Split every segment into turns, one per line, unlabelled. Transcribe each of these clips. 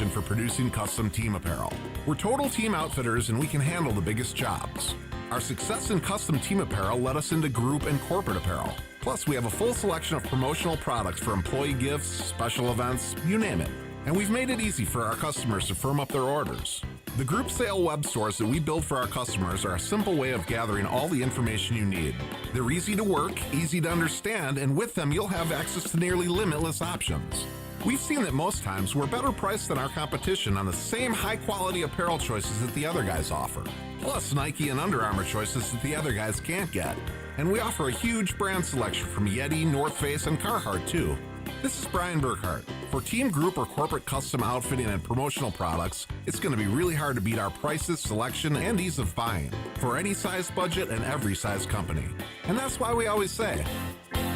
passion for producing custom team apparel. We're total team outfitters and we can handle the biggest jobs. Our success in custom team apparel led us into group and corporate apparel. Plus, we have a full selection of promotional products for employee gifts, special events, you name it. And we've made it easy for our customers to firm up their orders. The group sale web stores that we build for our customers are a simple way of gathering all the information you need. They're easy to work, easy to understand, and with them you'll have access to nearly limitless options. We've seen that most times we're better priced than our competition on the same high-quality apparel choices that the other guys offer. Plus Nike and Under Armour choices that the other guys can't get. And we offer a huge brand selection from Yeti, North Face, and Carhartt too. This is Brian Burkhart. For team, group, or corporate custom outfitting and promotional products, it's going to be really hard to beat our prices, selection, and ease of buying for any size budget and every size company. And that's why we always say,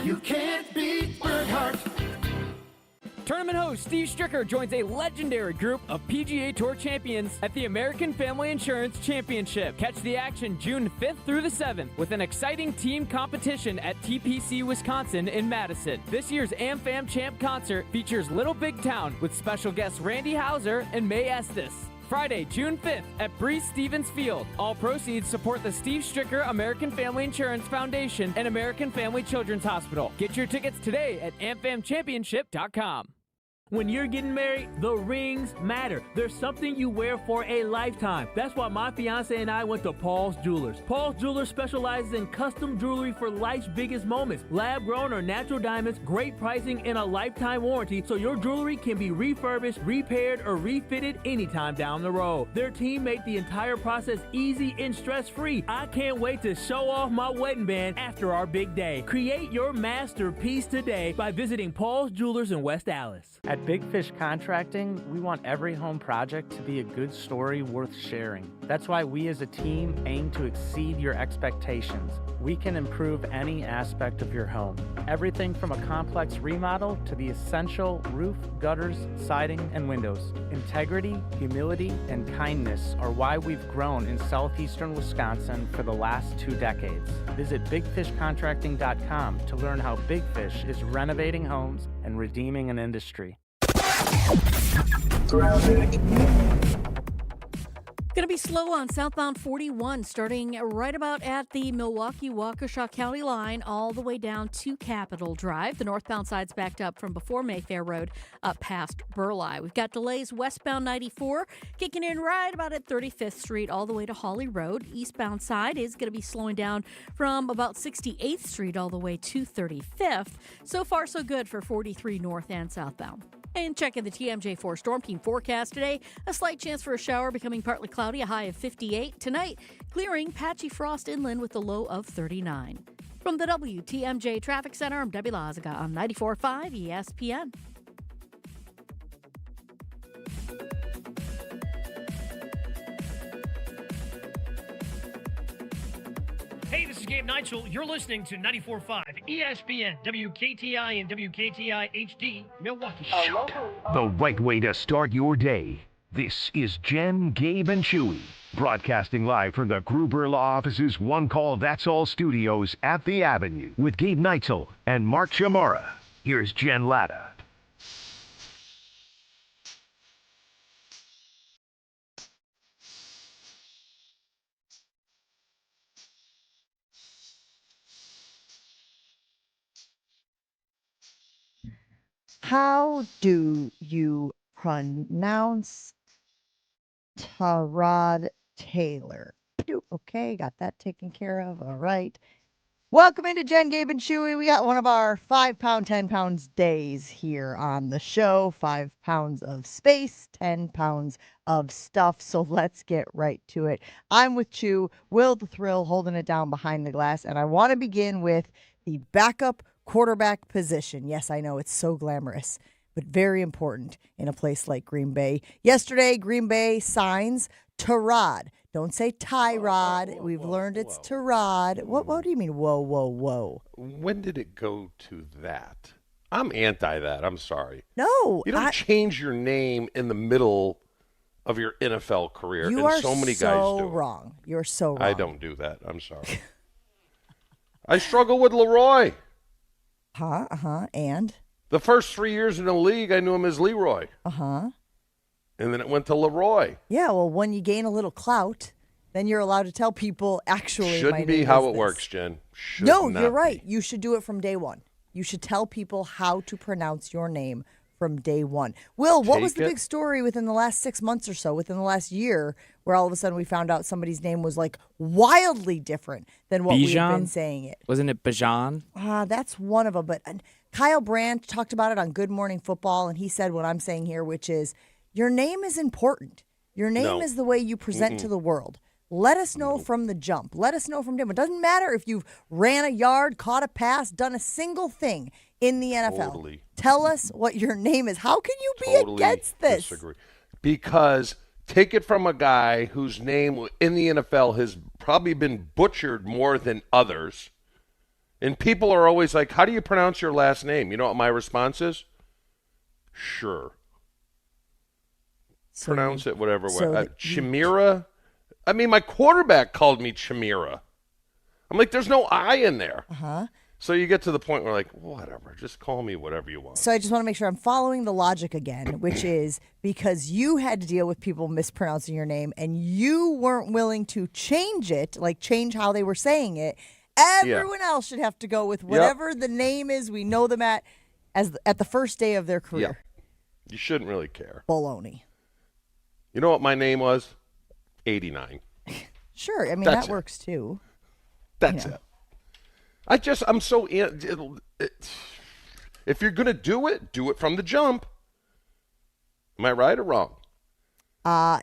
you can't beat Burkhart.
Tournament host Steve Stricker joins a legendary group of PGA Tour champions at the American Family Insurance Championship. Catch the action June 5th through the 7th with an exciting team competition at TPC Wisconsin in Madison. This year's AmFam Champ concert features Little Big Town with special guests Randy Houser and May Estes. Friday, June 5th at Breeze Stevens Field. All proceeds support the Steve Stricker American Family Insurance Foundation and American Family Children's Hospital. Get your tickets today at amfamchampionship.com.
When you're getting married, the rings matter. There's something you wear for a lifetime. That's why my fiance and I went to Paul's Jewelers. Paul's Jewelers specializes in custom jewelry for life's biggest moments. Lab-grown or natural diamonds, great pricing, and a lifetime warranty, so your jewelry can be refurbished, repaired, or refitted anytime down the road. Their team made the entire process easy and stress-free. I can't wait to show off my wedding band after our big day. Create your masterpiece today by visiting Paul's Jewelers in West Allis.
At Big Fish Contracting, we want every home project to be a good story worth sharing. That's why we as a team aim to exceed your expectations. We can improve any aspect of your home. Everything from a complex remodel to the essential roof, gutters, siding, and windows. Integrity, humility, and kindness are why we've grown in southeastern Wisconsin for the last 2 decades. Visit bigfishcontracting.com to learn how Big Fish is renovating homes and redeeming an industry.
Going to be slow on southbound 41, starting right about at the Milwaukee-Waukesha County line, all the way down to Capitol Drive. The northbound side's backed up from before Mayfair Road up past Burleigh. We've got delays westbound 94, kicking in right about at 35th Street all the way to Hawley Road. Eastbound side is going to be slowing down from about 68th Street all the way to 35th. So far, so good for 43 north and southbound. And checking the TMJ4 Storm Team forecast today, a slight chance for a shower, becoming partly cloudy, a high of 58. Tonight, clearing, patchy frost inland with a low of 39. From the WTMJ Traffic Center, I'm Debbie Lazaga on 94.5 ESPN.
Hey, this is Gabe Neitzel. You're listening to 94.5 ESPN, WKTI and WKTI HD, Milwaukee.
The right way to start your day. This is Jen, Gabe, and Chewy, broadcasting live from the Gruber Law Office's One Call That's All studios at the Avenue with Gabe Neitzel and Mark Chamora. Here's Jen Latta.
How do you pronounce Tyrod Taylor? Okay, got that taken care of. All right. Welcome into Jen, Gabe, and Chewy. We got one of our 5 pound, 10 pounds days here on the show. 5 pounds of space, 10 pounds of stuff. So let's get right to it. I'm with Chew, Will the Thrill, holding it down behind the glass. And I want to begin with the backup quarterback position. Yes, I know it's so glamorous, but very important in a place like Green Bay. Yesterday, Green Bay signs Tyrod. Don't say Tyrod. We've learned it's Tyrod. What do you mean, whoa?
When did it go to that? I'm anti that. I'm sorry.
No.
You don't change your name in the middle of your NFL career.
You are
so many guys do.
Wrong. You're so wrong.
I don't do that. I'm sorry. I struggle with Leroy.
And?
The first 3 years in the league, I knew him as Leroy. And then it went to Leroy.
Yeah, well, when you gain a little clout, then you're allowed to tell people, actually, my
Shouldn't be
name
how
is
it
this.
works, Jen. Should
No,
not
you're right.
be.
You should do it from day one. You should tell people how to pronounce your name from day one. Will, what was the
Take it.
big story within the last 6 months or so, within the last year, where all of a sudden we found out somebody's name was like wildly different than what we had been
Bijan?
saying it?
Wasn't it Bajan?
That's one of them. But Kyle Brandt talked about it on Good Morning Football, and he said what I'm saying here, which is your name is important. Your name
No.
is the way you present to the world. Let us know from the jump. Let us know from day one. It doesn't matter if you've ran a yard, caught a pass, done a single thing in the NFL.
Totally.
Tell us what your name is. How can you be
Totally
against this?
disagree. Because take it from a guy whose name in the NFL has probably been butchered more than others. And people are always like, how do you pronounce your last name? You know what my response is? Sure. Pronounce it whatever way. Chimera? I mean, my quarterback called me Chimera. I'm like, there's no I in there.
Uh-huh.
So you get to the point where like, whatever, just call me whatever you want.
So I just want to make sure I'm following the logic again, which is because you had to deal with people mispronouncing your name and you weren't willing to change it, like change how they were saying it. Everyone else should have to go with whatever the name is we know them at the first day of their career.
Yeah. You shouldn't really care.
Baloney.
You know what my name was? 89.
Sure. I mean,
That's
that
it.
works too.
That's it. I'm so if you're going to do it from the jump. Am I right or wrong?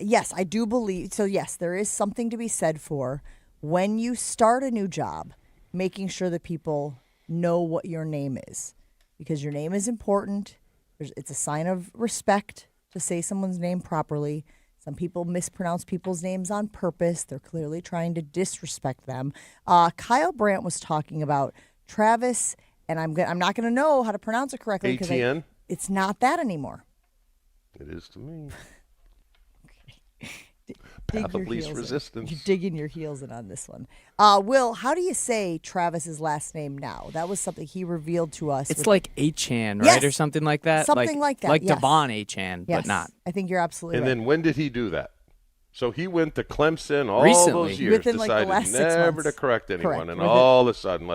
Yes, I do believe. So, yes, there is something to be said for when you start a new job, making sure that people know what your name is, because your name is important. It's a sign of respect to say someone's name properly. Some people mispronounce people's names on purpose. They're clearly trying to disrespect them. Kyle Brandt was talking about Travis, and I'm not going to know how to pronounce it correctly because
ATN?
It's not that anymore.
It is to me.
Dig
Path
your
of least
heels in.
resistance.
You're digging your heels in on this one. Will, how do you say Travis's last name now? That was something he revealed to us.
It's like Achan, right?
Yes.
Or something like that?
Something like that,
Like
yes.
Devon Achan,
Yes,
but not.
I think you're absolutely
And
right.
then when did he do that? So he went to Clemson all
Recently.
those years,
Within, like, the
decided
last 6
never
months.
to correct anyone,
Correct.
and
Within-
all of a sudden,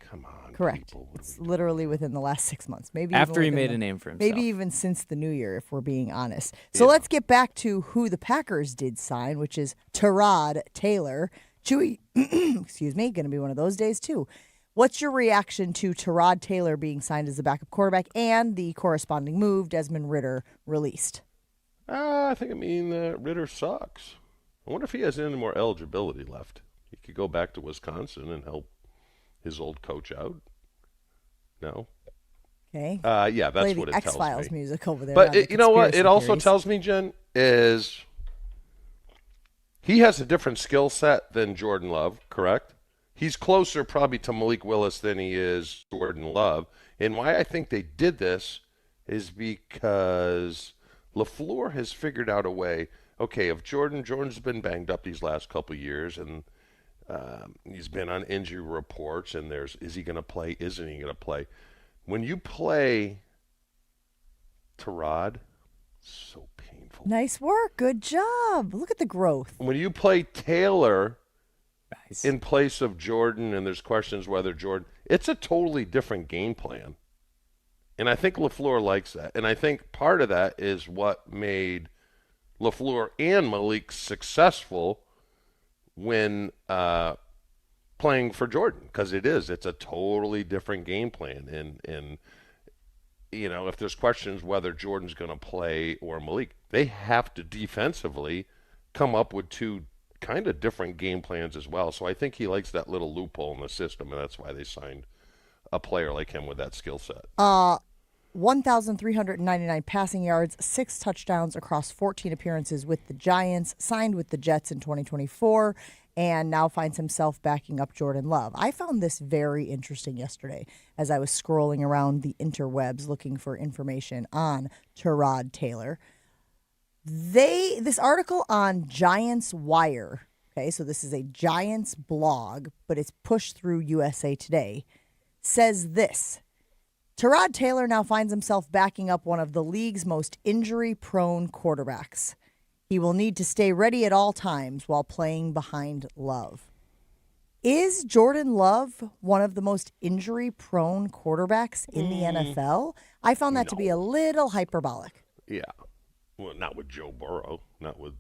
come on,
Correct.
people.
It's literally within the last 6 months. Maybe
After
even
he
within
made
the-
a name for himself.
Maybe even since the new year, if we're being honest. So let's get back to who the Packers did sign, which is Tyrod Taylor. Chewy, excuse me, going to be one of those days too. What's your reaction to Tyrod Taylor being signed as the backup quarterback and the corresponding move, Desmond Ridder, released?
I think Ritter sucks. I wonder if he has any more eligibility left. He could go back to Wisconsin and help his old coach out. No?
Okay.
Yeah, that's
Play
what
the
it tells
X-Files
me.
music over there.
But
on the
you know what? It
conspiracy
also
theories.
tells me, Jen, is he has a different skill set than Jordan Love, correct? He's closer probably to Malik Willis than he is Jordan Love. And why I think they did this is because LaFleur has figured out a way. Okay, if Jordan's been banged up these last couple of years, and he's been on injury reports, and is he going to play? Isn't he going to play? When you play Tyrod, so painful.
Nice work. Good job. Look at the growth.
When you play Taylor
Nice.
in place of Jordan, and there's questions whether Jordan, it's a totally different game plan. And I think LaFleur likes that. And I think part of that is what made LaFleur and Malik successful when playing for Jordan, because it's a totally different game plan. And you know, if there's questions whether Jordan's going to play or Malik, they have to defensively come up with two kind of different game plans as well. So I think he likes that little loophole in the system, and that's why they signed a player like him with that skill set.
1,399 passing yards, 6 touchdowns across 14 appearances with the Giants, signed with the Jets in 2024, and now finds himself backing up Jordan Love. I found this very interesting yesterday as I was scrolling around the interwebs looking for information on Tyrod Taylor. This article on Giants Wire, okay, so this is a Giants blog, but it's pushed through USA Today, says this: Tyrod Taylor now finds himself backing up one of the league's most injury-prone quarterbacks. He will need to stay ready at all times while playing behind Love. Is Jordan Love one of the most injury-prone quarterbacks in the NFL? I found that to be a little hyperbolic.
Yeah. Well, not with Joe Burrow. Not with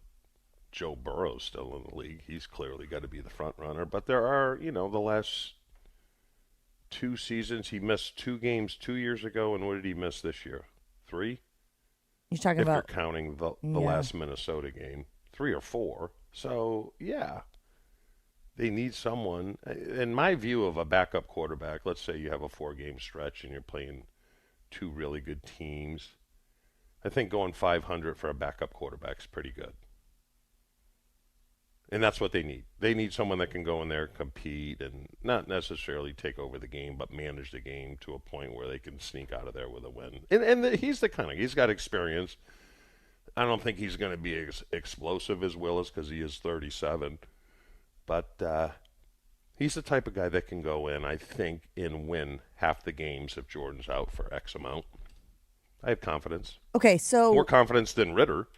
Joe Burrow still in the league. He's clearly got to be the front runner. But there are, the last 2 seasons, he missed 2 games 2 years ago. And what did he miss this year? 3?
You're talking
if
about
you're counting the last Minnesota game. 3 or 4. So, yeah. They need someone. In my view of a backup quarterback, let's say you have a 4-game stretch and you're playing 2 really good teams. I think going 500 for a backup quarterback is pretty good. And that's what they need. They need someone that can go in there, compete, and not necessarily take over the game, but manage the game to a point where they can sneak out of there with a win. He's the kind of, he's got experience. I don't think he's going to be as explosive as Willis because he is 37. But he's the type of guy that can go in, I think, and win half the games if Jordan's out for X amount. I have confidence.
Okay, so
more confidence than Ritter.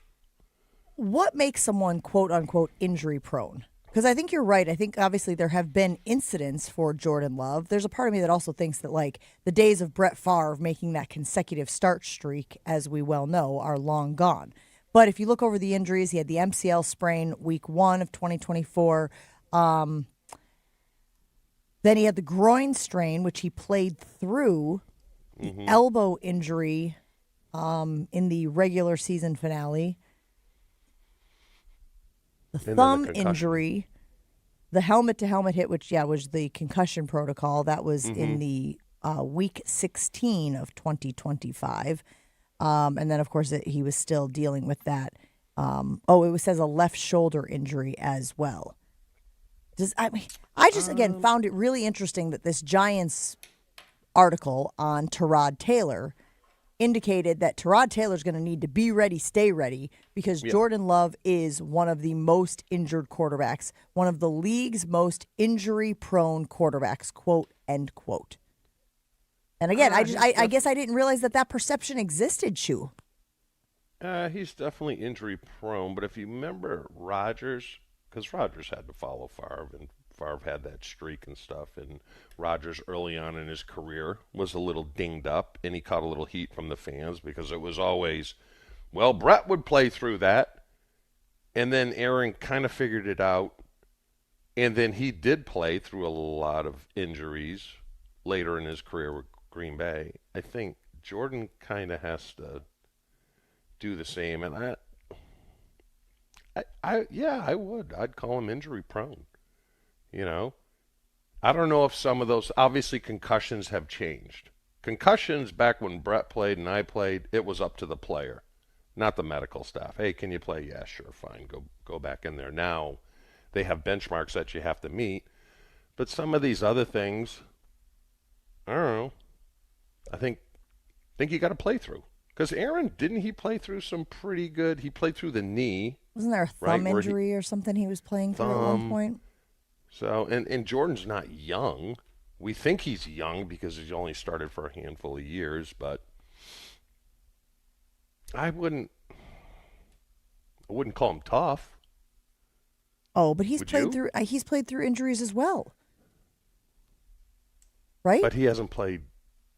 What makes someone quote unquote injury prone? Because I think you're right. I think obviously there have been incidents for Jordan Love. There's a part of me that also thinks that like the days of Brett Favre making that consecutive start streak, as we well know, are long gone. But if you look over the injuries, he had the MCL sprain week 1 of 2024. Then he had the groin strain, which he played through, the elbow injury in the regular season finale, the thumb injury, the helmet-to-helmet hit, which, was the concussion protocol. That was in the week 16 of 2025. And then, of course, he was still dealing with that. It says a left shoulder injury as well. I just, again, found it really interesting that this Giants article on Tyrod Taylor indicated that Tyrod Taylor's going to need to be ready, stay ready, because Jordan Love is one of the most injured quarterbacks, one of the league's most injury-prone quarterbacks, quote, end quote. And again, I guess I didn't realize that perception existed, Chew.
He's definitely injury-prone, but if you remember Rodgers, because Rodgers had to follow Favre, and Favre had that streak and stuff, and Rodgers early on in his career was a little dinged up, and he caught a little heat from the fans because it was always, well, Brett would play through that, and then Aaron kind of figured it out, and then he did play through a lot of injuries later in his career with Green Bay. I think Jordan kind of has to do the same, and I would. I'd call him injury prone. I don't know if some of those, obviously concussions have changed. Concussions back when Brett played and I played, it was up to the player, not the medical staff. Hey, can you play? Yeah, sure, fine. Go back in there. Now they have benchmarks that you have to meet. But some of these other things, I don't know. I think you got to play through. Because Aaron, didn't he play through some pretty good? He played through the knee.
Wasn't there a thumb injury or something he was playing through at one point?
So, and Jordan's not young. We think he's young because he's only started for a handful of years, but I wouldn't call him tough.
Oh, but he's played through injuries as well. Right?
But he hasn't played.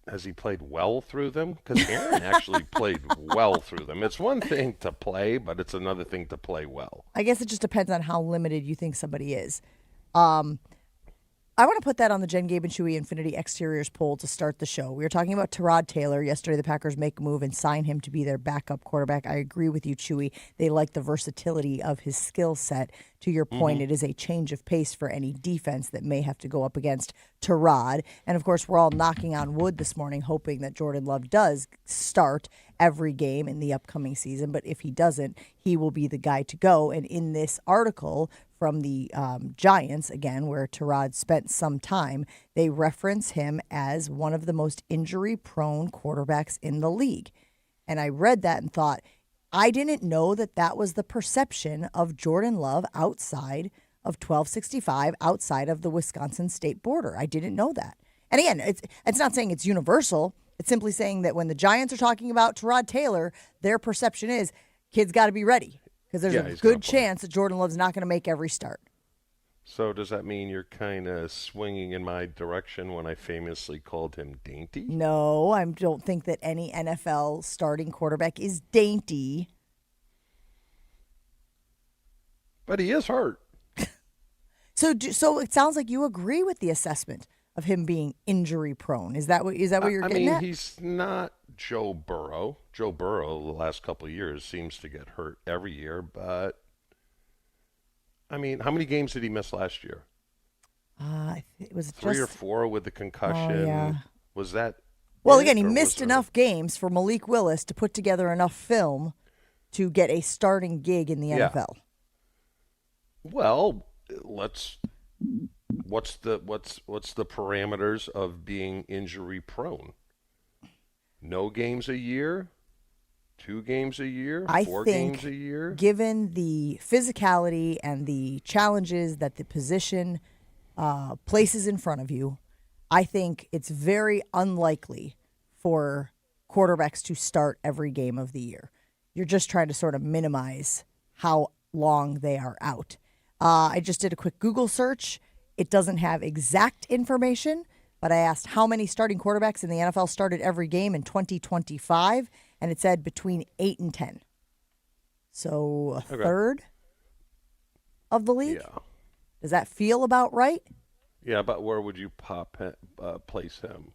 Has he played well through them? Because Aaron actually played well through them. It's one thing to play, but it's another thing to play well.
I guess it just depends on how limited you think somebody is. I want to put that on the Jen, Gabe, and Chewy Infinity Exteriors poll to start the show. We were talking about Tyrod Taylor. Yesterday, the Packers make a move and sign him to be their backup quarterback. I agree with you, Chewy. They like the versatility of his skill set. To your point, it is a change of pace for any defense that may have to go up against Tyrod. And, of course, we're all knocking on wood this morning, hoping that Jordan Love does start every game in the upcoming season. But if he doesn't, he will be the guy to go. And in this article from the Giants, again, where Tyrod spent some time, they reference him as one of the most injury-prone quarterbacks in the league. And I read that and thought, I didn't know that was the perception of Jordan Love outside of 1265, outside of the Wisconsin state border. I didn't know that. And again, it's not saying it's universal. It's simply saying that when the Giants are talking about Tyrod Taylor, their perception is kid's got to be ready because there's a good chance that Jordan Love's not going to make every start.
So does that mean you're kind of swinging in my direction when I famously called him dainty?
No, I don't think that any NFL starting quarterback is dainty.
But he is hurt.
So it sounds like you agree with the assessment of him being injury prone. Is that what you're getting at?
He's not Joe Burrow. Joe Burrow, the last couple of years, seems to get hurt every year. But, how many games did he miss last year?
It was
3 or 4 with the concussion.
Oh, yeah.
Was that?
Well, again, he missed enough games for Malik Willis to put together enough film to get a starting gig in the NFL.
Well, what's the parameters of being injury prone? No games a year, 2 games a year, 4 games a year.
Given the physicality and the challenges that the position places in front of you, I think it's very unlikely for quarterbacks to start every game of the year. You're just trying to sort of minimize how long they are out. I just did a quick Google search. It doesn't have exact information, but I asked how many starting quarterbacks in the NFL started every game in 2025, and it said between 8 and 10. So a third of the league?
Yeah.
Does that feel about right?
Yeah, but where would you place him?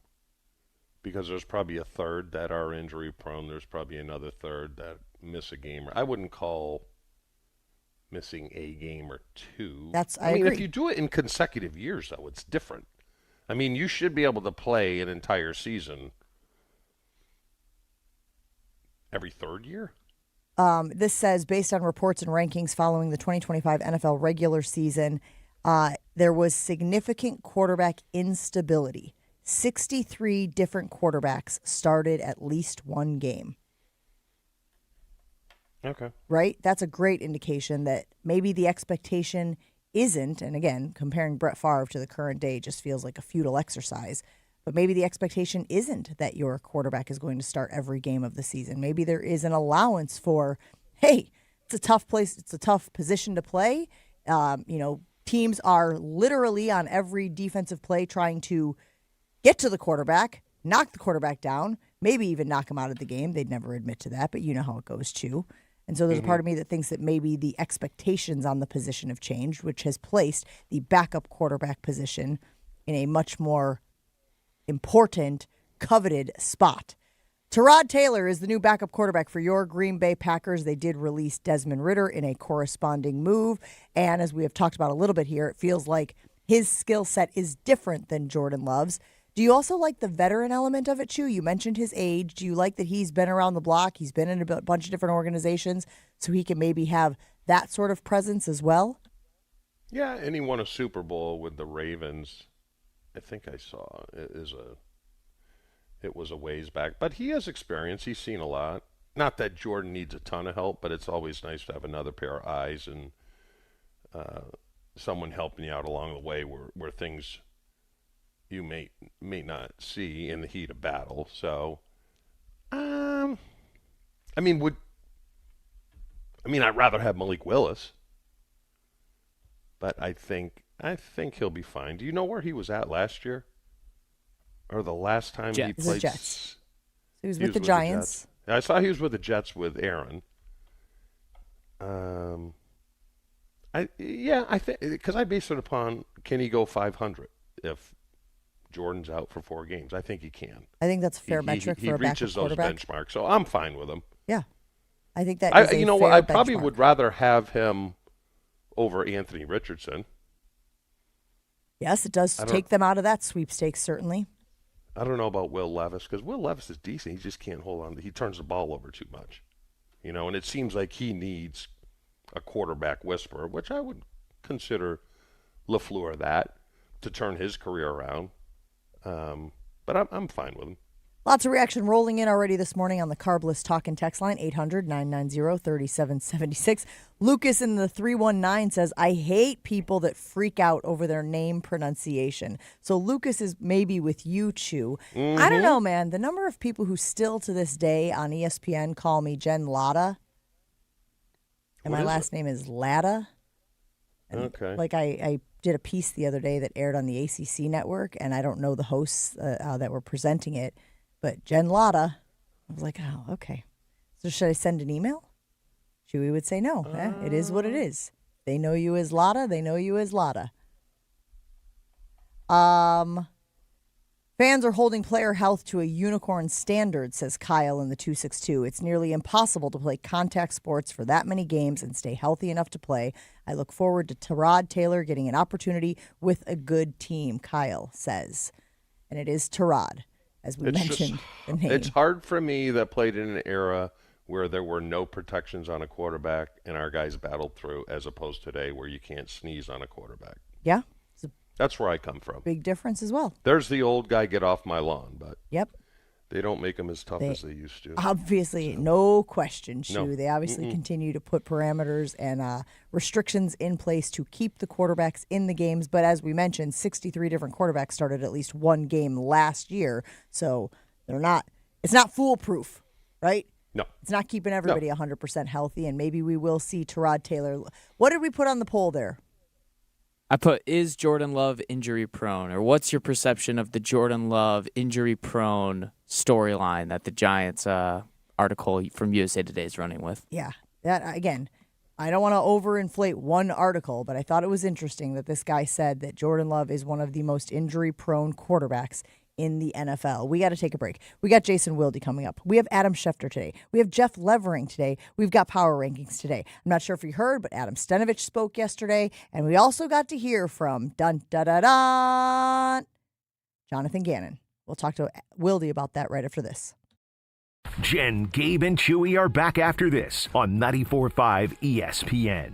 Because there's probably a third that are injury prone. There's probably another third that miss a game. I wouldn't call missing a game or 2.
I agree.
If you do it in consecutive years, though, it's different. You should be able to play an entire season every third year.
This says, based on reports and rankings following the 2025 NFL regular season, there was significant quarterback instability. 63 different quarterbacks started at least one game.
Okay.
Right? That's a great indication that maybe the expectation isn't, and again, comparing Brett Favre to the current day just feels like a futile exercise, but maybe the expectation isn't that your quarterback is going to start every game of the season. Maybe there is an allowance for, hey, it's a tough place, it's a tough position to play. Teams are literally on every defensive play trying to get to the quarterback, knock the quarterback down, maybe even knock him out of the game. They'd never admit to that, but you know how it goes too. And so there's a part of me that thinks that maybe the expectations on the position have changed, which has placed the backup quarterback position in a much more important, coveted spot. Tyrod Taylor is the new backup quarterback for your Green Bay Packers. They did release Desmond Ridder in a corresponding move. And as we have talked about a little bit here, it feels like his skill set is different than Jordan Love's. Do you also like the veteran element of it, Chew? You mentioned his age. Do you like that he's been around the block? He's been in a bunch of different organizations, so he can maybe have that sort of presence as well?
Yeah, and he won a Super Bowl with the Ravens. I think I saw it was a ways back. But he has experience. He's seen a lot. Not that Jordan needs a ton of help, but it's always nice to have another pair of eyes and someone helping you out along the way where things you may not see in the heat of battle. So, I'd rather have Malik Willis, but I think he'll be fine. Do you know where he was at last year, or the last time he played?
The Jets. He was with the Giants.
I saw he was with the Jets with Aaron. I think because I base it upon, can he go 500 if Jordan's out for 4 games? I think he can.
I think that's a fair metric for a backup quarterback.
He reaches those benchmarks, so I'm fine with him.
Yeah, I think that is a fair
I probably
benchmark.
would rather have him over Anthony Richardson.
Yes, it does take them out of that sweepstakes, certainly.
I don't know about Will Levis, because Will Levis is decent. He just can't hold on. He turns the ball over too much. And it seems like he needs a quarterback whisperer, which I would consider LaFleur that, to turn his career around. But I'm fine with him.
Lots of reaction rolling in already this morning on the Carbless Talk and Text line, 800-990-3776. Lucas in the 319 says, I hate people that freak out over their name pronunciation. So Lucas is maybe with you, Chew. I don't know, man. The number of people who still to this day on ESPN call me Jen Latta. And my last name is Latta.
Okay.
Like I did a piece the other day that aired on the ACC network, and I don't know the hosts that were presenting it. But Jen Latta, I was like, oh, okay. So should I send an email? Chewy would say no. It is what it is. They know you as Latta. They know you as Latta. Fans are holding player health to a unicorn standard, says Kyle in the 262. It's nearly impossible to play contact sports for that many games and stay healthy enough to play. I look forward to Tyrod Taylor getting an opportunity with a good team, Kyle says. And it is Tyrod. As we mentioned, the name.
It's hard for me that played in an era where there were no protections on a quarterback and our guys battled through, as opposed to today where you can't sneeze on a quarterback.
Yeah.
That's where I come from.
Big difference as well.
There's the old guy, get off my lawn, but
yep,
they don't make them as tough as they used to.
Obviously, no question, Shu.
No.
They obviously continue to put parameters and restrictions in place to keep the quarterbacks in the games. But as we mentioned, 63 different quarterbacks started at least one game last year. So it's not foolproof, right?
No.
It's not keeping everybody 100% healthy. And maybe we will see Tyrod Taylor. What did we put on the poll there?
I put, is Jordan Love injury prone? Or what's your perception of the Jordan Love injury prone storyline that the Giants article from USA Today is running with?
Yeah. That, again, I don't want to overinflate one article, but I thought it was interesting that this guy said that Jordan Love is one of the most injury prone quarterbacks in the NFL. We got to take a break. We got Jason Wilde coming up. We have Adam Schefter today. We have Jeff Levering today. We've got Power Rankings today. I'm not sure if you heard, but Adam Stenavich spoke yesterday, and we also got to hear from Jonathan Gannon. We'll talk to Wilde about that right after this.
Jen, Gabe, and Chewy are back after this on 94.5 ESPN.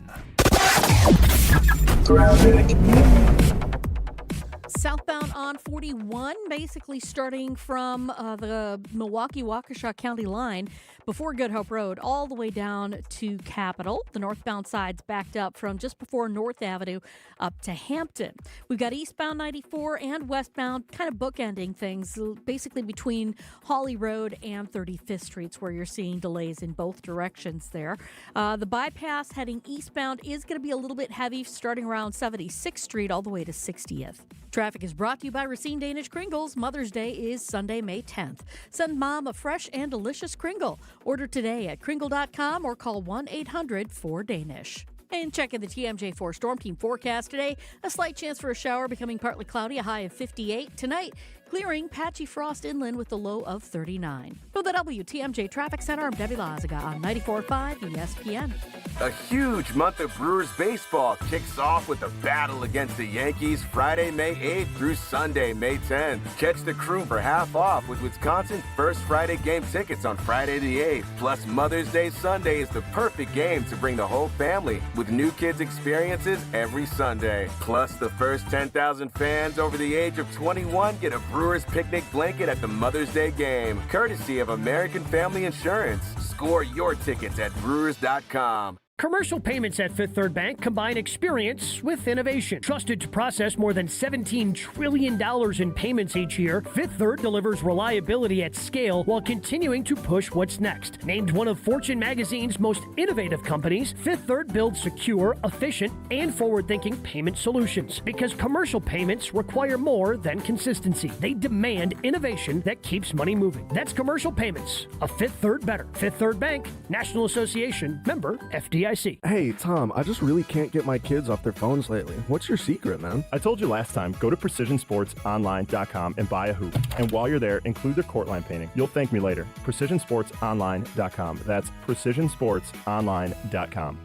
Southbound on 41, basically starting from the Milwaukee-Waukesha County line before Good Hope Road all the way down to Capitol. The northbound side's backed up from just before North Avenue up to Hampton. We've got eastbound 94 and westbound kind of bookending things, basically between Hawley Road and 35th Streets, where you're seeing delays in both directions there. The bypass heading eastbound is going to be a little bit heavy, starting around 76th Street all the way to 60th. Traffic is brought to you by Racine Danish Kringles. Mother's Day is Sunday, May 10th. Send mom a fresh and delicious Kringle. Order today at kringle.com or call 1-800-4DANISH. And checking the TMJ4 Storm Team forecast today, a slight chance for a shower, becoming partly cloudy, a high of 58. Tonight, clearing, patchy frost inland with a low of 39. For the WTMJ Traffic Center, I'm Debbie Lazaga on 94.5 ESPN.
A huge month of Brewers baseball kicks off with a battle against the Yankees Friday, May 8th through Sunday, May 10th. Catch the crew for half off with Wisconsin's first Friday game tickets on Friday the 8th. Plus, Mother's Day Sunday is the perfect game to bring the whole family with new kids experiences every Sunday. Plus, the first 10,000 fans over the age of 21 get a Brewers picnic blanket at the Mother's Day game, courtesy of American Family Insurance. Score your tickets at Brewers.com.
Commercial payments at Fifth Third Bank combine experience with innovation. Trusted to process more than $17 trillion in payments each year, Fifth Third delivers reliability at scale while continuing to push what's next. Named one of Fortune magazine's most innovative companies, Fifth Third builds secure, efficient, and forward-thinking payment solutions. Because commercial payments require more than consistency. They demand innovation that keeps money moving. That's commercial payments. A Fifth Third better. Fifth Third Bank, National Association, member FDIC.
Hey, Tom, I just really can't get my kids off their phones lately. What's your secret, man?
I told you last time, go to PrecisionSportsOnline.com and buy a hoop. And while you're there, include their court line painting. You'll thank me later. PrecisionSportsOnline.com. That's PrecisionSportsOnline.com.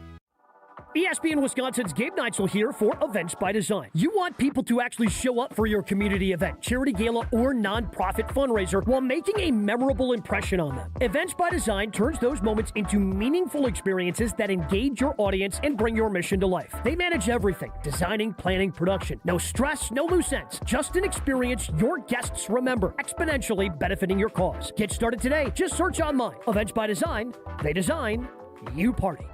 ESPN Wisconsin's Gabe Neitzel here for Events by Design. You want people to actually show up for your community event, charity gala, or nonprofit fundraiser while making a memorable impression on them. Events by Design turns those moments into meaningful experiences that engage your audience and bring your mission to life. They manage everything: designing, planning, production. No stress, no loose ends. Just an experience your guests remember, exponentially benefiting your cause. Get started today. Just search online. Events by Design. They design, you party.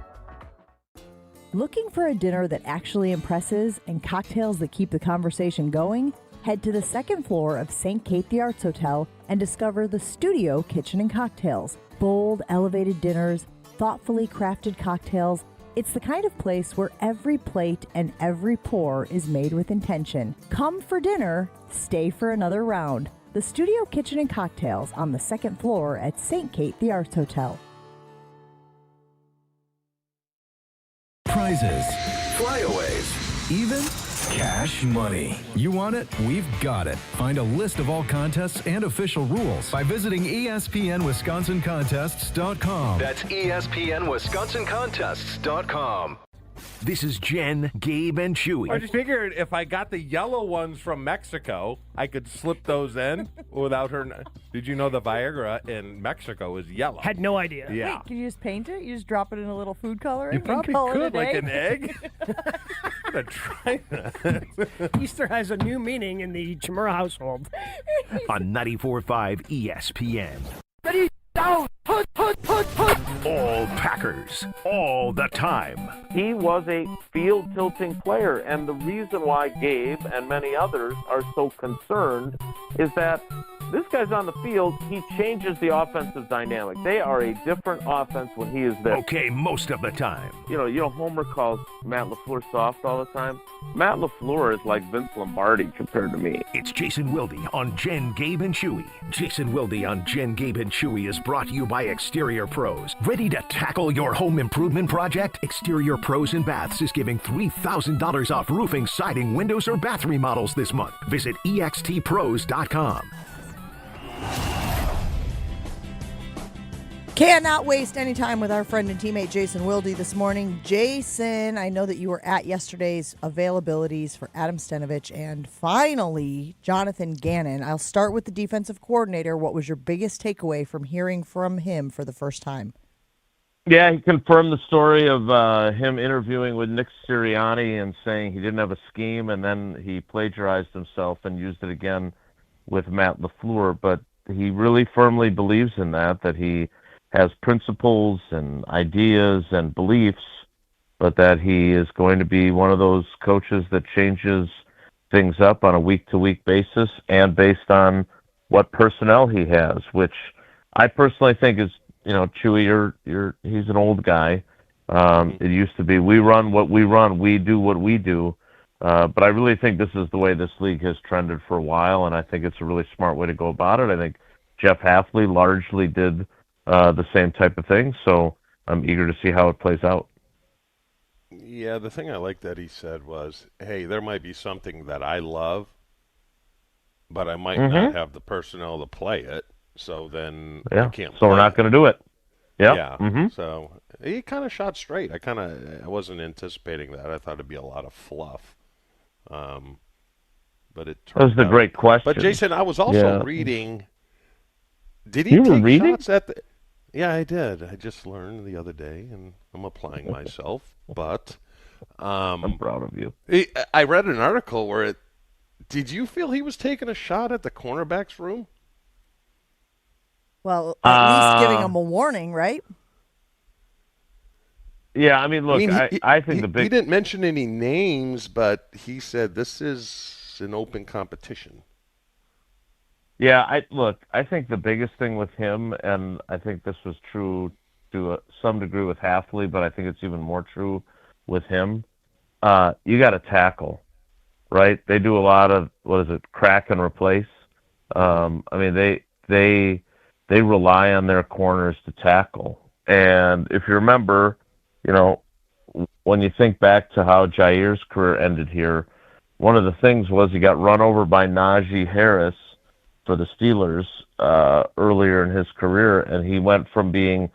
Looking for a dinner that actually impresses and cocktails that keep the conversation going? Head to the second floor of St. Kate the Arts Hotel and discover the Studio Kitchen and Cocktails. Bold, elevated dinners, thoughtfully crafted cocktails. It's the kind of place where every plate and every pour is made with intention. Come for dinner, stay for another round. The Studio Kitchen and Cocktails on the second floor at St. Kate the Arts Hotel.
Prizes, flyaways, even cash money. You want it? We've got it. Find a list of all contests and official rules by visiting ESPNWisconsinContests.com.
That's ESPNWisconsinContests.com. This is Jen, Gabe, and Chewy.
I just figured if I got the yellow ones from Mexico, I could slip those in without her. Did you know the Viagra in Mexico is yellow?
Had no idea.
Yeah.
Wait, can you just paint it? You just drop it in a little food coloring?
You probably
call
could,
it
like an egg. I'm going to try that.
Easter has a new meaning in the Chimera household.
On 94.5 ESPN.
Ready, down, put.
All Packers, all the time.
He was a field-tilting player, and the reason why Gabe and many others are so concerned is that this guy's on the field, he changes the offensive dynamic. They are a different offense when he is there.
Okay, most of the time.
You know, Homer calls Matt LaFleur soft all the time. Matt LaFleur is like Vince Lombardi compared to me.
It's Jason Wilde on Jen, Gabe, and Chewy. Jason Wilde on Jen, Gabe, and Chewy is brought to you by Exterior Pros. Ready to tackle your home improvement project? Exterior Pros and Baths is giving $3,000 off roofing, siding, windows, or bath remodels this month. Visit extpros.com.
Cannot waste any time with our friend and teammate Jason Wilde this morning. Jason, I know that you were at yesterday's availabilities for Adam Stenavich and finally Jonathan Gannon. I'll start with the defensive coordinator. What was your biggest takeaway from hearing from him for the first time?
Yeah, he confirmed the story of him interviewing with Nick Sirianni and saying he didn't have a scheme, and then he plagiarized himself and used it again with Matt LaFleur. But he really firmly believes in that he has principles and ideas and beliefs, but that he is going to be one of those coaches that changes things up on a week-to-week basis and based on what personnel he has, which I personally think is, Chewy, he's an old guy. It used to be, we run what we run, we do what we do. But I really think this is the way this league has trended for a while, and I think it's a really smart way to go about it. I think Jeff Hafley largely did the same type of thing, so I'm eager to see how it plays out.
Yeah, the thing I liked that he said was, hey, there might be something that I love, but I might not have the personnel to play it, so then I can't
so
play
we're not going to do it. Yep.
Yeah, so he kind of shot straight. I wasn't anticipating that. I thought it'd be a lot of fluff. But it turned
That was the great question.
But Jason, I was also reading. Did he
You were
take
reading?
shots at the? Yeah, I did. I just learned the other day, and I'm applying myself. But
I'm proud of you.
I read an article where did you feel he was taking a shot at the cornerback's room?
Well, at least giving him a warning, right?
Yeah, I mean, look, I think
he didn't mention any names, but he said this is an open competition.
Yeah, I think the biggest thing with him, and I think this was true to some degree with Hafley, but I think it's even more true with him. You got to tackle, right? They do a lot of crack and replace. I mean, they rely on their corners to tackle, and if you remember, when you think back to how Jair's career ended here, one of the things was he got run over by Najee Harris for the Steelers earlier in his career, and he went from being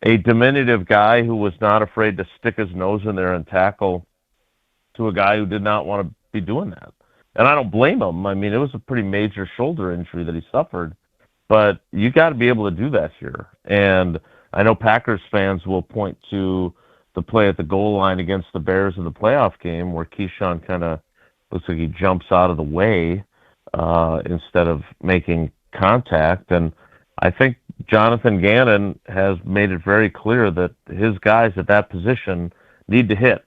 a diminutive guy who was not afraid to stick his nose in there and tackle to a guy who did not want to be doing that. And I don't blame him. I mean, it was a pretty major shoulder injury that he suffered, but you got to be able to do that here. And I know Packers fans will point to the play at the goal line against the Bears in the playoff game where Keyshawn kind of looks like he jumps out of the way instead of making contact. And I think Jonathan Gannon has made it very clear that his guys at that position need to hit.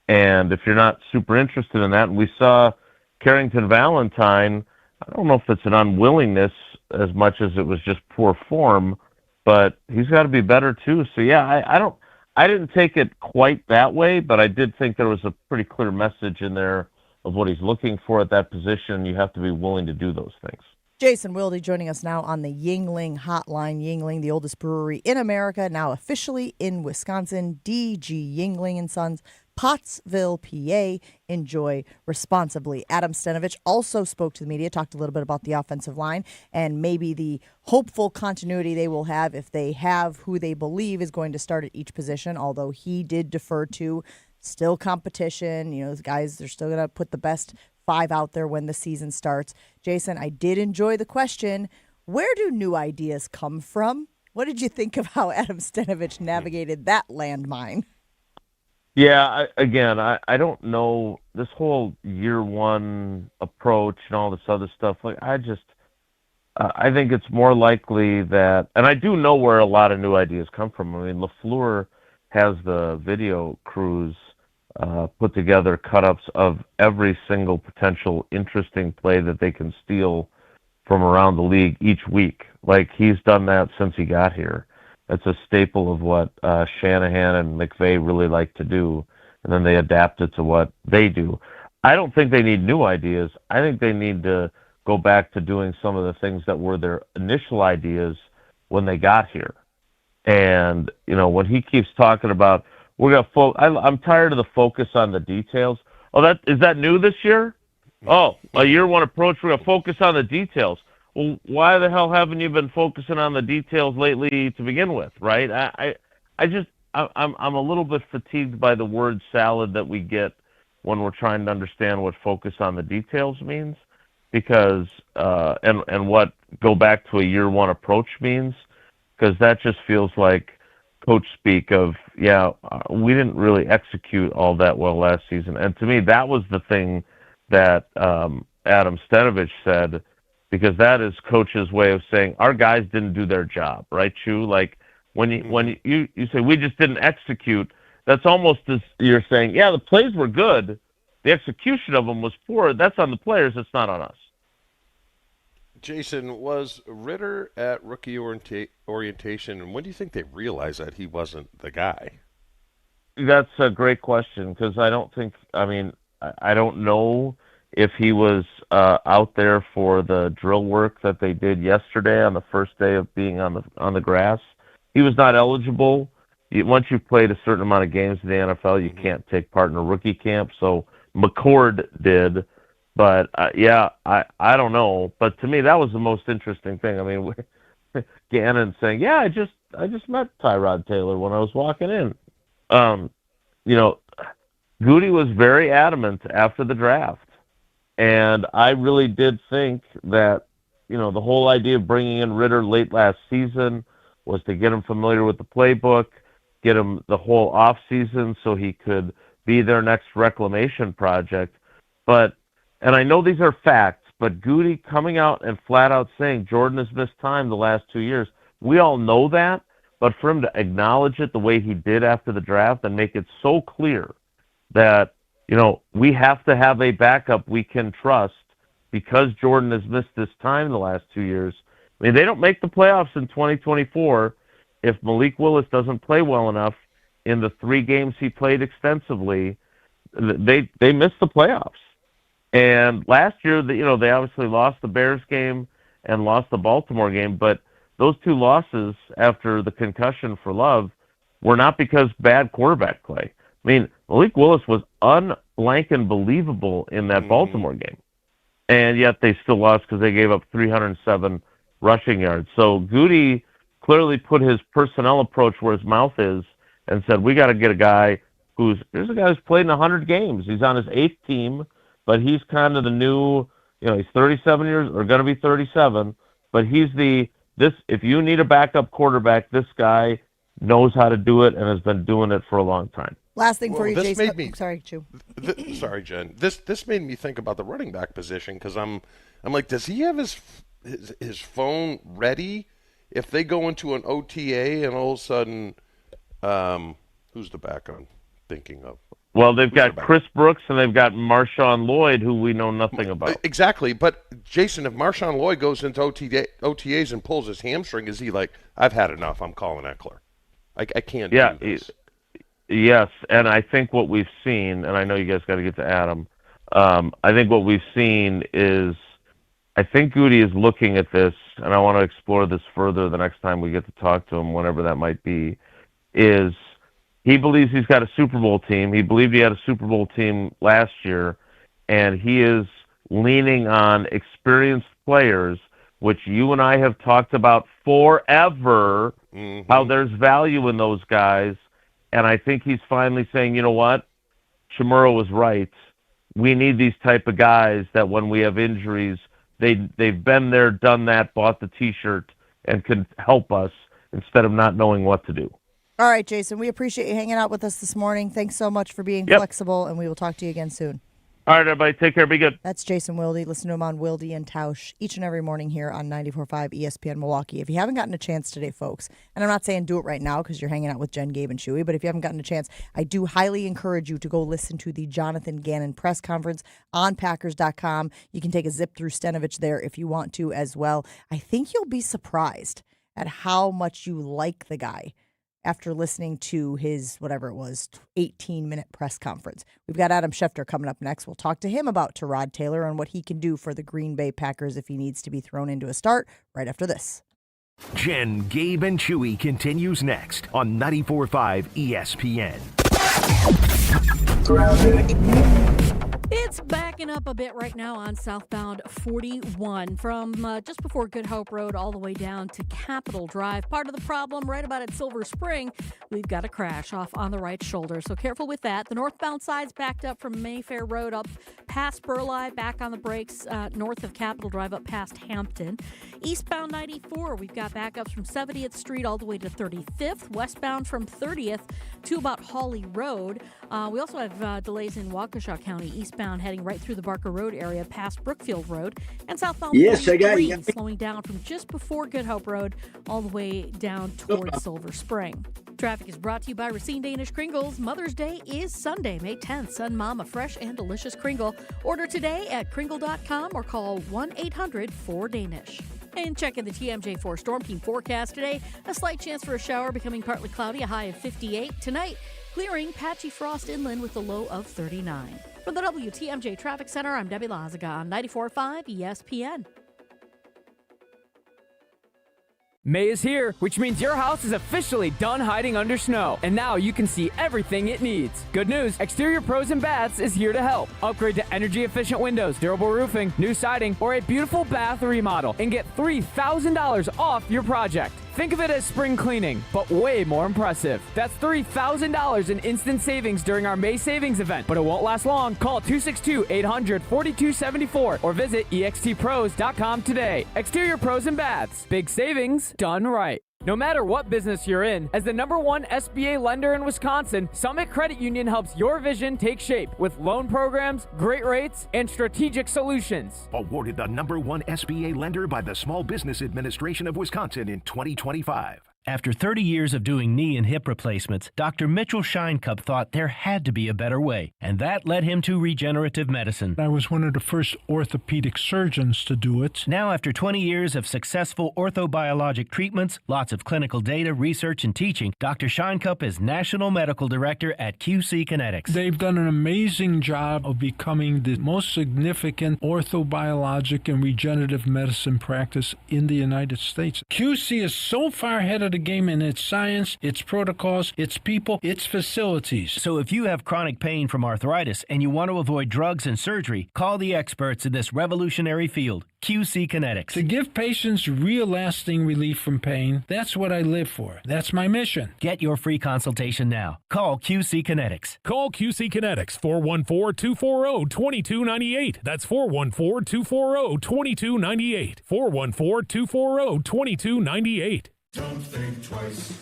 And if you're not super interested in that, and we saw Carrington Valentine, I don't know if it's an unwillingness as much as it was just poor form, but he's got to be better too. So yeah, I didn't take it quite that way, but I did think there was a pretty clear message in there of what he's looking for at that position. You have to be willing to do those things.
Jason Wilde joining us now on the Yuengling Hotline. Yuengling, the oldest brewery in America, now officially in Wisconsin. DG Yuengling & Sons, Pottsville, PA. Enjoy responsibly. Adam Stenavich also spoke to the media, talked a little bit about the offensive line and maybe the hopeful continuity they will have if they have who they believe is going to start at each position, although he did defer to still competition. You know, the guys, they're still going to put the best 5 out there when the season starts. Jason, I did enjoy the question. Where do new ideas come from? What did you think of how Adam Stenavich navigated that landmine?
Yeah, I don't know this whole year one approach and all this other stuff. Like, I think it's more likely that, and I do know where a lot of new ideas come from. I mean, LaFleur has the video crews put together cut-ups of every single potential interesting play that they can steal from around the league each week. Like, he's done that since he got here. It's a staple of what Shanahan and McVay really like to do, and then they adapt it to what they do. I don't think they need new ideas. I think they need to go back to doing some of the things that were their initial ideas when they got here. And, you know, when he keeps talking about, I'm tired of the focus on the details. Oh, is that new this year? Oh, a year one approach, we're going to focus on the details. Well, why the hell haven't you been focusing on the details lately to begin with, right? I'm a little bit fatigued by the word salad that we get when we're trying to understand what focus on the details means, because and what go back to a year one approach means, because that just feels like coach speak of, we didn't really execute all that well last season. And to me, that was the thing that Adam Stenavich said, because that is coach's way of saying our guys didn't do their job, right, Chew? Like, when you say we just didn't execute, that's almost as you're saying, the plays were good, the execution of them was poor. That's on the players. It's not on us.
Jason, was Ritter at rookie orientation, and when do you think they realized that he wasn't the guy?
That's a great question, because I don't know if he was out there for the drill work that they did yesterday on the first day of being on the grass. He was not eligible. Once you've played a certain amount of games in the NFL, you can't take part in a rookie camp. So McCord did. But, I don't know. But to me, that was the most interesting thing. I mean, Gannon saying, I just met Tyrod Taylor when I was walking in. Goody was very adamant after the draft. And I really did think that, the whole idea of bringing in Ritter late last season was to get him familiar with the playbook, get him the whole off season so he could be their next reclamation project. And I know these are facts, but Goody coming out and flat out saying Jordan has missed time the last 2 years, we all know that, but for him to acknowledge it the way he did after the draft and make it so clear that, we have to have a backup we can trust because Jordan has missed this time the last 2 years. I mean, they don't make the playoffs in 2024 if Malik Willis doesn't play well enough in the 3 games he played extensively. They missed the playoffs. And last year, they obviously lost the Bears game and lost the Baltimore game, but those 2 losses after the concussion for Love were not because bad quarterback play. I mean, Malik Willis was unblanking believable in that Baltimore game, and yet they still lost because they gave up 307 rushing yards. So Goody clearly put his personnel approach where his mouth is and said, we got to get a guy here's a guy who's played in 100 games. He's on his 8th team, but he's kind of the new, he's 37 years, or going to be 37, but he's if you need a backup quarterback, this guy knows how to do it and has been doing it for a long time.
Last thing for you, Jason. Sorry, Chew.
Sorry, Jen. This made me think about the running back position, because I'm like, does he have his phone ready if they go into an OTA and all of a sudden, who's the back I'm thinking of?
Well, they've got Chris Brooks and they've got Marshawn Lloyd, who we know nothing about.
Exactly. But, Jason, if Marshawn Lloyd goes into OTAs and pulls his hamstring, is he like, I've had enough, I'm calling Eckler? I can't do this.
Yes, and I think what we've seen, and I know you guys got to get to Adam, I think what we've seen is, I think Goody is looking at this, and I want to explore this further the next time we get to talk to him, whenever that might be, is he believes he's got a Super Bowl team. He believed he had a Super Bowl team last year, and he is leaning on experienced players, which you and I have talked about forever, how there's value in those guys. And I think he's finally saying, you know what? Chourio was right. We need these type of guys that when we have injuries, they've been there, done that, bought the T-shirt, and can help us instead of not knowing what to do.
All right, Jason, we appreciate you hanging out with us this morning. Thanks so much for being flexible, and we will talk to you again soon.
All right, everybody, take care. Be good.
That's Jason Wilde. Listen to him on Wilde and Tausch each and every morning here on 94.5 ESPN Milwaukee. If you haven't gotten a chance today, folks, and I'm not saying do it right now because you're hanging out with Jen, Gabe, and Chewy, but if you haven't gotten a chance, I do highly encourage you to go listen to the Jonathan Gannon press conference on Packers.com. You can take a zip through Stenavich there if you want to as well. I think you'll be surprised at how much you like the guy after listening to his, 18-minute press conference. We've got Adam Schefter coming up next. We'll talk to him about Tyrod Taylor and what he can do for the Green Bay Packers if he needs to be thrown into a start right after this.
Jen, Gabe, and Chewy continues next on 94.5 ESPN.
It's backing up a bit right now on southbound 41 from just before Good Hope Road all the way down to Capitol Drive. Part of the problem right about at Silver Spring, we've got a crash off on the right shoulder, so careful with that. The northbound side's backed up from Mayfair Road up past Burleigh, back on the brakes north of Capitol Drive up past Hampton. Eastbound 94, we've got backups from 70th Street all the way to 35th, westbound from 30th to about Hawley Road. We also have delays in Waukesha County, eastbound heading right through the Barker Road area past Brookfield Road, and southbound 43 slowing down from just before Good Hope Road all the way down towards Silver Spring. Traffic is brought to you by Racine Danish Kringles. Mother's Day is Sunday, May 10th. Send Mom a fresh and delicious Kringle. Order today at kringle.com or call 1-800-4DANISH. And check in the TMJ4 Storm Team forecast today. A slight chance for a shower, becoming partly cloudy, a high of 58. Tonight, clearing, patchy frost inland with a low of 39. From the WTMJ Traffic Center, I'm Debbie Lazaga on 94.5 ESPN.
May is here, which means your house is officially done hiding under snow, and now you can see everything it needs. Good news, Exterior Pros and Baths is here to help. Upgrade to energy-efficient windows, durable roofing, new siding, or a beautiful bath remodel, and get $3,000 off your project. Think of it as spring cleaning, but way more impressive. That's $3,000 in instant savings during our May savings event, but it won't last long. Call 262-800-4274 or visit extpros.com today. Exterior Pros and Baths. Big savings done right. No matter what business you're in, as the #1 SBA lender in Wisconsin, Summit Credit Union helps your vision take shape with loan programs, great rates, and strategic solutions.
Awarded the #1 SBA lender by the Small Business Administration of Wisconsin in 2025.
After 30 years of doing knee and hip replacements, Dr. Mitchell Scheinkup thought there had to be a better way, and that led him to regenerative medicine.
I was one of the first orthopedic surgeons to do it.
Now, after 20 years of successful orthobiologic treatments, lots of clinical data, research, and teaching, Dr. Scheinkup is National Medical Director at QC Kinetics.
They've done an amazing job of becoming the most significant orthobiologic and regenerative medicine practice in the United States. QC is so far ahead of the game in its science, its protocols, its people, its facilities.
So if you have chronic pain from arthritis and you want to avoid drugs and surgery, call the experts in this revolutionary field, QC Kinetics.
To give patients real lasting relief from pain, that's what I live for. That's my mission.
Get your free consultation now. Call QC Kinetics.
Call QC Kinetics, 414-240-2298. That's 414-240-2298. 414-240-2298.
Don't think twice.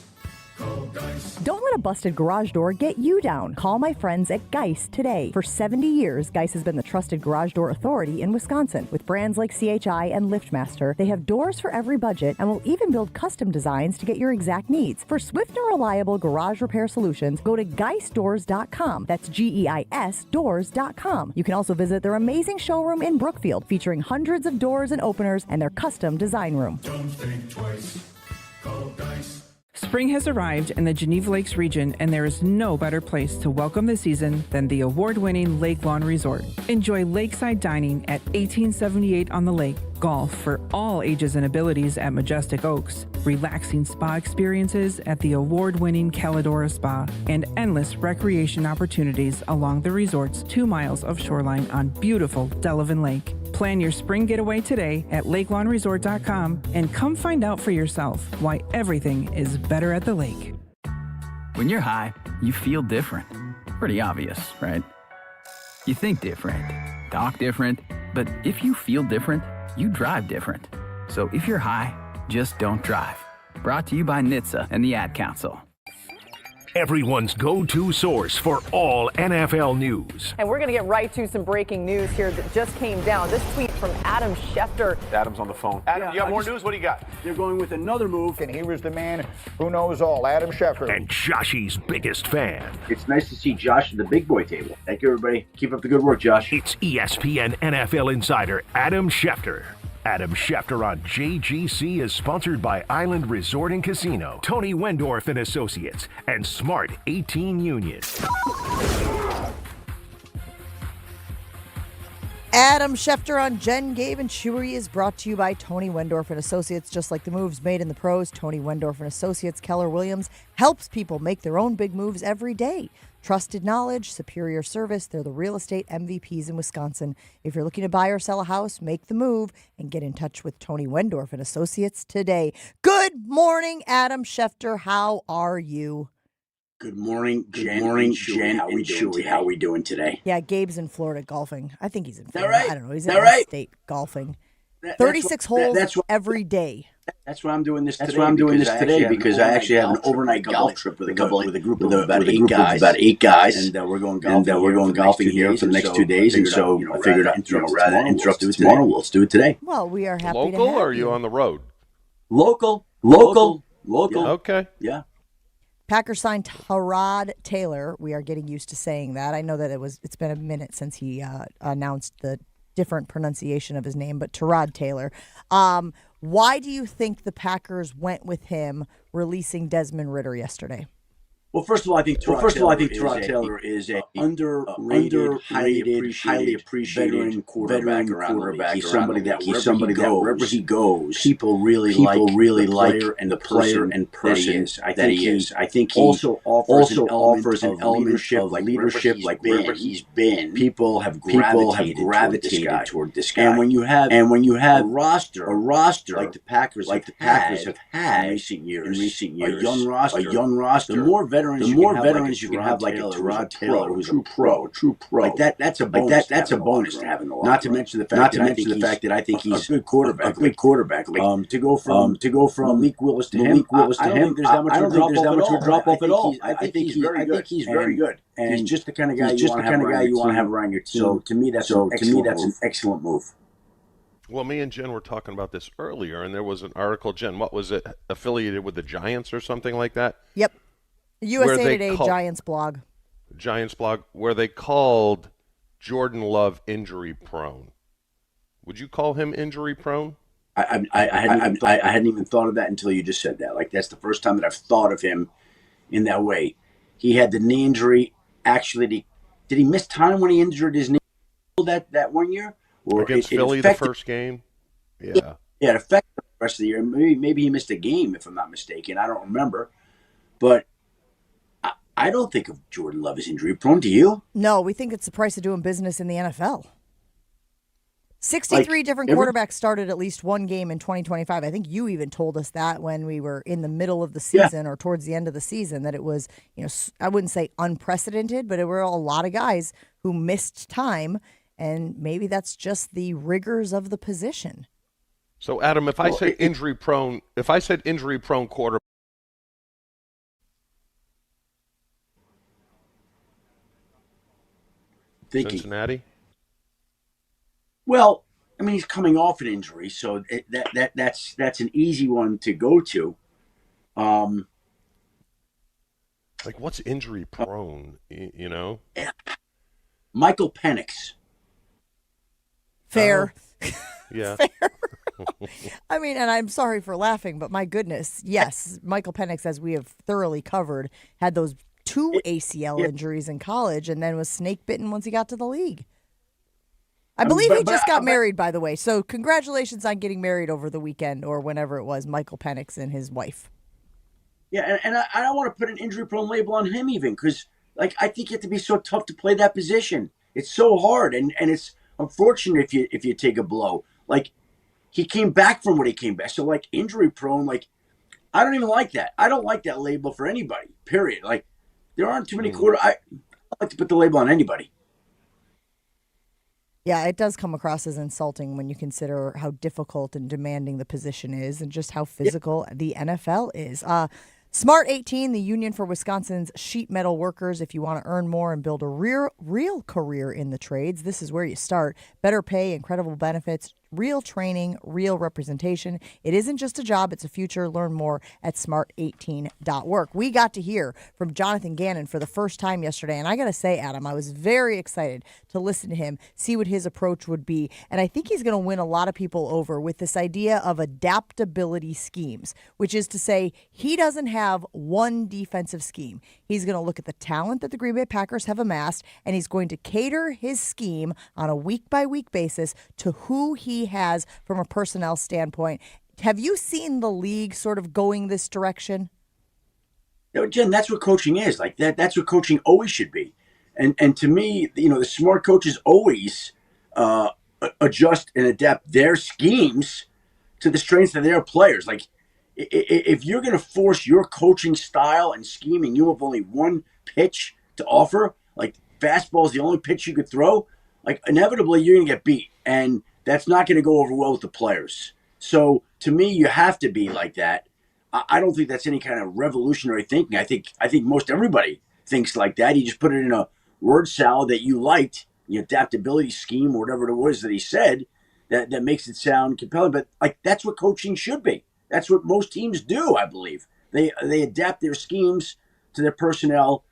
Call Geist.
Don't let a busted garage door get you down. Call my friends at Geist today. For 70 years, Geist has been the trusted garage door authority in Wisconsin. With brands like CHI and LiftMaster, they have doors for every budget and will even build custom designs to get your exact needs. For swift and reliable garage repair solutions, go to geistdoors.com. That's GEIS doors.com. You can also visit their amazing showroom in Brookfield, featuring hundreds of doors and openers and their custom design room.
Don't think twice. Call Geist.
Spring has arrived in the Geneva Lakes region, and there is no better place to welcome the season than the award-winning Lake Lawn Resort. Enjoy lakeside dining at 1878 on the lake, golf for all ages and abilities at Majestic Oaks, relaxing spa experiences at the award-winning Calidora Spa, and endless recreation opportunities along the resort's 2 miles of shoreline on beautiful Delavan Lake. Plan your spring getaway today at lakelawnresort.com and come find out for yourself why everything is better at the lake.
When you're high, you feel different. Pretty obvious, right? You think different, talk different, but if you feel different, you drive different. So if you're high, just don't drive. Brought to you by NHTSA and the Ad Council.
Everyone's go-to source for all NFL news.
And we're going to get right to some breaking news here that just came down. This tweet from Adam Schefter.
Adam's on the phone. Adam, you got more news? What do you got? They're going with another move, and he was the man who knows all, Adam Schefter.
And Joshy's biggest fan.
It's nice to see Josh at the big boy table. Thank you, everybody. Keep up the good work, Josh.
It's ESPN NFL insider Adam Schefter. Adam Schefter on JGC is sponsored by Island Resort and Casino, Tony Wendorf and Associates, and Smart 18 Union.
Adam Schefter on Jen, Gabe, and Chewy is brought to you by Tony Wendorf and Associates. Just like the moves made in the pros, Tony Wendorf and Associates, Keller Williams, helps people make their own big moves every day. Trusted knowledge, superior service. They're the real estate MVPs in Wisconsin. If you're looking to buy or sell a house, make the move and get in touch with Tony Wendorf and Associates today. Good morning, Adam Schefter. How are you?
Good morning, Jen. How we doing today?
Yeah, Gabe's in Florida golfing. I think he's in Florida.
Right?
I don't know. He's in state golfing. 36 holes every day.
That's why I'm doing this today. Because I actually have an overnight golf trip with a group of about 8 guys. And we're going golfing here for the next 2 days. And so I figured rather than interrupt it tomorrow, let's do it today.
Well, we are happy
Local,
to have
or are you on the road?
Local.
Okay.
Yeah.
Packers signed Tyrod Taylor. We are getting used to saying that. I know that it's been a minute since he announced the different pronunciation of his name, but Tyrod Taylor. Why do you think the Packers went with him releasing Desmond Ritter yesterday?
Well, first of all, I think Tyrod Taylor is a underrated, highly appreciated quarterback. He's somebody that wherever he goes, people really like the player and person that he is. I think he also offers an element of leadership, like wherever he's been. People have gravitated toward this guy. And when you have a roster like the Packers have had in recent years, a young roster, the more veterans you can have, like a Tyrod Taylor, who's a true pro. Like that's a bonus. That's a bonus to have in the locker room. Not to mention the fact that I think he's a good quarterback. To go from Malik Willis to him, I don't think there's that much of a drop off at all. I think he's very good. And he's just the kind of guy you want to have around your team. So to me, that's an excellent move.
Well, me and Jen were talking about this earlier, and there was an article, Jen, what was it, affiliated with the Giants or something like that?
Yep. USA Today Giants blog,
where they called Jordan Love injury prone. Would you call him injury prone?
I hadn't even thought of that until you just said that. Like, that's the first time that I've thought of him in that way. He had the knee injury. Actually, did he miss time when he injured his knee that 1 year?
Or against Philly, the first game? Yeah.
Yeah, it affected him rest of the year. Maybe he missed a game, if I'm not mistaken. I don't remember. But I don't think of Jordan Love as injury prone. Do you?
No, we think it's the price of doing business in the NFL. 63 different quarterbacks started at least one game in 2025. I think you even told us that when we were in the middle of the season or towards the end of the season, that it was, I wouldn't say unprecedented, but it were a lot of guys who missed time, and maybe that's just the rigors of the position.
So, Adam, if I said injury prone quarterback, Cincinnati.
Well, I mean, he's coming off an injury, so that's an easy one to go to.
Like, what's injury prone?
Michael Penix.
Fair.
Yeah.
Fair. I mean, and I'm sorry for laughing, but my goodness, yes, Michael Penix, as we have thoroughly covered, had those 2 ACL injuries in college and then was snake bitten once he got to the league. I believe he just got married, by the way. So congratulations on getting married over the weekend or whenever it was, Michael Penix and his wife.
Yeah, and I don't want to put an injury-prone label on him even because, I think you have to be so tough to play that position. It's so hard, and it's unfortunate if you take a blow. He came back from what he came back. So, injury-prone, I don't even like that. I don't like that label for anybody, period. There aren't too many I like to put the label on anybody.
Yeah, it does come across as insulting when you consider how difficult and demanding the position is and just how physical the NFL is. Smart 18, the union for Wisconsin's sheet metal workers. If you want to earn more and build a real career in the trades, this is where you start. Better pay, incredible benefits, real training, real representation. It isn't just a job, it's a future. Learn more at smart18.work. We got to hear from Jonathan Gannon for the first time yesterday, and I got to say, Adam, I was very excited to listen to him, see what his approach would be, and I think he's going to win a lot of people over with this idea of adaptability schemes, which is to say he doesn't have one defensive scheme. He's going to look at the talent that the Green Bay Packers have amassed, and he's going to cater his scheme on a week-by-week basis to who he has from a personnel standpoint. Have you seen the league sort of going this direction?
No, Jen, that's what coaching is. That's what coaching always should be. And to me, the smart coaches always adjust and adapt their schemes to the strengths of their players. If you're going to force your coaching style and scheme and you have only one pitch to offer, fastball is the only pitch you could throw, inevitably you're going to get beat. And that's not going to go over well with the players. So to me, you have to be like that. I don't think that's any kind of revolutionary thinking. I think most everybody thinks like that. You just put it in a word salad that you liked, the adaptability scheme or whatever it was that he said that makes it sound compelling. But that's what coaching should be. That's what most teams do, I believe. They adapt their schemes to their personnel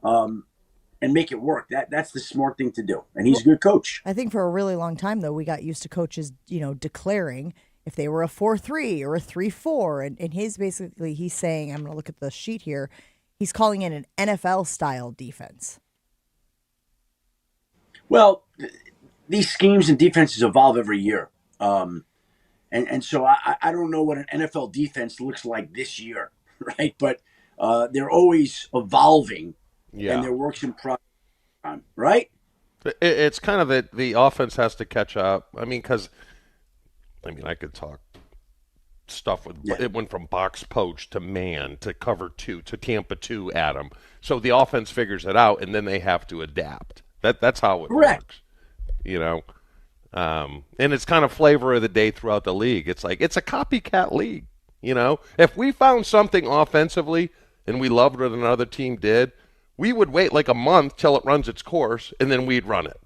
and make it work. That's the smart thing to do. And he's a good coach.
I think for a really long time, though, we got used to coaches, declaring if they were a 4-3 or a 3-4. And he's saying, I'm going to look at the sheet here, he's calling it an NFL-style defense.
Well, these schemes and defenses evolve every year. And so I don't know what an NFL defense looks like this year, right? But they're always evolving.
Yeah.
And their works in progress, right?
It's kind of that the offense has to catch up. Because I could talk stuff with it went from box poach to man to cover 2 to Tampa 2, Adam. So the offense figures it out, and then they have to adapt. That's how it works. And it's kind of flavor of the day throughout the league. It's it's a copycat league. If we found something offensively and we loved what another team did, we would wait a month till it runs its course, and then we'd run it.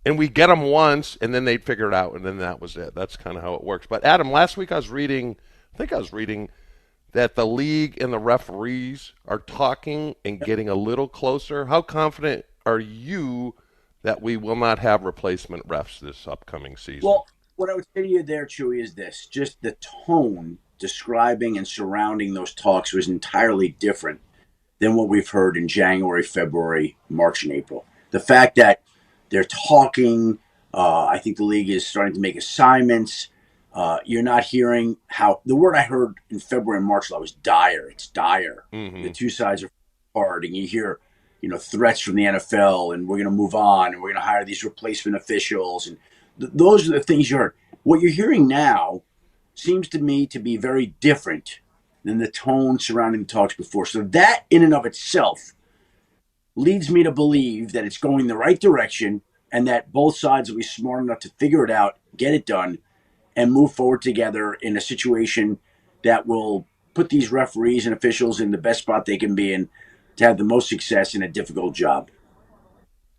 And we'd get them once, and then they'd figure it out, and then that was it. That's kind of how it works. But, Adam, last week I was reading that the league and the referees are talking and getting a little closer. How confident are you that we will not have replacement refs this upcoming season?
Well, what I would say to you there, Chewy, is this. Just the tone describing and surrounding those talks was entirely different than what we've heard in January, February, March, and April. The fact that they're talking, I think the league is starting to make assignments. You're not hearing how the word I heard in February and March was dire. It's dire.
Mm-hmm.
The two sides are hard, and you hear, threats from the NFL, and we're going to move on, and we're going to hire these replacement officials, and those are the things you heard. What you're hearing now seems to me to be very different than the tone surrounding the talks before. So that, in and of itself, leads me to believe that it's going the right direction, and that both sides will be smart enough to figure it out, get it done, and move forward together in a situation that will put these referees and officials in the best spot they can be in to have the most success in a difficult job.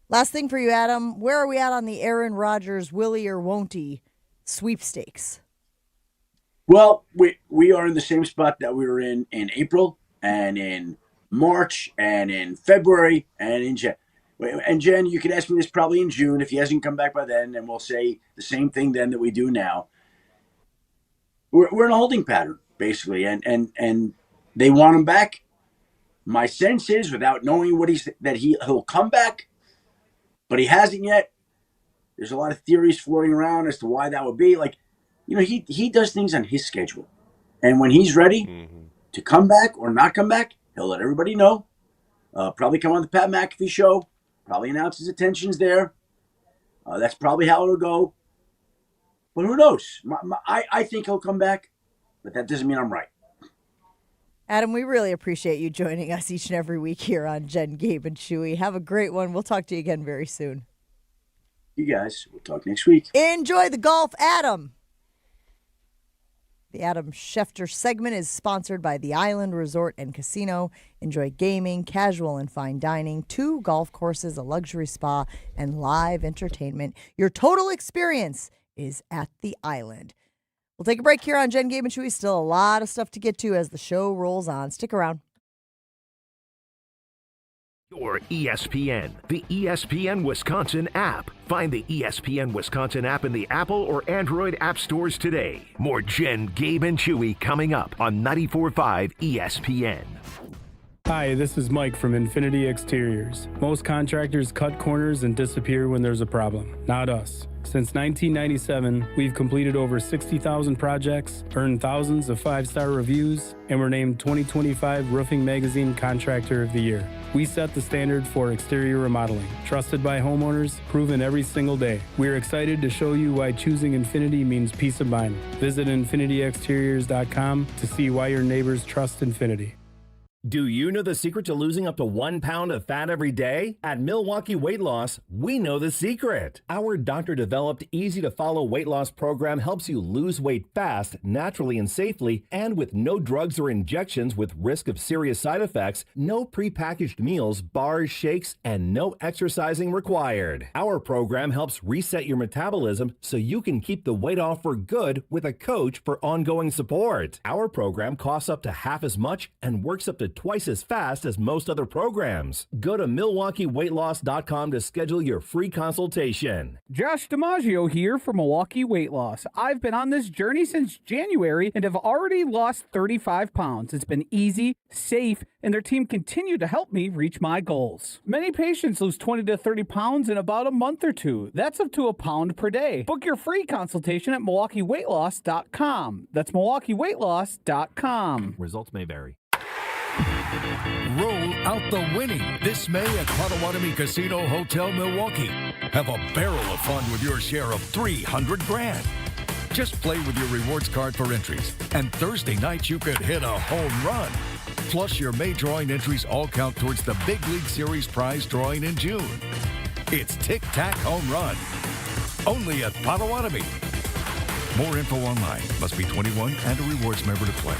Last thing for you, Adam. Where are we at on the Aaron Rodgers, Willie or won't-he sweepstakes?
Well, we are in the same spot that we were in April and in March and in February and in January. And Jen, you could ask me this probably in June if he hasn't come back by then, and we'll say the same thing then that we do now. We're in a holding pattern, basically, and they want him back. My sense is, without knowing he'll come back, but he hasn't yet. There's a lot of theories floating around as to why that would be. He does things on his schedule, and when he's ready to come back or not come back, he'll let everybody know. Probably come on the Pat McAfee show. Probably announce his intentions there. That's probably how it'll go. But who knows? I think he'll come back, but that doesn't mean I'm right.
Adam, we really appreciate you joining us each and every week here on Jen, Gabe, and Chewy. Have a great one. We'll talk to you again very soon.
You guys, we'll talk next week.
Enjoy the golf, Adam. The Adam Schefter segment is sponsored by the Island Resort and Casino. Enjoy gaming, casual and fine dining, 2 golf courses, a luxury spa, and live entertainment. Your total experience is at the Island. We'll take a break here on Jen, Gabe, and Chewy. Still a lot of stuff to get to as the show rolls on. Stick around.
Your ESPN, the ESPN Wisconsin app. Find the ESPN Wisconsin app in the Apple or Android app stores today. More Jen, Gabe, and Chewy coming up on 94.5 ESPN.
Hi, this is Mike from Infinity Exteriors. Most contractors cut corners and disappear when there's a problem. Not us. Since 1997, we've completed over 60,000 projects, earned thousands of 5-star reviews, and were named 2025 Roofing Magazine Contractor of the Year. We set the standard for exterior remodeling. Trusted by homeowners, proven every single day. We're excited to show you why choosing Infinity means peace of mind. Visit infinityexteriors.com to see why your neighbors trust Infinity.
Do you know the secret to losing up to 1 pound of fat every day? At Milwaukee Weight Loss, we know the secret. Our doctor-developed, easy-to-follow weight loss program helps you lose weight fast, naturally and safely, and with no drugs or injections with risk of serious side effects, no prepackaged meals, bars, shakes, and no exercising required. Our program helps reset your metabolism so you can keep the weight off for good with a coach for ongoing support. Our program costs up to half as much and works up to twice as fast as most other programs. Go to MilwaukeeWeightLoss.com to schedule your free consultation.
Josh DiMaggio here for Milwaukee Weight Loss. I've been on this journey since January and have already lost 35 pounds. It's been easy, safe, and their team continued to help me reach my goals. Many patients lose 20 to 30 pounds in about a month or two. That's up to a pound per day. Book your free consultation at MilwaukeeWeightLoss.com. That's MilwaukeeWeightLoss.com.
Results may vary.
Roll out the winning this May at Potawatomi Casino Hotel Milwaukee. Have a barrel of fun with your share of $300,000. Just play with your rewards card for entries, and Thursday night you could hit a home run. Plus, your May drawing entries all count towards the Big League Series prize drawing in June. It's Tic Tac Home Run, only at Potawatomi. More info online. Must be 21 and a rewards member to play.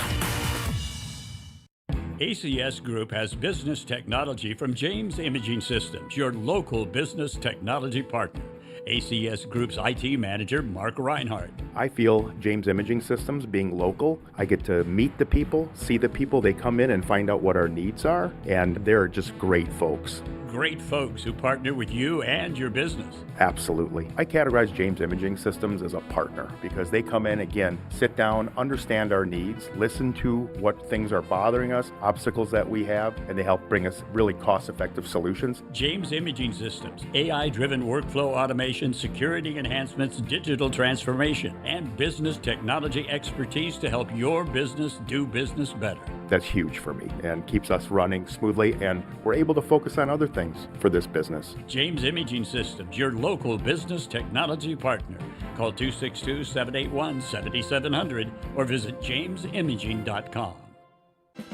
ACS Group has business technology from James Imaging Systems, your local business technology partner. ACS Group's IT manager, Mark Reinhardt.
I feel James Imaging Systems, being local, I get to meet the people, see the people, they come in and find out what our needs are, and they're just great folks.
Great folks who partner with you and your business.
Absolutely. I categorize James Imaging Systems as a partner because they come in, again, sit down, understand our needs, listen to what things are bothering us, obstacles that we have, and they help bring us really cost-effective solutions.
James Imaging Systems, AI-driven workflow automation automation, security enhancements, digital transformation, and business technology expertise to help your business do business better.
That's huge for me and keeps us running smoothly, and we're able to focus on other things for this business.
James Imaging Systems, your local business technology partner. Call 262-781-7700 or visit jamesimaging.com.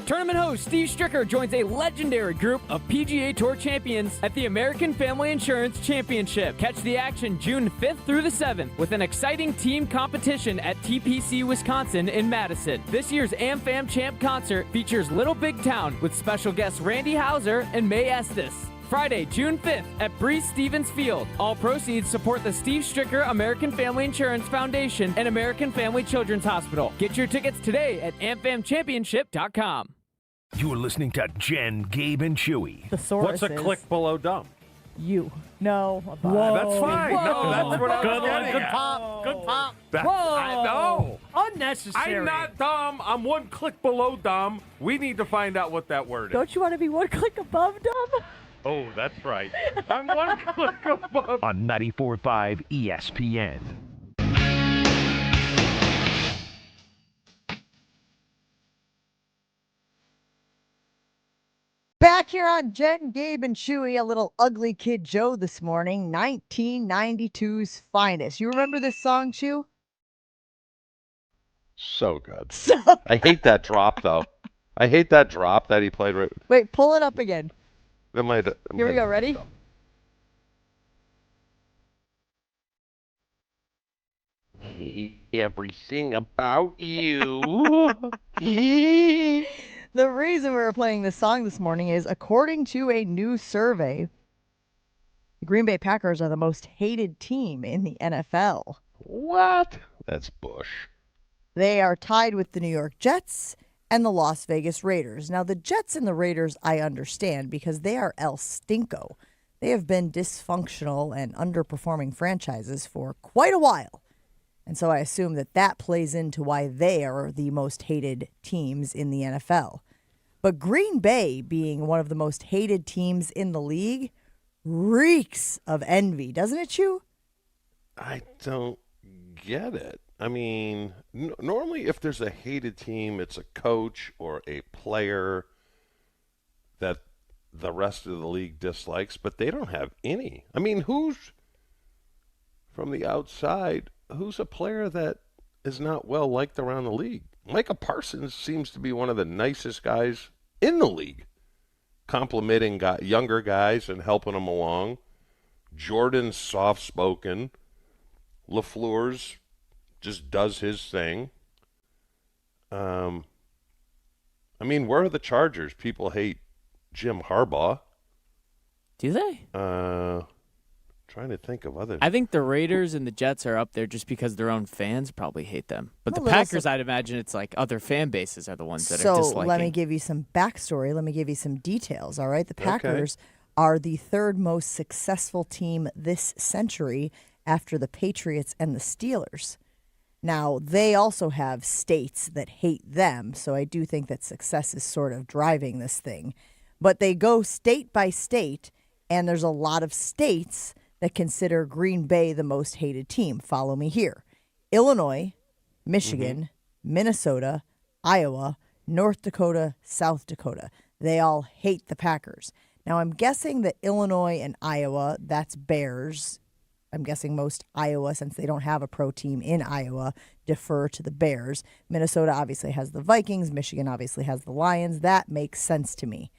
Tournament host Steve Stricker joins a legendary group of PGA Tour champions at the American Family Insurance Championship. Catch the action June 5th through the 7th with an exciting team competition at TPC Wisconsin in Madison. This year's AmFam Champ concert features Little Big Town with special guests Randy Houser and May Estes. Friday, June 5th at Breeze Stevens Field. All proceeds support the Steve Stricker American Family Insurance Foundation and American Family Children's Hospital. Get your tickets today at amfamchampionship.com.
You're listening to Jen, Gabe, and Chewy.
Thesaurus
What's a click below dumb?
You. No.
Whoa. That's fine.
Whoa.
No, that's what I was getting
Good
at.
pop. Good pop.
I know.
Unnecessary.
I'm not dumb. I'm one click below dumb. We need to find out what that word is.
Don't you want to be one click above dumb?
Oh, that's right. I'm one click above.
On 94.5 ESPN.
Back here on Jen, Gabe, and Chewy, a little ugly kid Joe this morning, 1992's finest. You remember this song, Chew?
So good. I hate that drop, though. I hate that drop that he played right.
Wait, pull it up again.
Here
we go. Ready?
Hate everything about you.
The reason we were playing this song this morning is, according to a new survey, the Green Bay Packers are the most hated team in the NFL.
What? That's Bush.
They are tied with the New York Jets and the Las Vegas Raiders. Now, the Jets and the Raiders, I understand, because they are El Stinko. They have been dysfunctional and underperforming franchises for quite a while. And so I assume that that plays into why they are the most hated teams in the NFL. But Green Bay, being one of the most hated teams in the league, reeks of envy, doesn't it, Chew?
I don't get it. I mean, normally if there's a hated team, it's a coach or a player that the rest of the league dislikes, but they don't have any. I mean, who's, from the outside, who's a player that is not well liked around the league? Micah Parsons seems to be one of the nicest guys in the league, complimenting younger guys and helping them along. Jordan's soft-spoken. LaFleur's just does his thing. I mean, where are the Chargers? People hate Jim Harbaugh.
Do they?
Trying to think of other.
I think the Raiders and the Jets are up there just because their own fans probably hate them. But the Packers, I'd imagine it's like other fan bases are the ones that are disliking.
So let me give you some backstory. Let me give you some details, all right? The Packers are the third most successful team this century after the Patriots and the Steelers. Now, they also have states that hate them, so I do think that success is sort of driving this thing. But they go state by state, and there's a lot of states that consider Green Bay the most hated team. Follow me here. Illinois, Michigan, Minnesota, Iowa, North Dakota, South Dakota. They all hate the Packers. Now, I'm guessing that Illinois and Iowa, that's Bears. I'm guessing most Iowa, since they don't have a pro team in Iowa, defer to the Bears. Minnesota obviously has the Vikings. Michigan obviously has the Lions. That makes sense to me.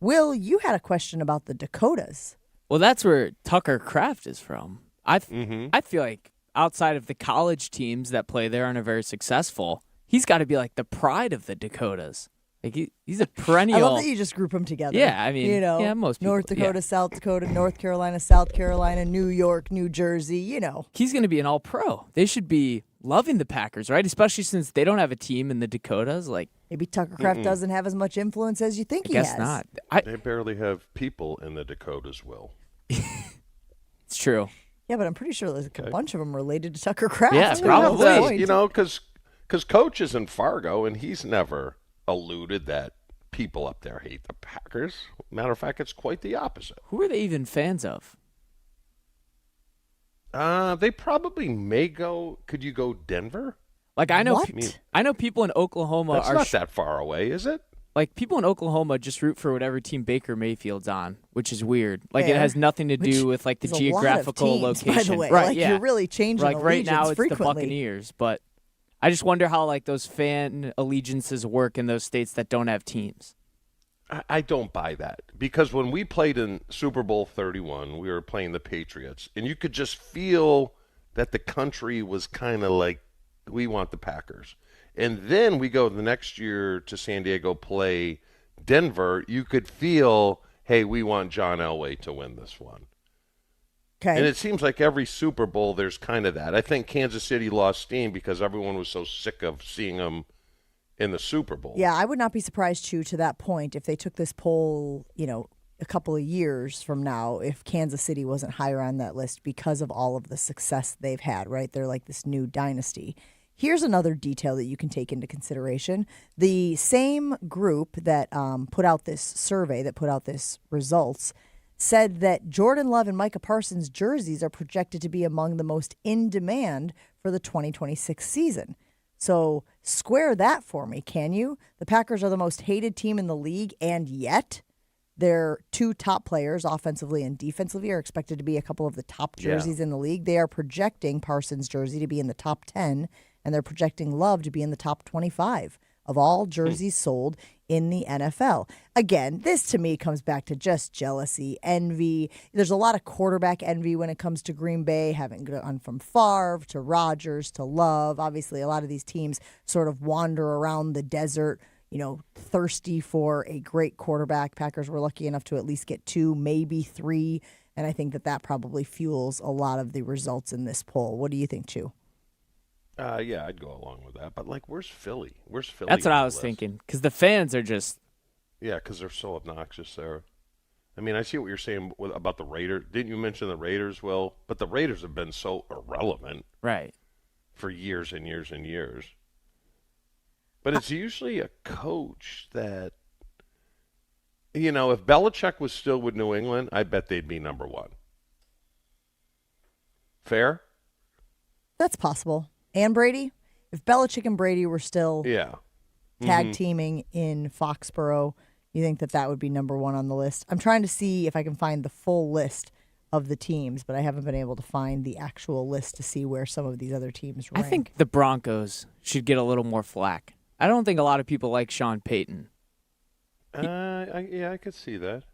Will, you had a question about the Dakotas.
Well, that's where Tucker Kraft is from. I feel like outside of the college teams that play there and are very successful, he's got to be like the pride of the Dakotas. Like he's a perennial.
I love that you just group them together.
Yeah, I mean, most people.
North Dakota, South Dakota, North Carolina, South Carolina, New York, New Jersey,
He's going to be an all-pro. They should be loving the Packers, right? Especially since they don't have a team in the Dakotas. Like
maybe Tucker Kraft doesn't have as much influence as you think he has.
I guess not.
They barely have people in the Dakotas, Will.
It's true.
Yeah, but I'm pretty sure there's a bunch of them related to Tucker Kraft.
Yeah, probably.
Because Coach is in Fargo, and he's never alluded that people up there hate the Packers. Matter of fact, it's quite the opposite.
Who are they even fans of?
They probably may go. Could you go Denver?
Like I know people in Oklahoma
That's
are
not that far away, is it?
Like people in Oklahoma just root for whatever team Baker Mayfield's on, which is weird. Like it has nothing to do with like the geographical location.
By the way.
Right?
Like,
yeah.
You're really changing
like right now it's
frequently.
the Buccaneers, but I just wonder how like those fan allegiances work in those states that don't have teams.
I don't buy that because when we played in Super Bowl 31, we were playing the Patriots, and you could just feel that the country was kind of like, we want the Packers. And then we go the next year to San Diego play Denver. You could feel, hey, we want John Elway to win this one.
Okay.
And it seems like every Super Bowl there's kind of that. I think Kansas City lost steam because everyone was so sick of seeing them in the Super Bowl.
Yeah, I would not be surprised, Chew, to that point, if they took this poll, a couple of years from now, if Kansas City wasn't higher on that list because of all of the success they've had, right? They're like this new dynasty. Here's another detail that you can take into consideration. The same group that put out this survey, that put out this results, said that Jordan Love and Micah Parsons' jerseys are projected to be among the most in demand for the 2026 season. So square that for me, can you? The Packers are the most hated team in the league, and yet their two top players, offensively and defensively, are expected to be a couple of the top jerseys in the league. They are projecting Parsons' jersey to be in the top 10, and they're projecting Love to be in the top 25 of all jerseys sold in the NFL. Again, this to me comes back to just jealousy, envy. There's a lot of quarterback envy when it comes to Green Bay, having gone from Favre to Rodgers to Love. Obviously, a lot of these teams sort of wander around the desert, thirsty for a great quarterback. Packers were lucky enough to at least get 2, maybe 3, and I think that probably fuels a lot of the results in this poll. What do you think, Chew?
Yeah, I'd go along with that. But, where's Philly? Where's Philly?
That's what I was thinking, because the fans are just...
Yeah, because they're so obnoxious there. I mean, I see what you're saying about the Raiders. Didn't you mention the Raiders? Well, but the Raiders have been so irrelevant.
Right.
For years and years and years. But it's usually a coach that, if Belichick was still with New England, I bet they'd be number 1. Fair?
That's possible. And Brady? If Belichick and Brady were still tag teaming in Foxborough, you think that would be number 1 on the list? I'm trying to see if I can find the full list of the teams, but I haven't been able to find the actual list to see where some of these other teams rank.
I think the Broncos should get a little more flack. I don't think a lot of people like Sean Payton.
I could see that.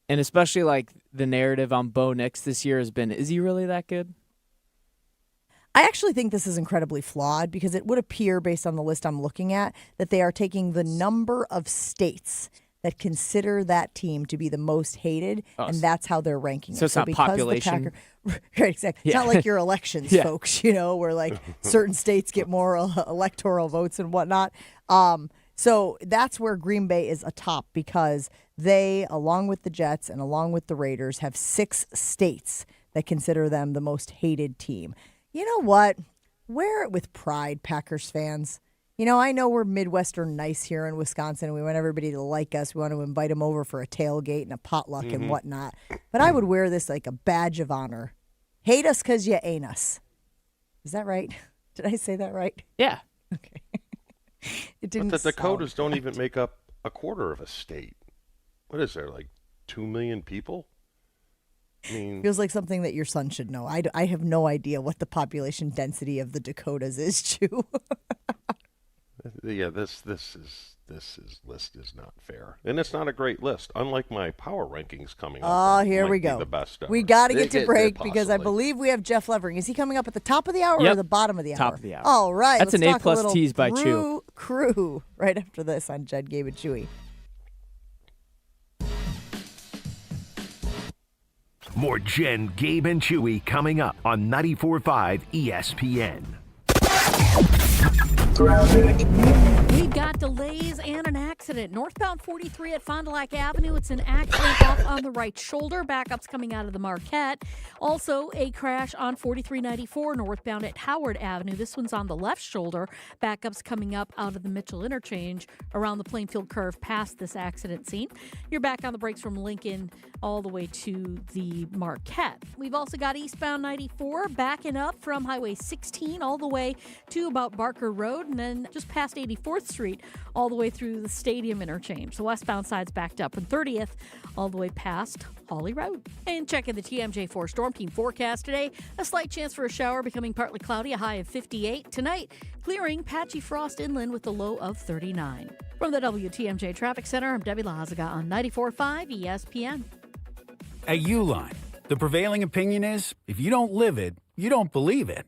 And especially the narrative on Bo Nix this year has been, is he really that good?
I actually think this is incredibly flawed because it would appear, based on the list I'm looking at, that they are taking the number of states that consider that team to be the most hated, and that's how they're ranking it.
So it's not population.
Right, exactly. It's not like your elections, folks, where certain states get more electoral votes and whatnot. So that's where Green Bay is atop because they, along with the Jets and along with the Raiders, have 6 states that consider them the most hated team. You know what? Wear it with pride, Packers fans. I know we're Midwestern nice here in Wisconsin. We want everybody to like us. We want to invite them over for a tailgate and a potluck and whatnot. But I would wear this like a badge of honor. Hate us because you ain't us. Is that right? Did I say that right?
Yeah.
Okay. It didn't.
But the Dakotas don't even make up a quarter of a state. What is there, 2 million people? I mean,
feels like something that your son should know. I have no idea what the population density of the Dakotas is, Chew.
Yeah, this list is not fair, and it's not a great list. Unlike my power rankings coming up.
Oh, here we go.
The best ever.
We got to get to break because I believe we have Jeff Levering. Is he coming up at the top of the hour or the bottom of the hour?
Top of the hour.
All right.
That's
let's
an
talk
A+ tease by Chew.
Crew right after this on Jen, Gabe, and Chewy.
More Jen, Gabe, and Chewy coming up on 94.5 ESPN.
We've got delays and an accident. accident. Northbound 43 at Fond du Lac Avenue. It's an accident off on the right shoulder. Backups coming out of the Marquette. Also, a crash on 4394 northbound at Howard Avenue. This one's on the left shoulder. Backups coming up out of the Mitchell interchange around the Plainfield curve past this accident scene. You're back on the brakes from Lincoln all the way to the Marquette. We've also got eastbound 94 backing up from Highway 16 all the way to about Barker Road, and then just past 84th Street all the way through the Stadium interchange. The westbound side's backed up, and 30th all the way past Hawley Road. And checking the TMJ4 Storm Team forecast today, a slight chance for a shower, becoming partly cloudy, a high of 58. Tonight, clearing, patchy frost inland with a low of 39. From the WTMJ Traffic Center, I'm Debbie Lazaga on 94.5 ESPN.
At Uline, the prevailing opinion is, if you don't live it, you don't believe it.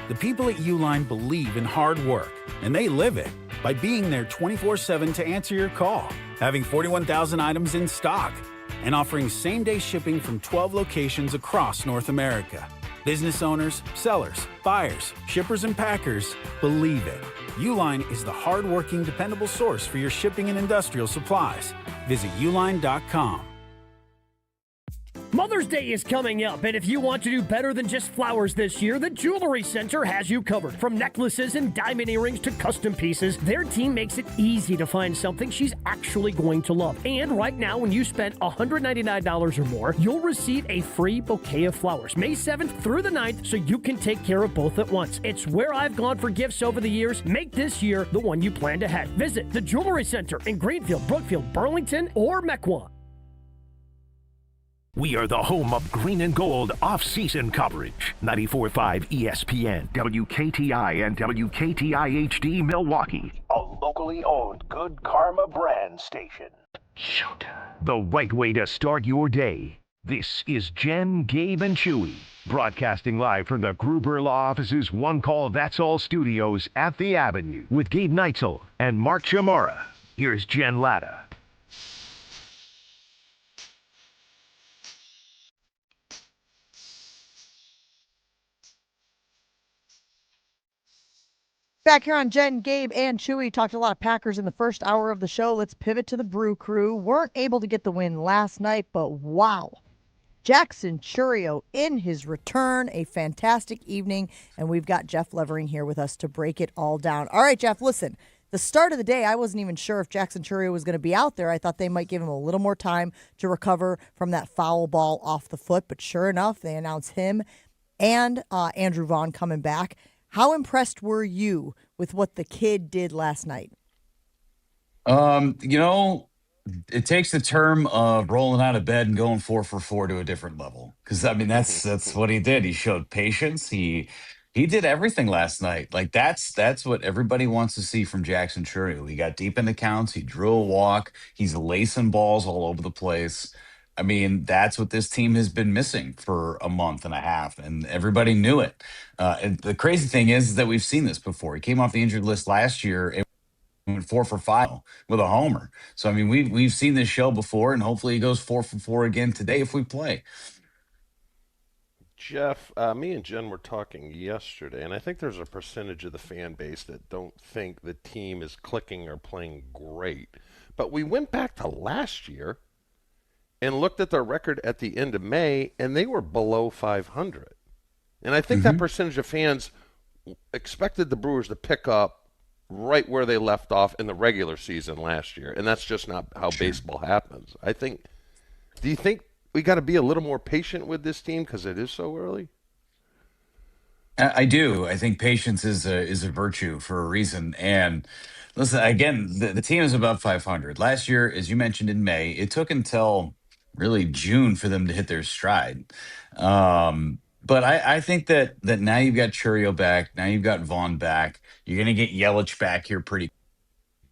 The people at Uline believe in hard work, and they live it by being there 24/7 to answer your call, having 41,000 items in stock, and offering same-day shipping from 12 locations across North America. Business owners, sellers, buyers, shippers, and packers believe it. Uline is the hard-working, dependable source for your shipping and industrial supplies. Visit uline.com.
Mother's Day is coming up, and if you want to do better than just flowers this year, the Jewelry Center has you covered. From necklaces and diamond earrings to custom pieces, their team makes it easy to find something she's actually going to love. And right now, when you spend $199 or more, you'll receive a free bouquet of flowers May 7th through the 9th, so you can take care of both at once. It's where I've gone for gifts over the years. Make this year the one you planned ahead. Visit the Jewelry Center in Greenfield, Brookfield, Burlington, or Mequon.
We are the home of green and gold off-season coverage. 94.5 ESPN, WKTI, and WKTI HD Milwaukee. A locally owned Good Karma brand station. Showtime. The right way to start your day. This is Jen, Gabe, and Chewy. Broadcasting live from the Gruber Law Office's One Call That's All studios at the Avenue. With Gabe Neitzel and Mark Chamora. Here's Jen Latta.
Back here on Jen, Gabe, and Chewy. Talked a lot of Packers in the first hour of the show. Let's pivot to the Brew Crew. Weren't able to get the win last night, but wow. Jackson Chourio in his return. A fantastic evening, and we've got Jeff Levering here with us to break it all down. All right, Jeff, listen. The start of the day, I wasn't even sure if Jackson Chourio was going to be out there. I thought they might give him a little more time to recover from that foul ball off the foot, but sure enough, they announced him and Andrew Vaughn coming back. How impressed were you with what the kid did last night?
It takes the term of rolling out of bed and going 4 for 4 to a different level. Because I mean, that's what he did. He showed patience. He did everything last night. Like that's what everybody wants to see from Jackson Chourio. He got deep into counts. He drew a walk. He's lacing balls all over the place. I mean, that's what this team has been missing for a month and a half, and everybody knew it. And the crazy thing is that we've seen this before. He came off the injured list last year and went 4 for 5 with a homer. So, I mean, we've seen this show before, and hopefully he goes 4 for 4 again today if we play.
Jeff, me and Jen were talking yesterday, and I think there's a percentage of the fan base that don't think the team is clicking or playing great. But we went back to last year and looked at their record at the end of May, and they were below 500. And I think that percentage of fans expected the Brewers to pick up right where they left off in the regular season last year, and that's just not how baseball happens. Do you think we got to be a little more patient with this team because it is so early?
I do. I think patience is a virtue for a reason. And listen, again, the team is above 500. Last year, as you mentioned in May, it took until really June for them to hit their stride. But I think that now you've got Chourio back. Now you've got Vaughn back. You're going to get Yelich back here pretty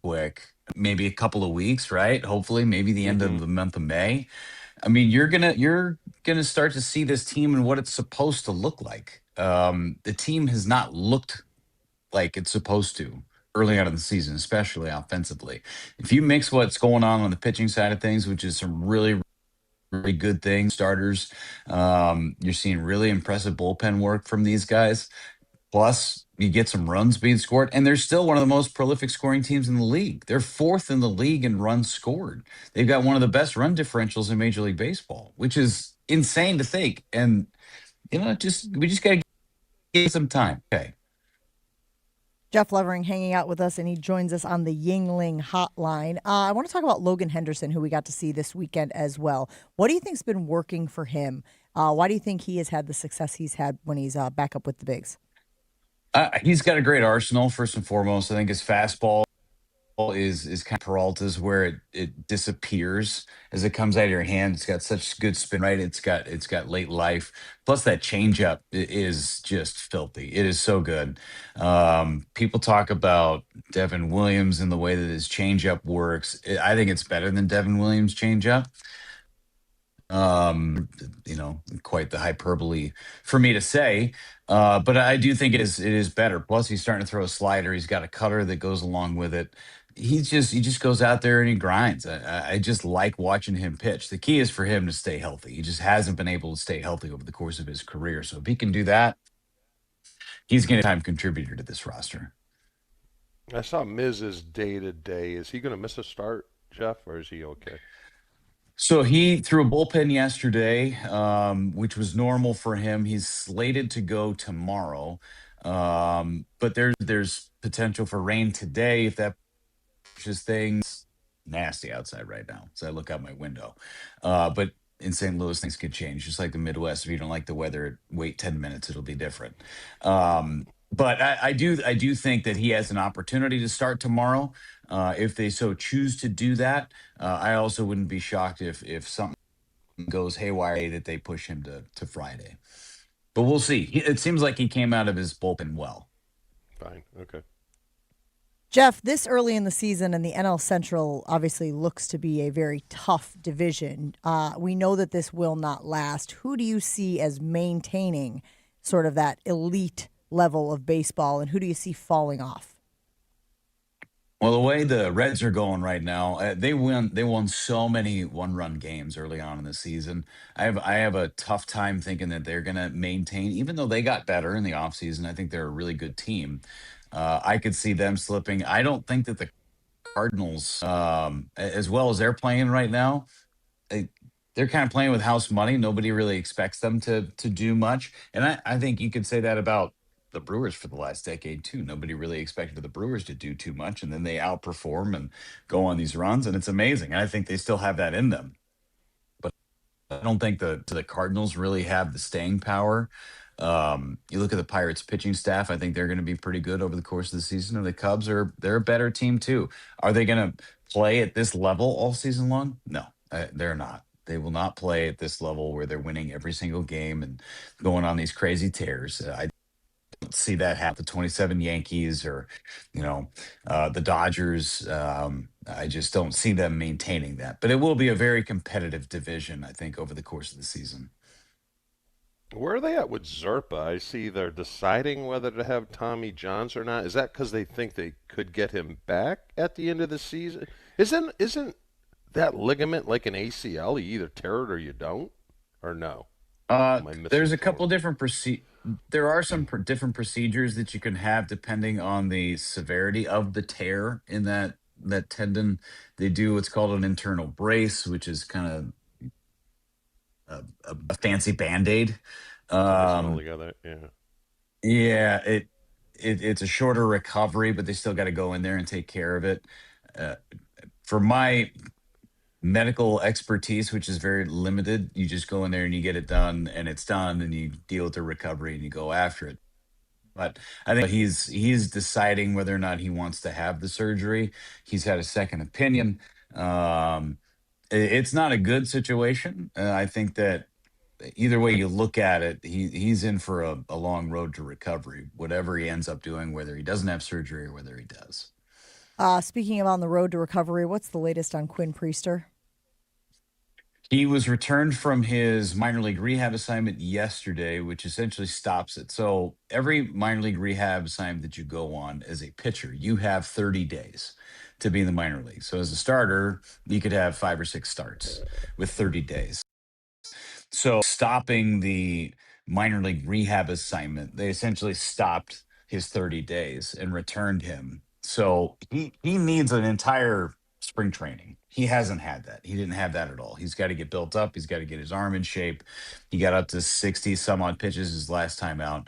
quick. Maybe a couple of weeks, right? Hopefully, maybe the end of the month of May. I mean, you're gonna start to see this team and what it's supposed to look like. The team has not looked like it's supposed to early on in the season, especially offensively. If you mix what's going on the pitching side of things, which is some really, really good things, starters, you're seeing really impressive bullpen work from these guys. Plus, You get some runs being scored, and they're still one of the most prolific scoring teams in the league. They're fourth in the league in runs scored. They've got one of the best run differentials in Major League Baseball, which is insane to think. And we just got to give some time. Okay.
Jeff Levering hanging out with us, and he joins us on the Yingling hotline. I want to talk about Logan Henderson, who we got to see this weekend as well. What do you think's been working for him? Why do you think he has had the success he's had when he's back up with the bigs?
He's got a great arsenal, first and foremost. I think his fastball is kind of Peralta's, where it disappears as it comes out of your hand. It's got such good spin rate. It's got late life. Plus that changeup is just filthy. It is so good. People talk about Devin Williams and the way that his changeup works. I think it's better than Devin Williams' changeup. Quite the hyperbole for me to say, but I do think it is better. Plus, he's starting to throw a slider. He's got a cutter that goes along with it. He just goes out there and he grinds. I just like watching him pitch. The key is for him to stay healthy. He just hasn't been able to stay healthy over the course of his career. So if he can do that, he's going to be a time contributor to this roster.
I saw Miz's day-to-day. Is he going to miss a start, Jeff, or is he okay?
So he threw a bullpen yesterday, which was normal for him. He's slated to go tomorrow, but there's potential for rain today if that pushes things. Nasty outside right now, so I look out my window. But in St. Louis, things could change, just like the Midwest. If you don't like the weather, wait 10 minutes; it'll be different. But I do think that he has an opportunity to start tomorrow. If they so choose to do that, I also wouldn't be shocked if something goes haywire that they push him to Friday. But we'll see. It seems like he came out of his bullpen well.
Fine. Okay.
Jeff, this early in the season and the NL Central obviously looks to be a very tough division. We know that this will not last. Who do you see as maintaining sort of that elite level of baseball, and who do you see falling off?
Well, the way the Reds are going right now, they won so many one-run games early on in the season. I have a tough time thinking that they're going to maintain, even though they got better in the offseason. I think they're a really good team. I could see them slipping. I don't think that the Cardinals, as well as they're playing right now, they're kind of playing with house money. Nobody really expects them to do much. And I think you could say that about the Brewers for the last decade too. Nobody really expected the Brewers to do too much, and then they outperform and go on these runs, and it's amazing. And I think they still have that in them. But I don't think the Cardinals really have the staying power. You look at the Pirates pitching staff, I think they're going to be pretty good over the course of the season. And the Cubs they're a better team too. Are they going to play at this level all season long? No, they're not. They will not play at this level where they're winning every single game and going on these crazy tears. I don't see that happen. The 27 Yankees or, the Dodgers. I just don't see them maintaining that. But it will be a very competitive division, I think, over the course of the season.
Where are they at with Zerpa? I see they're deciding whether to have Tommy Johns or not. Is that because they think they could get him back at the end of the season? Isn't that ligament like an ACL? You either tear it or you don't, or no?
There's a couple different there are some different procedures that you can have depending on the severity of the tear in that tendon. They do what's called an internal brace, which is kind of a fancy Band-Aid.
Together, yeah.
Yeah, it's a shorter recovery, but they still got to go in there and take care of it. For my medical expertise, which is very limited, you just go in there and you get it done, and it's done, and you deal with the recovery and you go after it. But I think he's deciding whether or not he wants to have the surgery. He's had a second opinion. It's not a good situation. I think that either way you look at it, he's in for a long road to recovery, whatever he ends up doing, whether he doesn't have surgery or whether he does.
Speaking of on the road to recovery, what's the latest on Quinn Priester?
He was returned from his minor league rehab assignment yesterday, which essentially stops it. So every minor league rehab assignment that you go on as a pitcher, you have 30 days to be in the minor league. So as a starter, you could have 5 or 6 starts with 30 days. So stopping the minor league rehab assignment, they essentially stopped his 30 days and returned him. So he needs an entire spring training. He hasn't had that. He didn't have that at all. He's got to get built up. He's got to get his arm in shape. He got up to 60 some odd pitches his last time out.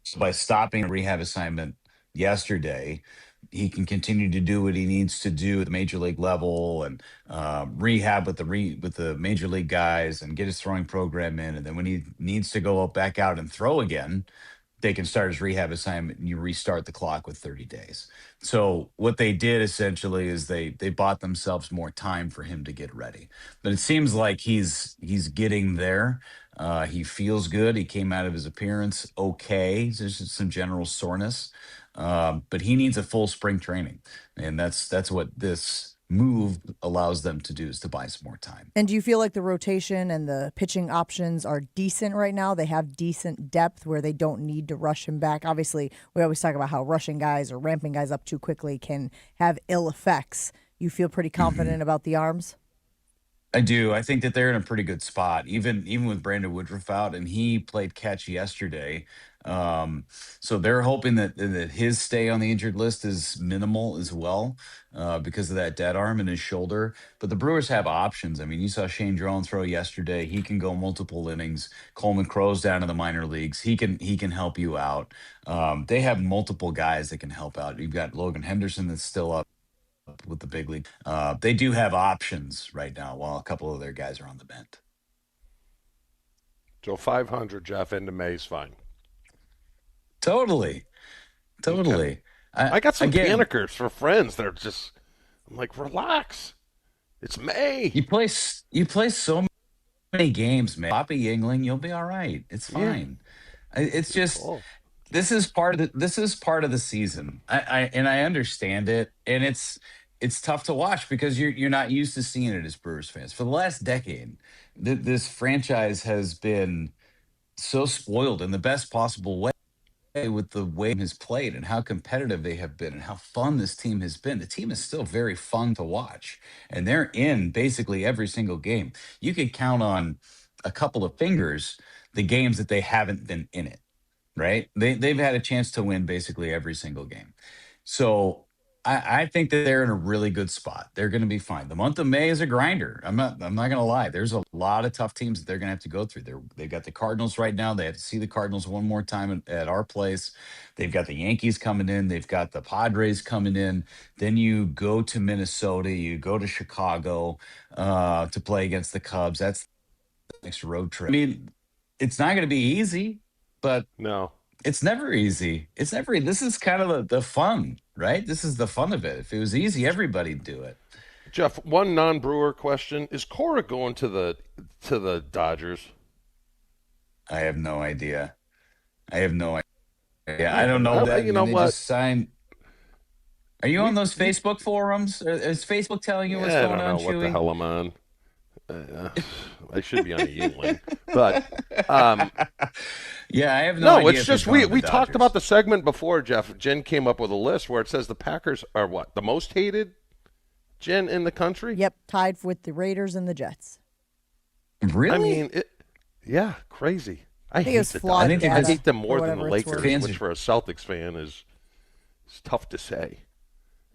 So by stopping a rehab assignment yesterday, he can continue to do what he needs to do at the major league level and rehab with the major league guys and get his throwing program in. And then when he needs to go back out and throw again, they can start his rehab assignment and you restart the clock with 30 days. So what they did essentially is they bought themselves more time for him to get ready. But it seems like he's getting there. He feels good. He came out of his appearance okay. There's just some general soreness. But he needs a full spring training. And that's what this move allows them to do, is to buy some more time.
And do you feel like the rotation and the pitching options are decent right now? They have decent depth where they don't need to rush him back. Obviously, we always talk about how rushing guys or ramping guys up too quickly can have ill effects. You feel pretty confident about the arms?
I do. I think that they're in a pretty good spot, even with Brandon Woodruff out, and he played catch yesterday. So they're hoping that his stay on the injured list is minimal as well, because of that dead arm in his shoulder. But the Brewers have options. I mean, you saw Shane Drone throw yesterday. He can go multiple innings. Coleman Crow's down in the minor leagues. He can help you out. They have multiple guys that can help out. You've got Logan Henderson that's still up with the big league. They do have options right now while a couple of their guys are on the bench.
So 500, Jeff, into May is fine.
Totally.
Okay. I got some panickers for friends that are just, I'm like, relax. It's May.
You play so many games, man. Poppy Yingling, you'll be all right. It's fine. Yeah. It's just this is part of the season. I understand it, and it's tough to watch because you're not used to seeing it as Brewers fans. For the last decade, this franchise has been so spoiled in the best possible way with the way it has played and how competitive they have been and how fun this team has been. The team is still very fun to watch, and they're in basically every single game. You could count on a couple of fingers the games that they haven't been in it, right? They've had a chance to win basically every single game. So I think that they're in a really good spot. They're going to be fine. The month of May is a grinder. I'm not going to lie. There's a lot of tough teams that they're going to have to go through. They've got the Cardinals right now. They have to see the Cardinals one more time at our place. They've got the Yankees coming in. They've got the Padres coming in. Then you go to Minnesota. You go to Chicago to play against the Cubs. That's the next road trip. I mean, it's not going to be easy, but
no.
It's never easy. This is kind of the fun, right? This is the fun of it. If it was easy, everybody'd do it.
Jeff, one non-Brewer question: is Cora going to the Dodgers?
I have no idea. I don't know that.
You know what?
Just signed. Are you on those Facebook forums? Is Facebook telling you what's going on,
I don't know
Chewy?
what the hell I'm on. I should be on a Yingling, but
yeah, I have no idea.
No, it's just we talked about the segment before, Jeff. Jen came up with a list where it says the Packers are what, the most hated, Jen, in the country?
Yep, tied with the Raiders and the Jets.
Really?
I mean, crazy. I
think
hate
it's
the
flawed
Dodgers. I hate them more
or
than the
whatever it's
Lakers,
worth.
which for a Celtics fan is tough to say.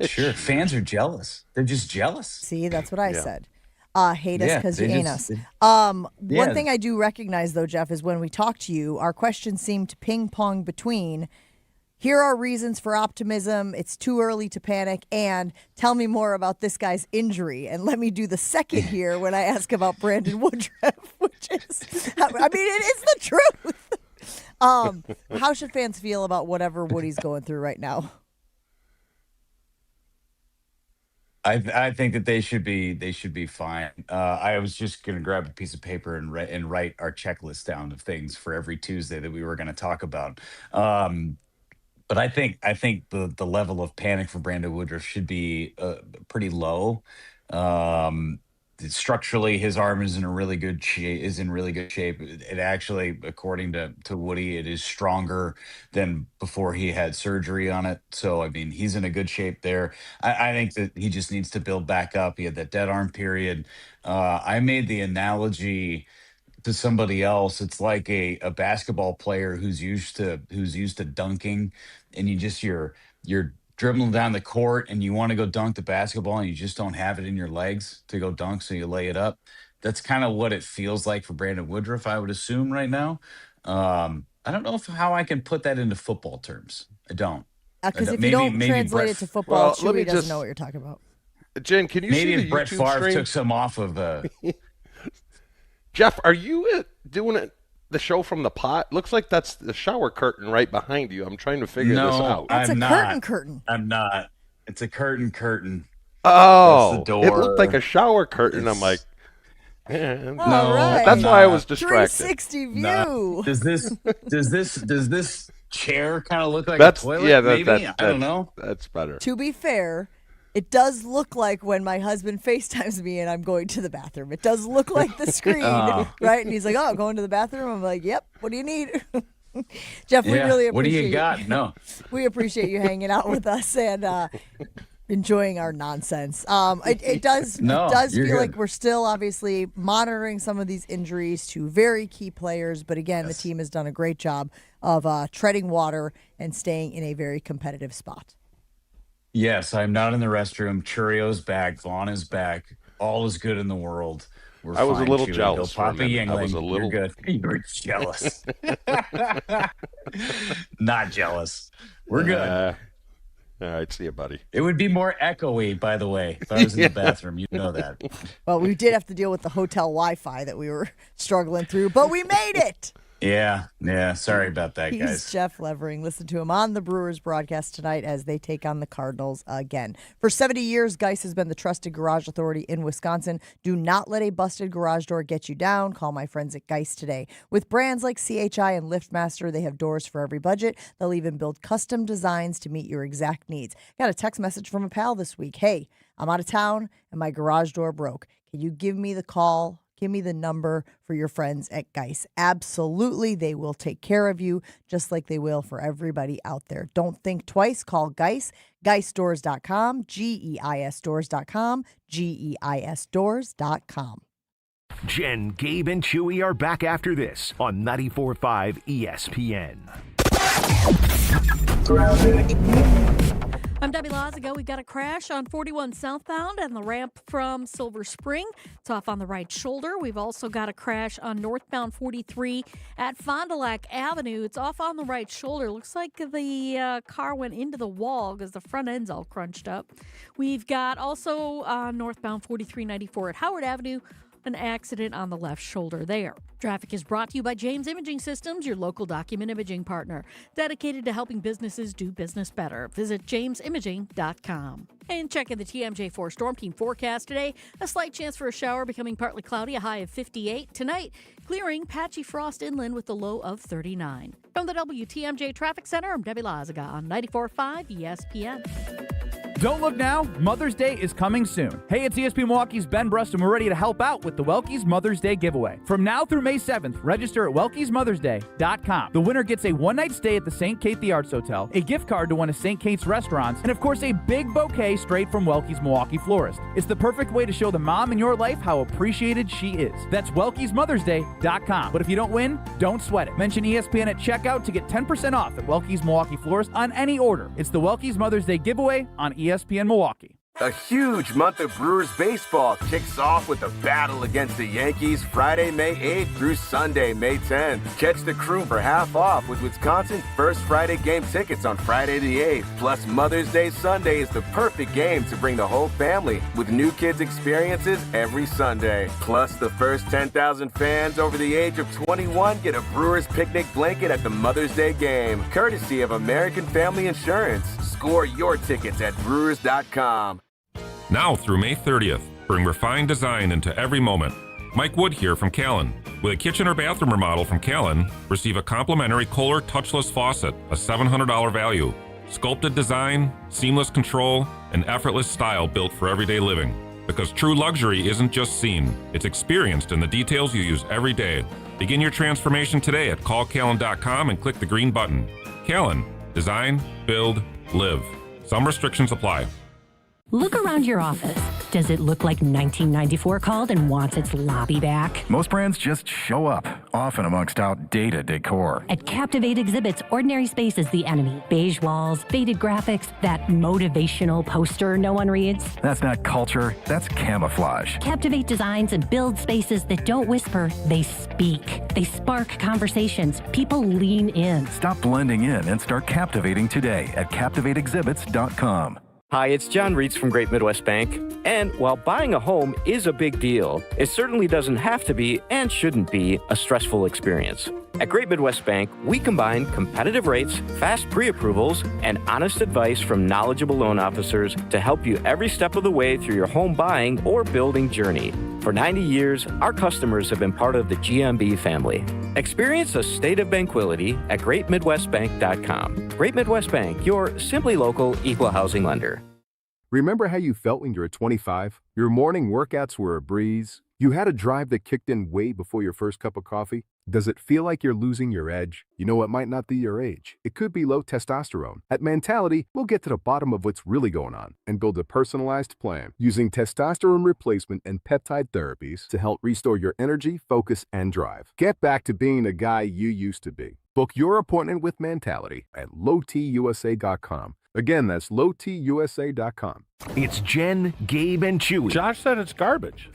Sure, fans are jealous. They're just jealous.
See, that's what I said. Hate us because you ain't us. One thing I do recognize, though, Jeff, is when we talk to you, our questions seem to ping-pong between, here are reasons for optimism, it's too early to panic, and tell me more about this guy's injury. And let me do the second here when I ask about Brandon Woodruff, which is, I mean, it is the truth. How should fans feel about whatever Woody's going through right now?
I think that they should be fine. I was just going to grab a piece of paper and write our checklist down of things for every Tuesday that we were going to talk about. But I think the level of panic for Brandon Woodruff should be pretty low. Structurally, his arm is in really good shape. It actually, according to Woody, it is stronger than before he had surgery on it. So, I mean, he's in a good shape there. I think that he just needs to build back up. He had that dead arm period. I made the analogy to somebody else, it's like a basketball player who's used to dunking, and you're dribbling down the court and you want to go dunk the basketball and you just don't have it in your legs to go dunk, so you lay it up. That's kind of what it feels like for Brandon Woodruff, I would assume right now. I don't know how I can put that into football terms. I don't.
Because if you don't translate it to football, Chewy doesn't know what you're talking about.
Jen, can you
maybe
see the
if Brett
YouTube
Favre
stream?
took some off of
Jeff, are you doing the show from the pot? Looks like that's the shower curtain right behind you. I'm trying to figure this out.
That's a curtain.
I'm not. It's a curtain.
Oh,
That's the door.
it looked like a shower curtain. I'm like,
No,
right.
That's why I was distracted.
360 view.
No. Does this chair kind of look like
That's
a toilet?
yeah.
Maybe I don't know.
That's better.
To be fair, it does look like when my husband FaceTimes me and I'm going to the bathroom. It does look like the screen, right? And he's like, "Oh, going to the bathroom." I'm like, "Yep. What do you need?" Jeff, we really appreciate.
What do you got? No.
We appreciate you hanging out with us and enjoying our nonsense. It does feel like we're still obviously monitoring some of these injuries to very key players, but again, the team has done a great job of treading water and staying in a very competitive spot.
Yes, I'm not in the restroom. Chourio's back. Vaughn is back. All is good in the world.
I was a little
Chewy.
jealous
Go
for a
Papa
minute. I
Yingling.
was a little-
You're good. You were jealous. Not jealous. We're good.
All right, see you, buddy.
It would be more echoey, by the way, if I was in the bathroom. You know that.
Well, we did have to deal with the hotel Wi-Fi that we were struggling through, but we made it.
Yeah. Sorry about that,
He's
guys.
Jeff Levering. Listen to him on the Brewers broadcast tonight as they take on the Cardinals again. For 70 years, Geis has been the trusted garage authority in Wisconsin. Do not let a busted garage door get you down. Call my friends at Geis today. With brands like CHI and LiftMaster, they have doors for every budget. They'll even build custom designs to meet your exact needs. Got a text message from a pal this week. Hey, I'm out of town and my garage door broke. Can you give me the call? Give me the number for your friends at Geis. Absolutely, they will take care of you just like they will for everybody out there. Don't think twice. Call Geis. GeisStores.com, GEISStores.com, GEISStores.com.
Jen, Gabe, and Chewy are back after this on 94.5 ESPN.
I'm Debbie Lazago. We've got a crash on 41 southbound and the ramp from Silver Spring. It's off on the right shoulder. We've also got a crash on northbound 43 at Fond du Lac Avenue. It's off on the right shoulder. Looks like the car went into the wall because the front end's all crunched up. We've got also northbound 4394 at Howard Avenue. An accident on the left shoulder there. Traffic is brought to you by James Imaging Systems, your local document imaging partner, dedicated to helping businesses do business better. Visit jamesimaging.com. And check in the TMJ4 Storm Team forecast today. A slight chance for a shower, becoming partly cloudy, a high of 58. Tonight, clearing, patchy frost inland with a low of 39. From the WTMJ Traffic Center, I'm Debbie Lazaga on 94.5 ESPN.
Don't look now. Mother's Day is coming soon. Hey, it's ESPN Milwaukee's Ben Brust, and we're ready to help out with the Welky's Mother's Day giveaway. From now through May 7th, register at welkysmothersday.com. The winner gets a one-night stay at the St. Kate the Arts Hotel, a gift card to one of St. Kate's restaurants, and of course, a big bouquet straight from Welky's Milwaukee florist. It's the perfect way to show the mom in your life how appreciated she is. That's welkysmothersday.com. But if you don't win, don't sweat it. Mention ESPN at checkout to get 10% off at Welky's Milwaukee florist on any order. It's the Welky's Mother's Day giveaway on ESPN Milwaukee.
A huge month of Brewers baseball kicks off with a battle against the Yankees Friday, May 8th through Sunday, May 10th. Catch the Crew for half off with Wisconsin's first Friday game tickets on Friday the 8th. Plus, Mother's Day Sunday is the perfect game to bring the whole family with new kids experiences every Sunday. Plus, the first 10,000 fans over the age of 21 get a Brewers picnic blanket at the Mother's Day game, courtesy of American Family Insurance. Score your tickets at brewers.com.
Now through May 30th, bring refined design into every moment. Mike Wood here from Callan. With a kitchen or bathroom remodel from Callan, receive a complimentary Kohler touchless faucet, a $700 value. Sculpted design, seamless control, and effortless style built for everyday living. Because true luxury isn't just seen, it's experienced in the details you use every day. Begin your transformation today at callcallan.com and click the green button. Callan. Design, build, live. Some restrictions apply.
Look around your office. Does it look like 1994 called and wants its lobby back?
Most brands just show up, often amongst outdated decor.
At Captivate Exhibits, ordinary space is the enemy. Beige walls, faded graphics, that motivational poster no one reads.
That's not culture, that's camouflage.
Captivate designs and build spaces that don't whisper, they speak. They spark conversations. People lean in.
Stop blending in and start captivating today at CaptivateExhibits.com.
Hi, it's John Reitz from Great Midwest Bank. And while buying a home is a big deal, it certainly doesn't have to be and shouldn't be a stressful experience. At Great Midwest Bank, we combine competitive rates, fast pre-approvals, and honest advice from knowledgeable loan officers to help you every step of the way through your home buying or building journey. For 90 years, our customers have been part of the GMB family. Experience a state of tranquility at GreatMidwestBank.com. Great Midwest Bank, your simply local equal housing lender.
Remember how you felt when you were 25? Your morning workouts were a breeze. You had a drive that kicked in way before your first cup of coffee. Does it feel like you're losing your edge? You know, it might not be your age. It could be low testosterone. At Mentality, we'll get to the bottom of what's really going on and build a personalized plan using testosterone replacement and peptide therapies to help restore your energy, focus, and drive. Get back to being the guy you used to be. Book your appointment with Mentality at lowtusa.com. Again, that's lowtusa.com.
It's Jen, Gabe, and Chewy.
Josh said it's garbage.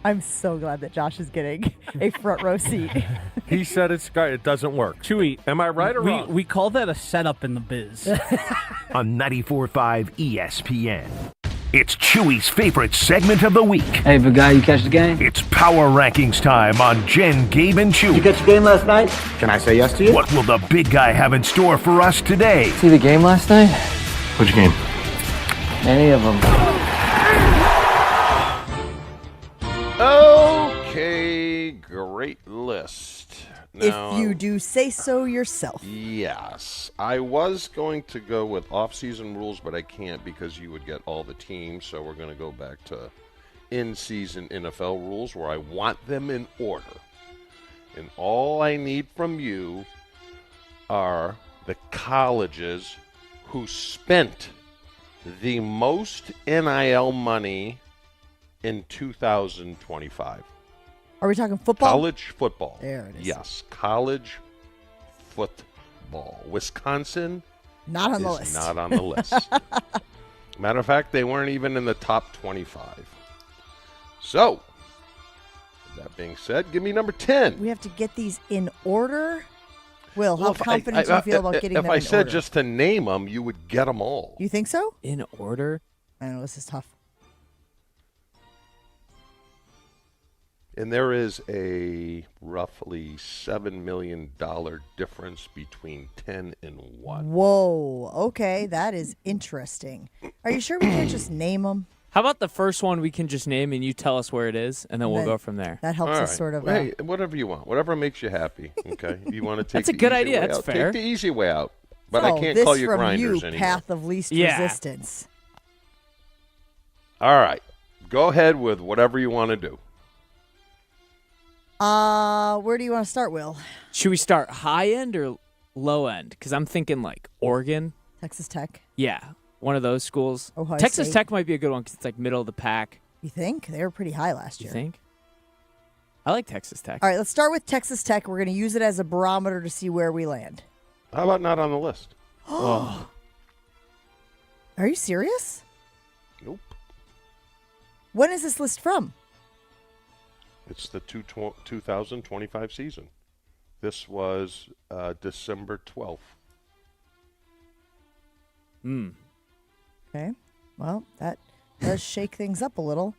I'm so glad that Josh is getting a front row seat.
He said it's garbage. It doesn't work.
Chewy,
am I right or wrong?
We call that a setup in the biz.
On 94.5 ESPN. It's Chewy's favorite segment of the week.
Hey, big guy, you catch the game?
It's Power Rankings time on Jen, Gabe, and Chewy.
You catch the game last night?
Can I say yes to you?
What will the big guy have in store for us today?
See the game last night?
Which game?
Any of them.
Okay, great list. Now,
if you do say so yourself.
Yes. I was going to go with off-season rules, but I can't because you would get all the teams, so we're going to go back to in-season NFL rules where I want them in order. And all I need from you are the colleges who spent the most NIL money in 2025.
Are we talking football?
College football.
There it is.
Yes, college football. Wisconsin
not on the list.
Not on the list. Matter of fact, they weren't even in the top 25. So, that being said, give me number 10.
We have to get these in order. Will, how confident do you feel about getting them in order?
If I said just to name them, you would get them all.
You think so?
In order?
I know, this is tough.
And there is a roughly $7 million difference between 10 and 1.
Whoa. Okay, that is interesting. Are you sure we can't just name them?
How about the first one we can just name and you tell us where it is, and then we'll go from there.
That helps us sort of.
Hey, whatever you want. Whatever makes you happy. Okay? You want to take
That's a good idea. That's
out,
fair.
Take the easy way out. But
so
I can't call you
this from
grinders
you,
anymore.
path of least resistance.
All right. Go ahead with whatever you want to do.
Where do you want to start, Will?
Should we start high end or low end? Because I'm thinking like Oregon.
Texas Tech.
Yeah, one of those schools.
Ohio
Texas
State.
Tech might be a good one because it's like middle of the pack.
You think? They were pretty high last year.
You think? I like Texas Tech.
All right, let's start with Texas Tech. We're going to use it as a barometer to see where we land.
How about not on the list?
Oh.
Are you serious?
Nope.
When is this list from?
It's the 2025 season. This was December 12th.
Okay. Well, that does shake things up a little.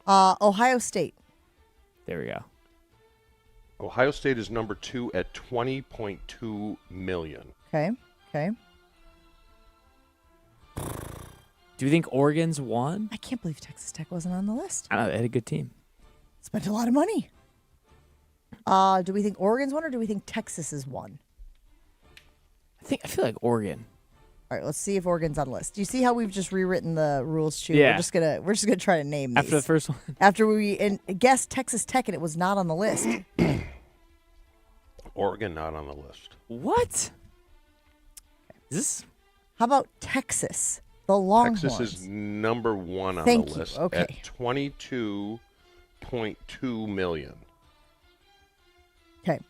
Ohio State.
There we go.
Ohio State is number 2 at $20.2 million.
Okay.
Do you think Oregon's one?
I can't believe Texas Tech wasn't on the list.
I don't know. They had a good team.
Spent a lot of money. Do we think Oregon's one or do we think Texas is one?
I feel like Oregon.
All right, let's see if Oregon's on the list. Do you see how we've just rewritten the rules, Chew?
Yeah.
We're just gonna try to name these.
After the first one.
After we guessed Texas Tech and it was not on the list.
Oregon not on the list.
What? Is this?
How about Texas? The Longhorns.
Texas is number 1 on
Thank
the
you.
list
Okay.
at $22.2 million.
Okay.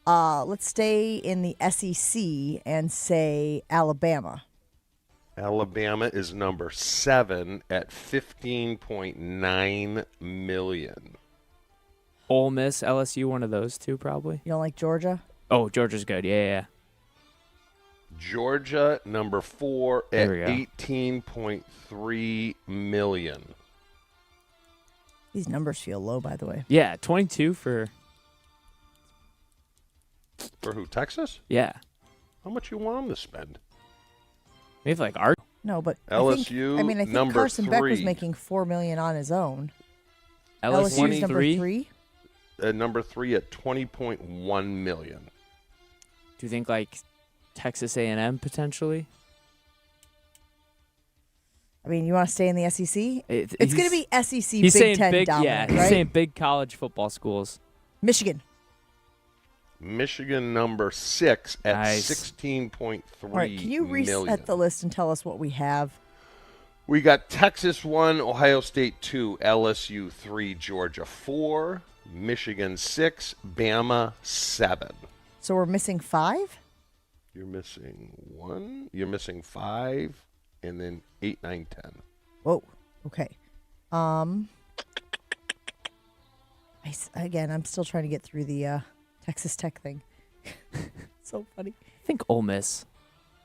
Let's stay in the SEC and say Alabama.
Alabama is number 7 at $15.9 million.
Ole Miss, LSU, one of those two probably.
You don't like Georgia?
Oh, Georgia's good. Yeah.
Georgia, number 4 at
There we go.
$18.3 million.
These numbers feel low, by the way.
Yeah, 22 for.
For who? Texas?
Yeah.
How much you want them to spend?
Maybe like art.
No, but
LSU,
I think
number
Carson Beck was
3.
making $4 million on his own.
LSU's
number 3.
Number 3 at $20.1 million.
Do you think like Texas A&M potentially?
I mean, you want to stay in the SEC? It's going to be SEC
He's
Big
saying
Ten
big,
dominant,
he's
right?
saying big college football schools.
Michigan.
Michigan, number 6 at
Nice.
$16.3
All right, can you reset
million.
the list and tell us what we have?
We got Texas 1, Ohio State 2, LSU 3, Georgia 4, Michigan 6, Bama 7.
So we're missing 5?
You're missing 1. You're missing 5, and then 8, 9, 10.
Whoa. Okay. Again, I'm still trying to get through the Texas Tech thing. So funny.
I think Ole Miss.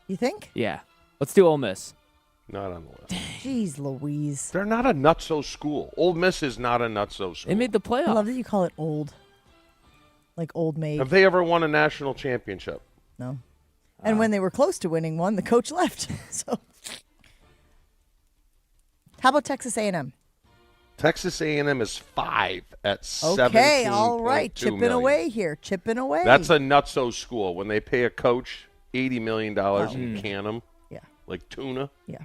You think?
Yeah. Let's do Ole Miss.
Not on the list.
Jeez Louise.
They're not a nutso school. Ole Miss is not a nutso school.
They made the
I
playoff.
love that you call it old. Like old maid.
Have they ever won a national championship?
No. And when they were close to winning one, the coach left. So, how about Texas A&M?
Texas A&M is 5 at $17.2
Okay, all right. Chipping
million.
away here. Chipping away.
That's a nutso school. When they pay a coach $80 million and can them.
Yeah.
Like tuna.
Yeah.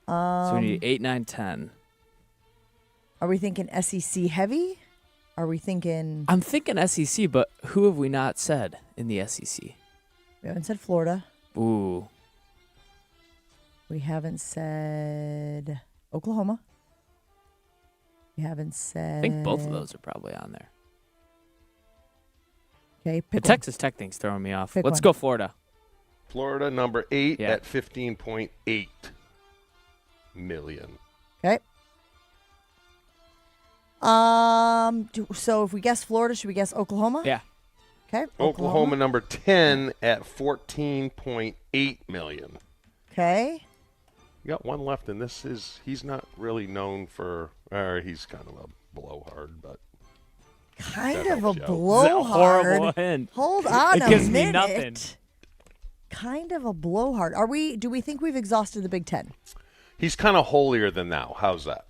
So we need 8, 9, 10.
Are we thinking SEC heavy? Are we thinking?
I'm thinking SEC, but who have we not said in the SEC?
We haven't said Florida.
Ooh.
We haven't said Oklahoma. We haven't said.
I think both of those are probably on there.
Okay,
The
pick one.
Texas Tech thing's throwing me off.
Pick
Let's
one.
go Florida.
Florida, number 8
Yeah.
at $15.8 million.
Okay. So if we guess Florida, should we guess Oklahoma?
Yeah.
Okay.
Oklahoma, number 10 at $14.8 million.
Okay.
You got one left, and he's not really known for, he's kind of a blowhard, but.
Kind
that
of a
helps you out.
blowhard.
Horrible hint.
Hold on
It
a
gives me
minute.
nothing.
Kind of a blowhard. Do we think we've exhausted the Big Ten?
He's kind of holier than thou. How's that?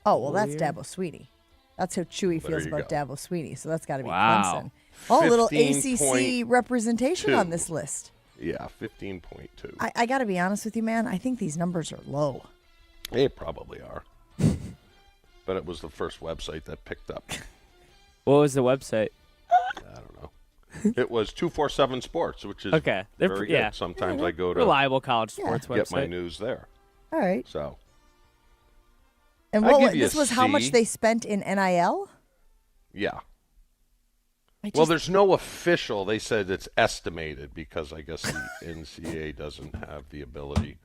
Oh, well, that's
Weird.
Dabo Sweeney. That's how Chewy
There
feels
you
about
go.
Dabo Sweeney. So that's got to be
Wow.
Clemson. Oh, a little
15.2.
ACC representation on this list.
Yeah, 15.2.
I got to be honest with you, man. I think these numbers are low.
They probably are. But it was the first website that picked up.
What was the website?
I don't know. It was 247 Sports, which is
Okay. They're
very
yeah.
good. Sometimes I go to
Reliable college sports
get
website.
my news there.
All right.
So
And
I'd
what
give you
this
a
was how much
C.
they spent in NIL?
yeah.
I
Well,
just-
there's no official. They said it's estimated because I guess the NCAA doesn't have the ability.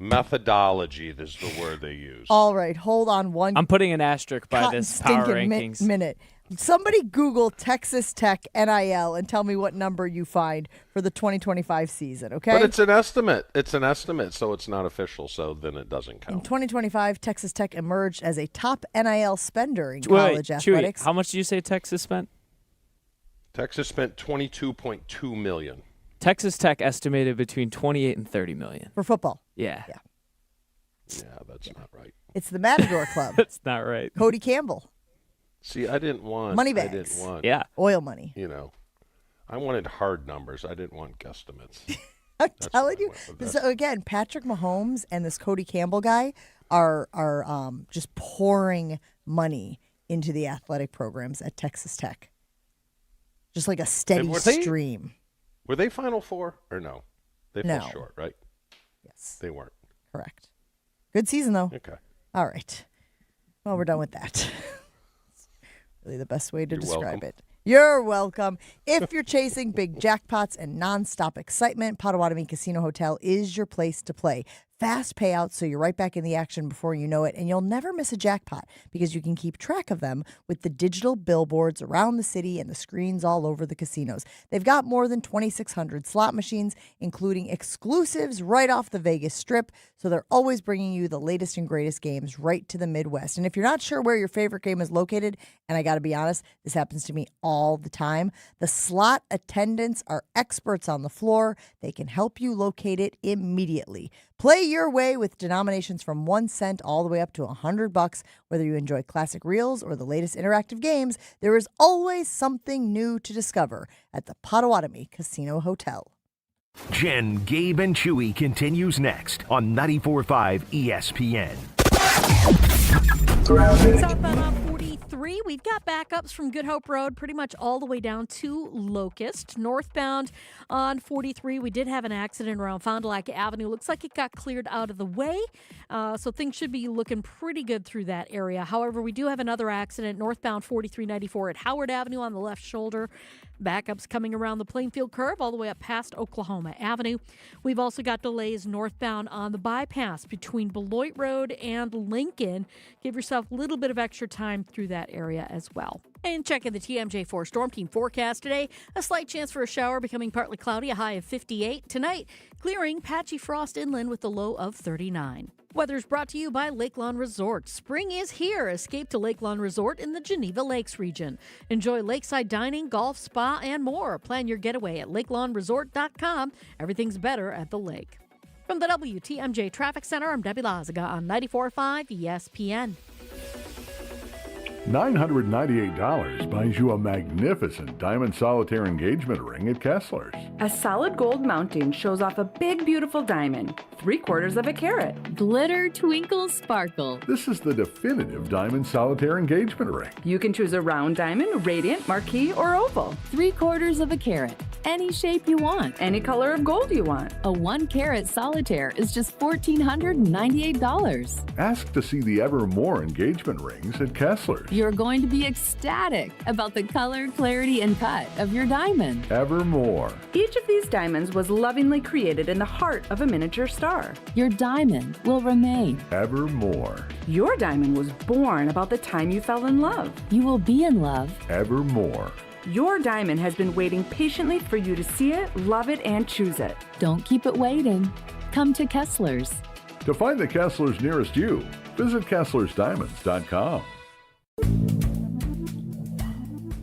Methodology is the word they use.
All right, hold on one
I'm putting an asterisk by
cotton
this power
stinking
rankings.
minute. Somebody Google Texas Tech NIL and tell me what number you find for the 2025 season, okay?
But it's an estimate. It's an estimate, so it's not official, so then it doesn't
In
count.
2025, Texas Tech emerged as a top NIL spender in
Wait,
college
Chewy,
athletics.
how much did you say Texas spent?
Texas spent $22.2 million.
Texas Tech estimated between 28 and 30 million.
For football.
Yeah.
Yeah, that's not right.
It's the Matador Club.
That's not right.
Cody Campbell.
See, I didn't want
Money
I
bags.
didn't want
Yeah.
Oil money.
You know, I wanted hard numbers. I didn't want guesstimates.
I'm
That's
telling
what I
you.
went with.
So again, Patrick Mahomes and this Cody Campbell guy are just pouring money into the athletic programs at Texas Tech. Just like a steady
were they-
stream.
Were they Final Four or no? They fell
No.
short, right?
Yes.
They weren't.
Correct. Good season, though.
Okay.
All right. Well, we're done with that. Really the best way to describe it. You're welcome. If you're chasing big jackpots and nonstop excitement, Potawatomi Casino Hotel is your place to play. Fast payouts, so you're right back in the action before you know it, and you'll never miss a jackpot because you can keep track of them with the digital billboards around the city and the screens all over the casinos. They've got more than 2,600 slot machines, including exclusives right off the Vegas Strip, so they're always bringing you the latest and greatest games right to the Midwest. And if you're not sure where your favorite game is located, and I got to be honest, this happens to me all the time, the slot attendants are experts on the floor. They can help you locate it immediately. Play your way with denominations from 1 cent all the way up to $100. Whether you enjoy classic reels or the latest interactive games, there is always something new to discover at the Potawatomi Casino Hotel.
Jen, Gabe, and Chewy continues next on 94.5 ESPN.
Southbound on 43, we've got backups from Good Hope Road pretty much all the way down to Locust. Northbound on 43, we did have an accident around Fond du Lac Avenue. Looks like it got cleared out of the way, so things should be looking pretty good through that area. However, we do have another accident northbound 4394 at Howard Avenue on the left shoulder. Backups coming around the Plainfield curve all the way up past Oklahoma Avenue. We've also got delays northbound on the bypass between Beloit Road and Lincoln. Give yourself a little bit of extra time through that area as well. And checking the TMJ4 Storm Team forecast today, a slight chance for a shower, becoming partly cloudy, a high of 58. Tonight, clearing, patchy frost inland with a low of 39. Weather's brought to you by Lake Lawn Resort. Spring is here. Escape to Lake Lawn Resort in the Geneva Lakes region. Enjoy lakeside dining, golf, spa, and more. Plan your getaway at lakelawnresort.com. Everything's better at the lake. From the WTMJ Traffic Center, I'm Debbie Lazaga on 94.5 ESPN.
$998 buys you a magnificent diamond solitaire engagement ring at Kessler's.
A solid gold mounting shows off a big, beautiful diamond, 3/4 of a carat.
Glitter, twinkle, sparkle.
This is the definitive diamond solitaire engagement ring.
You can choose a round diamond, radiant, marquise, or oval.
3/4 of a carat. Any shape you want.
Any color of gold you want.
A 1-carat solitaire is just $1,498.
Ask to see the Evermore engagement rings at Kessler's.
You're going to be ecstatic about the color, clarity, and cut of your diamond.
Evermore.
Each of these diamonds was lovingly created in the heart of a miniature star.
Your diamond will remain.
Evermore.
Your diamond was born about the time you fell in love.
You will be in love.
Evermore.
Your diamond has been waiting patiently for you to see it, love it, and choose it.
Don't keep it waiting. Come to Kessler's.
To find the Kessler's nearest you, visit KesslersDiamonds.com.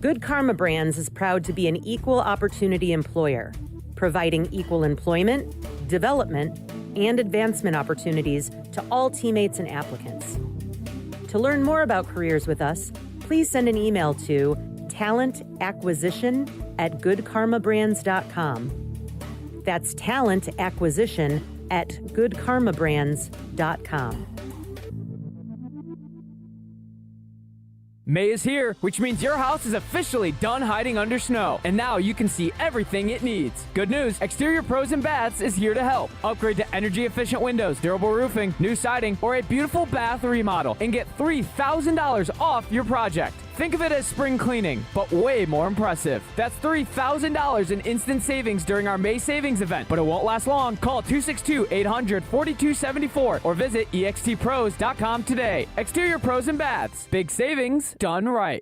Good Karma Brands is proud to be an equal opportunity employer, providing equal employment, development, and advancement opportunities to all teammates and applicants. To learn more about careers with us, please send an email to talentacquisition@goodkarmabrands.com. That's talentacquisition@goodkarmabrands.com.
May is here, which means your house is officially done hiding under snow, and now you can see everything it needs. Good news, Exterior Pros and Baths is here to help. Upgrade to energy-efficient windows, durable roofing, new siding, or a beautiful bath remodel, and get $3,000 off your project. Think of it as spring cleaning, but way more impressive. That's $3,000 in instant savings during our May savings event, but it won't last long. Call 262-800-4274 or visit extpros.com today. Exterior Pros and Baths. Big savings done right.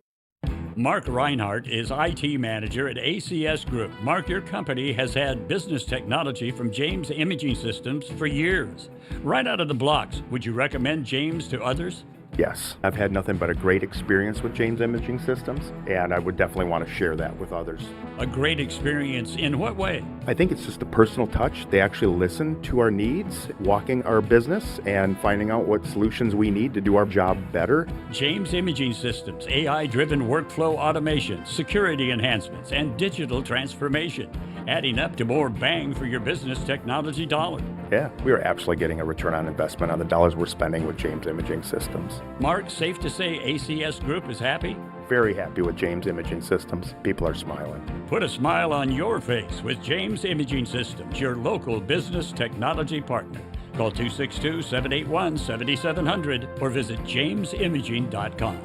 Mark Reinhardt is IT manager at ACS Group. Mark, your company has had business technology from James Imaging Systems for years. Right out of the blocks, would you recommend James to others?
Yes, I've had nothing but a great experience with James Imaging Systems, and I would definitely want to share that with others.
A great experience in what way?
I think it's just a personal touch. They actually listen to our needs, walking our business, and finding out what solutions we need to do our job better.
James Imaging Systems, AI-driven workflow automation, security enhancements, and digital transformation, adding up to more bang for your business technology dollar.
Yeah, we are absolutely getting a return on investment on the dollars we're spending with James Imaging Systems.
Mark, safe to say ACS Group is happy?
very happy with James Imaging Systems. People are smiling.
Put a smile on your face with James Imaging Systems, your local business technology partner. Call 262-781-7700 or visit jamesimaging.com.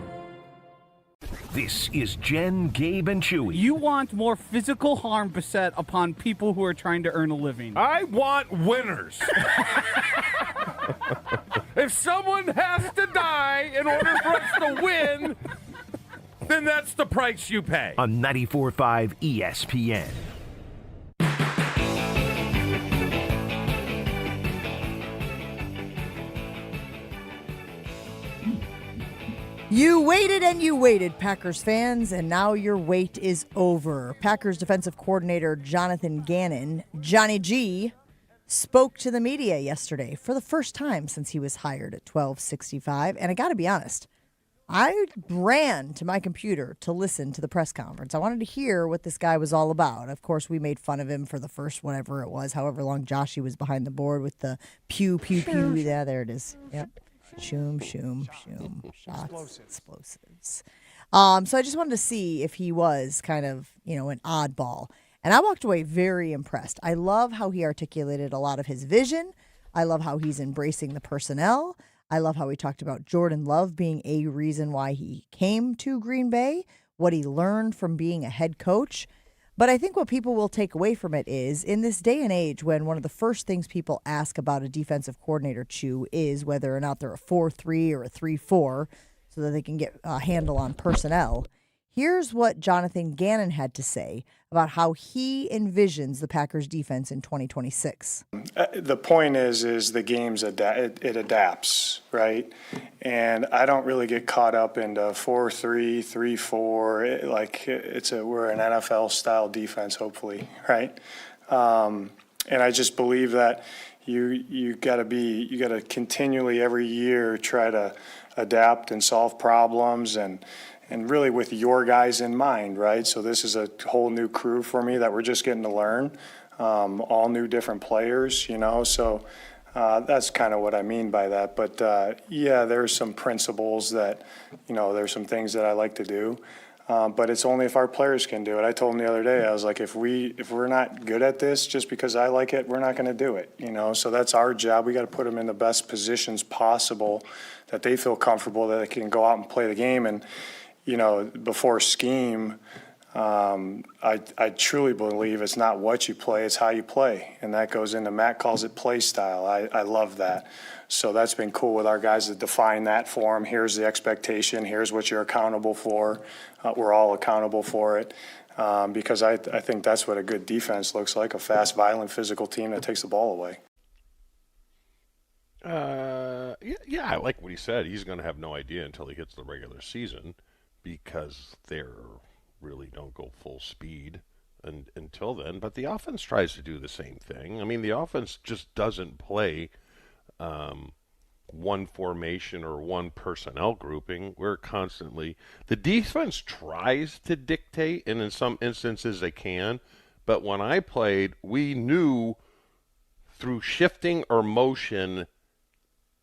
This is Jen, Gabe, and Chewy.
You want more physical harm beset upon people who are trying to earn a living.
I want winners. If someone has to die in order for us to win, then that's the price you pay.
On 94.5 ESPN.
You waited and you waited, Packers fans, and now your wait is over. Packers defensive coordinator Jonathan Gannon, Johnny G, spoke to the media yesterday for the first time since he was hired at 12:65. And I got to be honest, I ran to my computer to listen to the press conference. I wanted to hear what this guy was all about. Of course, we made fun of him for the first whatever it was, however long Joshy was behind the board with the pew, pew, pew. Yeah, there it is. Yep. Shoom, shoom, shoom. Shots, explosives. So I just wanted to see if he was kind of, an oddball. And I walked away very impressed. I love how he articulated a lot of his vision. I love how he's embracing the personnel. I love how he talked about Jordan Love being a reason why he came to Green Bay, what he learned from being a head coach. But I think what people will take away from it is, in this day and age when one of the first things people ask about a defensive coordinator, Chew, is whether or not they're a 4-3 or a 3-4 so that they can get a handle on personnel. Here's what Jonathan Gannon had to say about how he envisions the Packers defense in 2026.
The point is the game's it adapts, right? And I don't really get caught up into 4-3, 3-4. We're an NFL style defense, hopefully, right? And I just believe that you got to continually every year try to adapt and solve problems and really with your guys in mind, right? So this is a whole new crew for me that we're just getting to learn, all new different players, so that's kind of what I mean by that. But there's some principles that, there's some things that I like to do, but it's only if our players can do it. I told them the other day, I was like, if we're not good at this just because I like it, we're not going to do it, so that's our job. We got to put them in the best positions possible that they feel comfortable, that they can go out and play the game. And before scheme, I truly believe it's not what you play, it's how you play. And that goes into, Matt calls it play style. I love that. So that's been cool with our guys to define that for them. Here's the expectation. Here's what you're accountable for. We're all accountable for it because I think that's what a good defense looks like, a fast, violent, physical team that takes the ball away.
I like what he said. He's going to have no idea until he hits the regular season, because they really don't go full speed until then. But the offense tries to do the same thing. I mean, the offense just doesn't play one formation or one personnel grouping. The defense tries to dictate, and in some instances they can. But when I played, we knew through shifting or motion,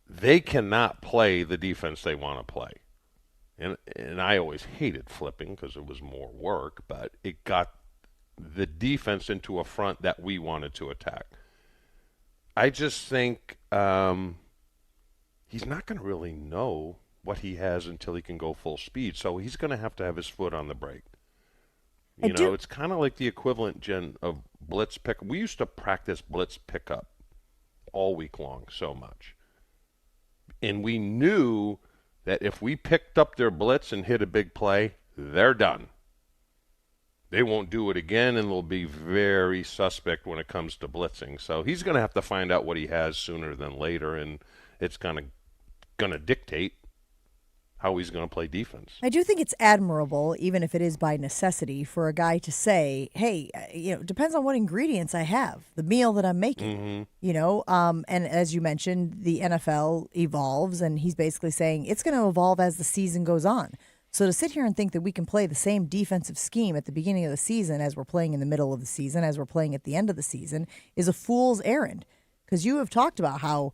they cannot play the defense they want to play. And I always hated flipping because it was more work, but it got the defense into a front that we wanted to attack. I just think he's not going to really know what he has until he can go full speed. So he's going to have his foot on the brake. It's kind of like the equivalent, Jen, of blitz pick. We used to practice blitz pickup all week long so much. And we knew that if we picked up their blitz and hit a big play, they're done. They won't do it again, and they'll be very suspect when it comes to blitzing. So he's going to have to find out what he has sooner than later, and it's going to dictate how he's going to play defense.
I do think it's admirable, even if it is by necessity, for a guy to say, hey, depends on what ingredients I have, the meal that I'm making, and as you mentioned, the NFL evolves, and he's basically saying it's going to evolve as the season goes on. So to sit here and think that we can play the same defensive scheme at the beginning of the season as we're playing in the middle of the season, as we're playing at the end of the season, is a fool's errand. Because you have talked about how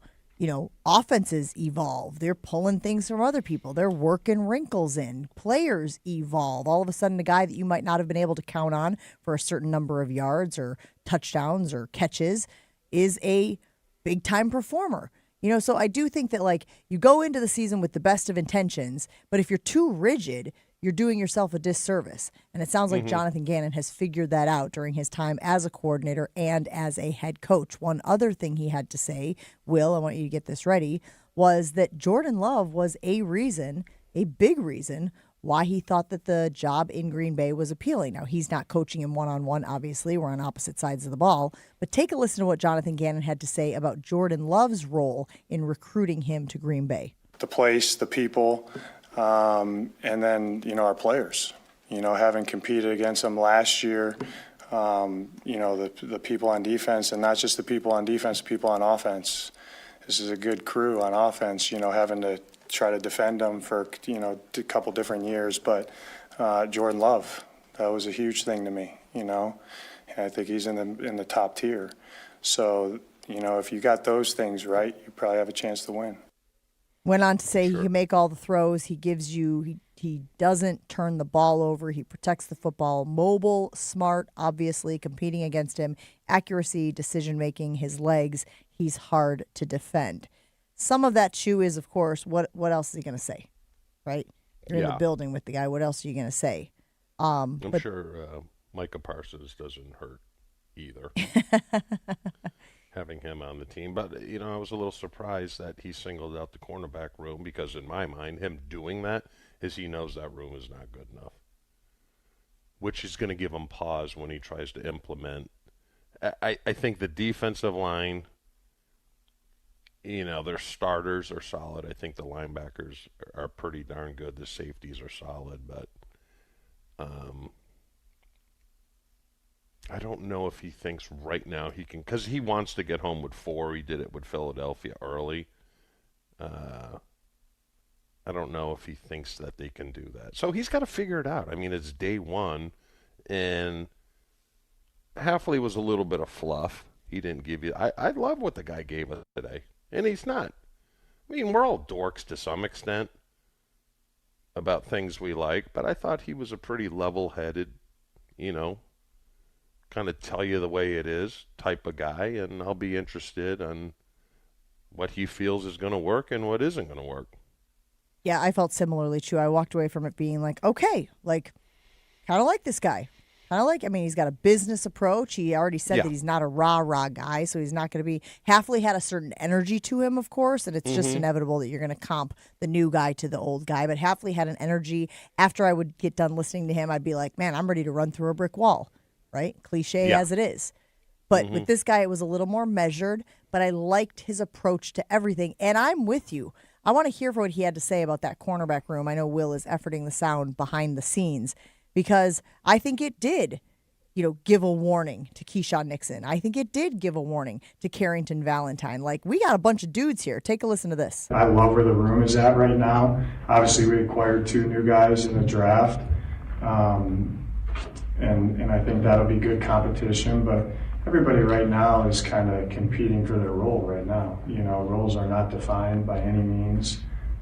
offenses evolve. They're pulling things from other people. They're working wrinkles in. Players evolve. All of a sudden, a guy that you might not have been able to count on for a certain number of yards or touchdowns or catches is a big-time performer. So I do think that, like, you go into the season with the best of intentions, but if you're too rigid, you're doing yourself a disservice. And it sounds like Jonathan Gannon has figured that out during his time as a coordinator and as a head coach. One other thing he had to say, Will, I want you to get this ready, was that Jordan Love was a big reason, why he thought that the job in Green Bay was appealing. Now, he's not coaching him one-on-one, obviously. We're on opposite sides of the ball. But take a listen to what Jonathan Gannon had to say about Jordan Love's role in recruiting him to Green Bay.
The place, the people, and then, our players, having competed against them last year, the people on defense, and not just the people on defense, people on offense. This is a good crew on offense, having to try to defend them for, a couple different years. But Jordan Love, that was a huge thing to me, and I think he's in the top tier. So, if you got those things right, you probably have a chance to win.
Went on to say he can make all the throws. He gives you, he doesn't turn the ball over. He protects the football. Mobile, smart, obviously, competing against him. Accuracy, decision-making, his legs. He's hard to defend. Some of that, Chew, is, of course, what else is he going to say, right? You're in the building with the guy. What else are you going to say?
I'm sure Micah Parsons doesn't hurt either. Having him on the team. But, I was a little surprised that he singled out the cornerback room because, in my mind, him doing that is he knows that room is not good enough, which is going to give him pause when he tries to implement. I think the defensive line, their starters are solid. I think the linebackers are pretty darn good. The safeties are solid, but I don't know if he thinks right now he can, because he wants to get home with 4. He did it with Philadelphia early. I don't know if he thinks that they can do that. So he's got to figure it out. I mean, it's day one, and Halfley was a little bit of fluff. He didn't give you. I love what the guy gave us today, and he's not. I mean, we're all dorks to some extent about things we like, but I thought he was a pretty level-headed, kind of tell you the way it is type of guy, and I'll be interested on what he feels is going to work and what isn't going to work.
Yeah, I felt similarly, too. I walked away from it being like, okay, like, kind of like this guy. He's got a business approach. He already said that he's not a rah-rah guy, so he's not going to be. Halfley had a certain energy to him, of course, and it's just inevitable that you're going to comp the new guy to the old guy. But Halfley had an energy. After I would get done listening to him, I'd be like, man, I'm ready to run through a brick wall, right? Cliche as it is. But with this guy, it was a little more measured, but I liked his approach to everything. And I'm with you. I want to hear what he had to say about that cornerback room. I know Will is efforting the sound behind the scenes, because I think it did, give a warning to Keyshawn Nixon. I think it did give a warning to Carrington Valentine. Like, we got a bunch of dudes here. Take a listen to this.
I love where the room is at right now. Obviously, we acquired 2 new guys in the draft, and I think that'll be good competition. But everybody right now is kind of competing for their role right now. Roles are not defined by any means.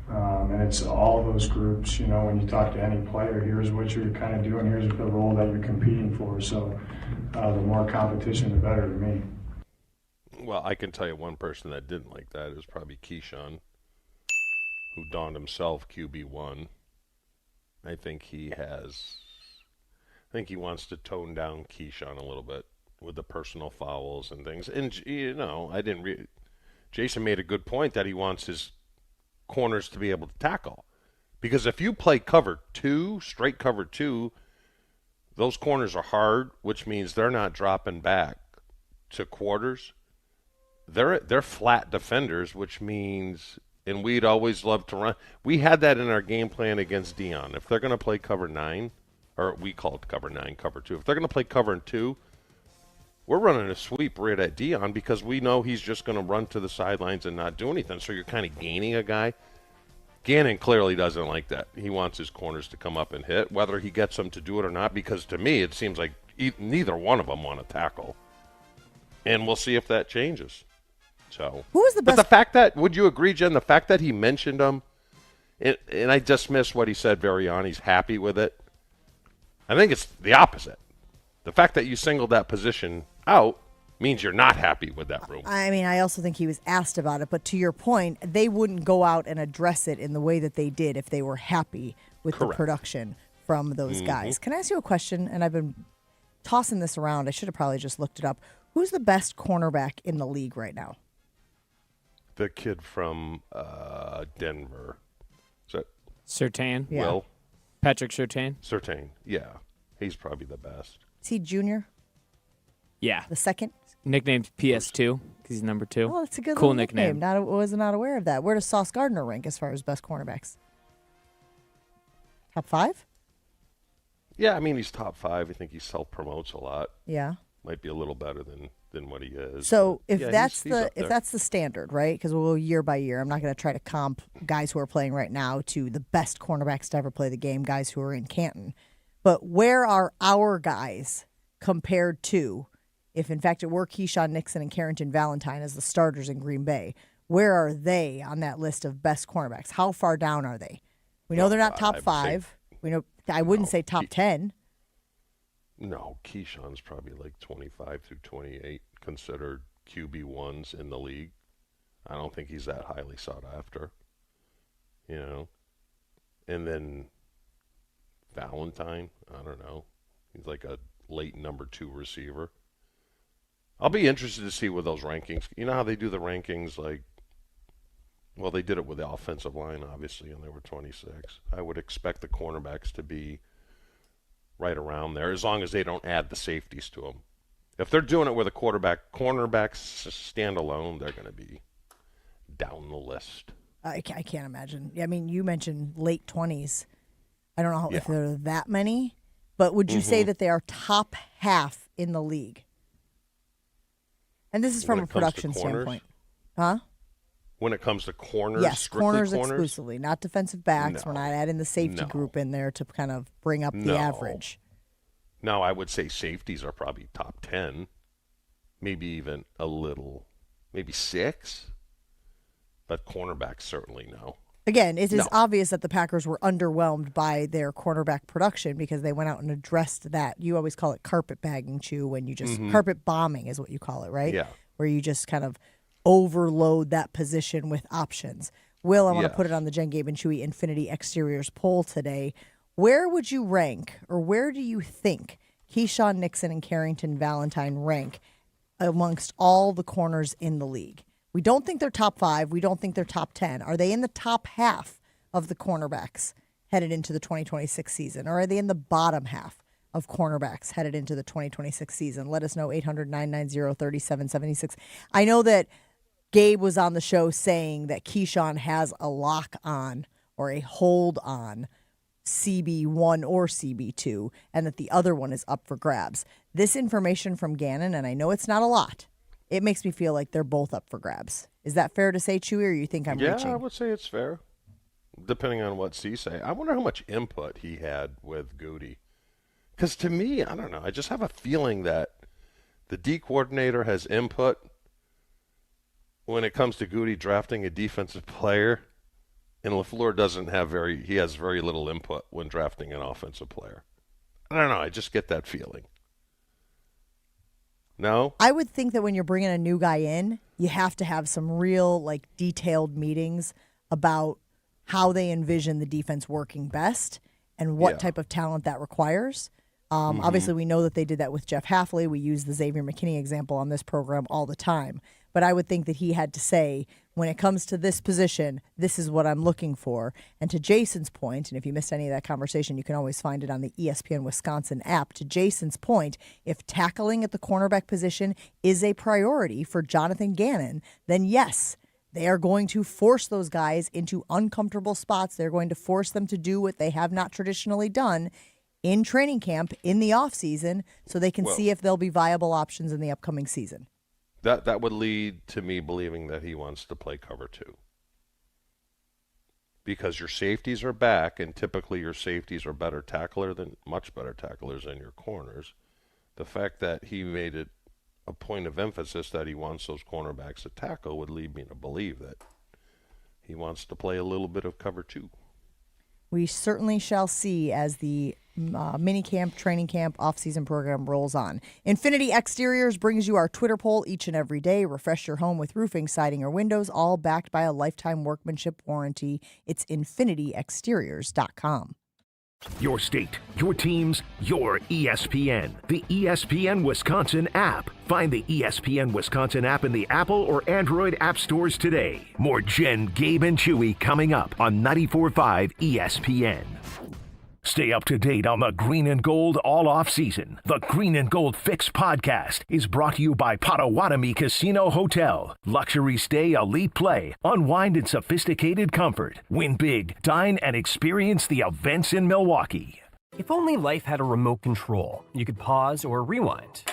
And it's all those groups, when you talk to any player, here's what you're kind of doing, here's the role that you're competing for. So the more competition, the better to me.
Well, I can tell you one person that didn't like that is probably Keyshawn, who donned himself QB1. I think he wants to tone down Keyshawn a little bit with the personal fouls and things. And, Jason made a good point that he wants his corners to be able to tackle, because if you play straight cover 2, those corners are hard, which means they're not dropping back to quarters. They're flat defenders, which means, and we'd always love to run. We had that in our game plan against Dion. If they're going to play cover 9, or we call it cover 9, cover 2. If they're going to play cover 2, we're running a sweep right at Dion because we know he's just going to run to the sidelines and not do anything. So you're kind of gaining a guy. Gannon clearly doesn't like that. He wants his corners to come up and hit, whether he gets them to do it or not, because to me it seems like neither one of them want to tackle. And we'll see if that changes. So
who was the best?
But the fact that, would you agree, Jen? The fact that he mentioned him, and I just missed what he said very on. He's happy with it. I think it's the opposite. The fact that you singled that position out means you're not happy with that room.
I mean, I also think he was asked about it, but to your point, they wouldn't go out and address it in the way that they did if they were happy with
Correct.
the production from those guys. Can I ask you a question? And I've been tossing this around. I should have probably just looked it up. Who's the best cornerback in the league right now?
The kid from Denver. Is that
Surtain?
Yeah.
Will?
Patrick Surtain?
Surtain, yeah. He's probably the best.
Is he junior?
Yeah.
The second?
Nicknamed PS2 because he's number 2.
Oh, that's a good
cool
little nickname.
nickname.
Was not aware of that. Where does Sauce Gardner rank as far as best cornerbacks? Top 5?
Yeah, I mean, he's top 5. I think he self-promotes a lot.
Yeah.
Might be a little better than what he is.
So if
yeah,
that's
he's up
if
there.
that's the standard, right? Because we'll go year by year. I'm not going to try to comp guys who are playing right now to the best cornerbacks to ever play the game, guys who are in Canton. But where are our guys compared to, if in fact it were Keyshawn Nixon and Carrington Valentine as the starters in Green Bay? Where are they on that list of best cornerbacks? How far down are they? We know they're not top 5. We know I wouldn't say top 10.
No, Keyshawn's probably like 25 through 28 considered QB1s in the league. I don't think he's that highly sought after. You know? And then Valentine, I don't know. He's like a late number 2 receiver. I'll be interested to see with those rankings. You know how they do the rankings like, well, they did it with the offensive line, obviously, and they were 26. I would expect the cornerbacks to be right around there, as long as they don't add the safeties to them. If they're doing it with a cornerbacks standalone, they're going to be down the list.
I can't imagine. I mean, you mentioned late 20s. I don't know if there are that many, but would you say that they are top half in the league? And this is from a production standpoint. Huh?
When it comes to corners?
Yes, corners
corners
exclusively, not defensive backs.
No.
We're not adding the safety group in there to kind of bring up the average.
No, I would say safeties are probably top 10, maybe even a little, maybe 6, but cornerbacks certainly no.
Again, it is obvious that the Packers were underwhelmed by their cornerback production because they went out and addressed that. You always call it carpet bagging, Chew, when you just carpet bombing is what you call it, right?
Yeah.
Where you just kind of overload that position with options. Will, I want to
Yes.
put it on the Jen, Gabe, and Chewy Infinity Exteriors poll today. Where would you rank, or where do you think Keyshawn Nixon and Carrington Valentine rank amongst all the corners in the league? We don't think they're top 5. We don't think they're top 10. Are they in the top half of the cornerbacks headed into the 2026 season? Or are they in the bottom half of cornerbacks headed into the 2026 season? Let us know, 800-990-3776. I know that Gabe was on the show saying that Keyshawn has a lock on or a hold on CB1 or CB2 and that the other one is up for grabs. This information from Gannon, and I know it's not a lot, it makes me feel like they're both up for grabs. Is that fair to say, Chewy, or you think I'm reaching?
Yeah, I would say it's fair, depending on what C say. I wonder how much input he had with Goody. Because to me, I don't know, I just have a feeling that the D coordinator has input when it comes to Goody drafting a defensive player, and LaFleur he has very little input when drafting an offensive player. I don't know, I just get that feeling. No?
I would think that when you're bringing a new guy in, you have to have some real, detailed meetings about how they envision the defense working best and what type of talent that requires. Obviously, we know that they did that with Jeff Hafley. We use the Xavier McKinney example on this program all the time. But I would think that he had to say, when it comes to this position, this is what I'm looking for. And to Jason's point, and if you missed any of that conversation, you can always find it on the ESPN Wisconsin app. To Jason's point, if tackling at the cornerback position is a priority for Jonathan Gannon, then yes, they are going to force those guys into uncomfortable spots. They're going to force them to do what they have not traditionally done in training camp in the offseason so they can see if they'll be viable options in the upcoming season.
That would lead to me believing that he wants to play cover 2. Because your safeties are back, and typically your safeties are much better tacklers than your corners. The fact that he made it a point of emphasis that he wants those cornerbacks to tackle would lead me to believe that he wants to play a little bit of cover 2.
We certainly shall see as the mini camp, training camp, off-season program rolls on. Infinity Exteriors brings you our Twitter poll each and every day. Refresh your home with roofing, siding, or windows, all backed by a lifetime workmanship warranty. It's infinityexteriors.com.
Your state, your teams, your ESPN. The ESPN Wisconsin app. Find the ESPN Wisconsin app in the Apple or Android app stores today. More Jen, Gabe, and Chewy coming up on 94.5 ESPN. Stay up to date on the Green and Gold all off season. The Green and Gold Fix podcast is brought to you by Potawatomi Casino Hotel. Luxury stay, elite play, unwind in sophisticated comfort. Win big, dine, and experience the events in Milwaukee.
If only life had a remote control, you could pause or rewind.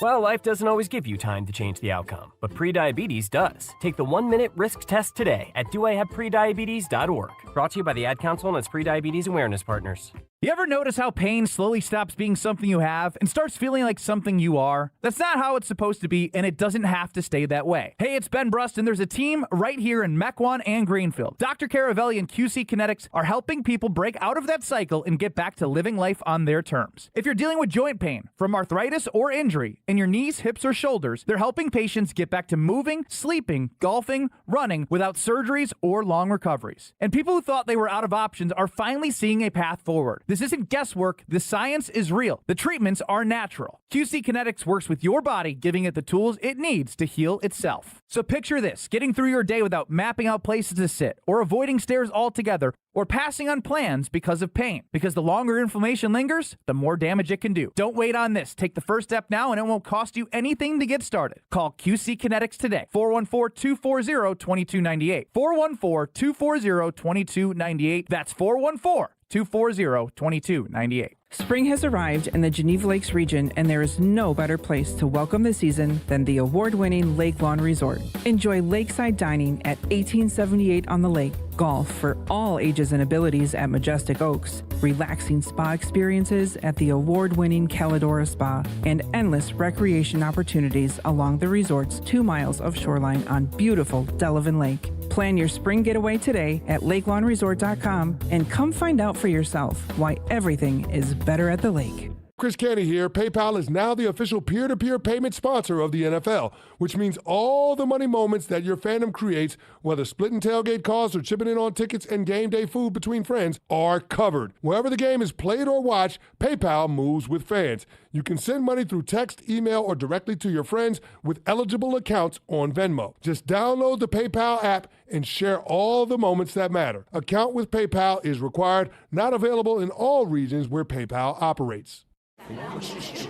Well, life doesn't always give you time to change the outcome, but prediabetes does. Take the 1-minute risk test today at doihaveprediabetes.org. Brought to you by the Ad Council and its prediabetes awareness partners.
You ever notice how pain slowly stops being something you have and starts feeling like something you are? That's not how it's supposed to be, and it doesn't have to stay that way. Hey, it's Ben Brust, and there's a team right here in Mequon and Greenfield. Dr. Caravelli and QC Kinetics are helping people break out of that cycle and get back to living life on their terms. If you're dealing with joint pain from arthritis or injury in your knees, hips, or shoulders, they're helping patients get back to moving, sleeping, golfing, running without surgeries or long recoveries. And people who thought they were out of options are finally seeing a path forward. This isn't guesswork. The science is real. The treatments are natural. QC Kinetics works with your body, giving it the tools it needs to heal itself. So picture this, getting through your day without mapping out places to sit, or avoiding stairs altogether, or passing on plans because of pain. Because the longer inflammation lingers, the more damage it can do. Don't wait on this. Take the first step now, and it won't cost you anything to get started. Call QC Kinetics today. 414-240-2298. 414-240-2298. That's 414-240-2298.
Spring has arrived in the Geneva Lakes region, and there is no better place to welcome the season than the award-winning Lake Lawn Resort. Enjoy lakeside dining at 1878 on the lake, golf for all ages and abilities at Majestic Oaks, relaxing spa experiences at the award-winning Calidora Spa, and endless recreation opportunities along the resort's 2 miles of shoreline on beautiful Delavan Lake. Plan your spring getaway today at lakelawnresort.com and come find out for yourself why everything is better at the lake.
Chris Canty here. PayPal is now the official peer-to-peer payment sponsor of the NFL, which means all the money moments that your fandom creates, whether splitting tailgate costs or chipping in on tickets and game day food between friends, are covered. Wherever the game is played or watched, PayPal moves with fans. You can send money through text, email, or directly to your friends with eligible accounts on Venmo. Just download the PayPal app and share all the moments that matter. Account with PayPal is required, not available in all regions where PayPal operates.
Here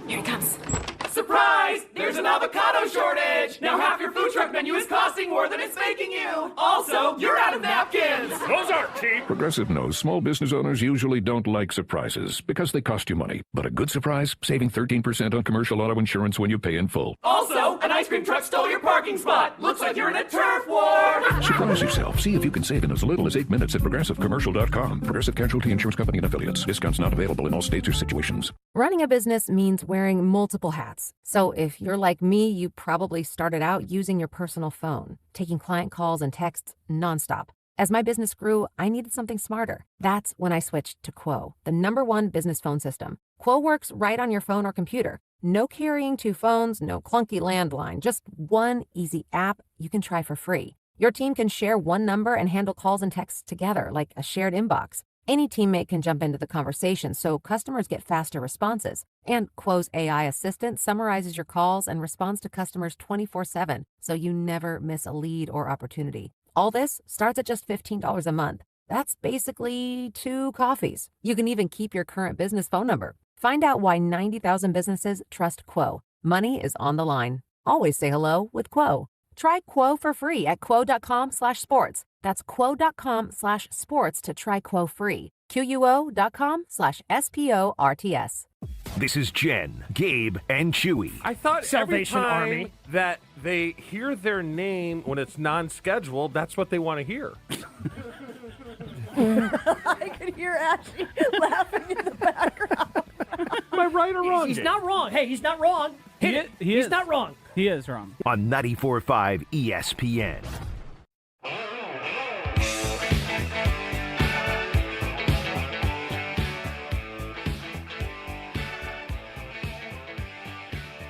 he comes. Surprise! There's an avocado shortage! Now half your food truck menu is costing more than it's making you! Also, you're out of napkins!
Those aren't cheap! Progressive knows small business owners usually don't like surprises because they cost you money. But a good surprise, saving 13% on commercial auto insurance when you pay in full.
Also, an ice cream truck stole your parking spot! Looks like you're in a turf war!
Surprise yourself. See if you can save in as little as 8 minutes at progressivecommercial.com. Progressive Casualty Insurance Company and Affiliates. Discounts not available in all states or situations.
Running a business means wearing multiple hats. So if you're like me, you probably started out using your personal phone, taking client calls and texts nonstop. As my business grew, I needed something smarter. That's when I switched to Quo, the #1 business phone system. Quo works right on your phone or computer. No carrying 2 phones, no clunky landline, just one easy app you can try for free. Your team can share one number and handle calls and texts together like a shared inbox. Any teammate can jump into the conversation, so customers get faster responses. And Quo's AI assistant summarizes your calls and responds to customers 24/7, so you never miss a lead or opportunity. All this starts at just $15 a month. That's basically 2 coffees. You can even keep your current business phone number. Find out why 90,000 businesses trust Quo. Money is on the line. Always say hello with Quo. Try Quo for free at quo.com/sports. That's quo.com/sports to try Quo free. QUO.com/SPORTS.
This is Jen, Gabe, and Chewy.
I thought
Salvation
every time
Army.
that they hear their name when it's non-scheduled, that's what they want to hear.
I could hear Ashley laughing in the background.
Am I right or wrong?
He's
Jake?
not wrong. Hey, he's not wrong.
He's not wrong.
He is wrong.
On 94.5 ESPN.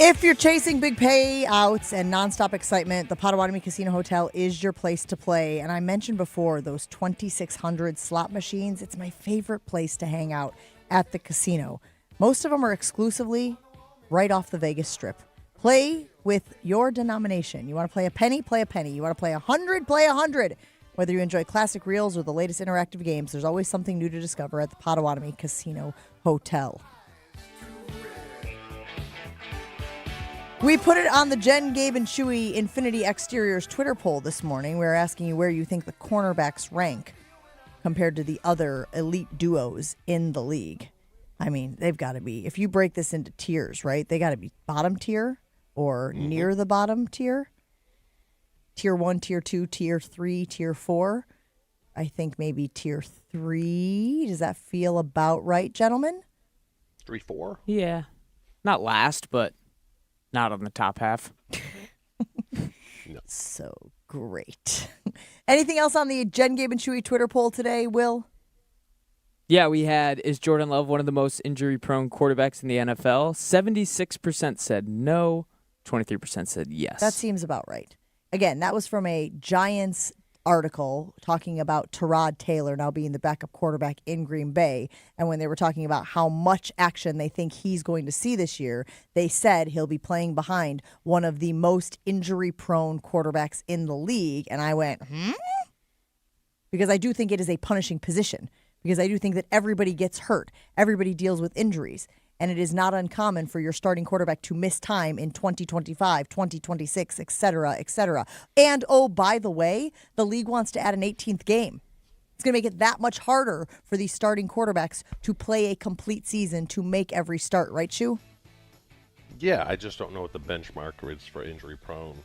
If you're chasing big payouts and nonstop excitement, the Potawatomi Casino Hotel is your place to play. And I mentioned before those 2,600 slot machines. It's my favorite place to hang out at the casino. Most of them are exclusively right off the Vegas Strip. Play with your denomination. You want to play a penny? Play a penny. You want to play 100? Play 100. Whether you enjoy classic reels or the latest interactive games, there's always something new to discover at the Potawatomi Casino Hotel. We put it on the Jen, Gabe, and Chewy Infinity Exteriors Twitter poll this morning. We were asking you where you think the cornerbacks rank compared to the other elite duos in the league. I mean, they've got to be, if you break this into tiers, right? They got to be bottom tier or near the bottom tier. Tier 1, Tier 2, Tier 3, Tier 4. I think maybe Tier 3. Does that feel about right, gentlemen?
3-4?
Yeah. Not last, but not on the top half.
No.
So great. Anything else on the Jen, Gabe, and Chewy Twitter poll today, Will?
Yeah, we had, is Jordan Love one of the most injury-prone quarterbacks in the NFL? 76% said no, 23% said yes.
That seems about right. Again, that was from a Giants article talking about Tyrod Taylor now being the backup quarterback in Green Bay. And when they were talking about how much action they think he's going to see this year, they said he'll be playing behind one of the most injury-prone quarterbacks in the league. And I went, Because I do think it is a punishing position. Because I do think that everybody gets hurt. Everybody deals with injuries. And it is not uncommon for your starting quarterback to miss time in 2025, 2026, et cetera, et cetera. And, oh, by the way, the league wants to add an 18th game. It's going to make it that much harder for these starting quarterbacks to play a complete season to make every start, right, Shu?
Yeah, I just don't know what the benchmark is for injury prone.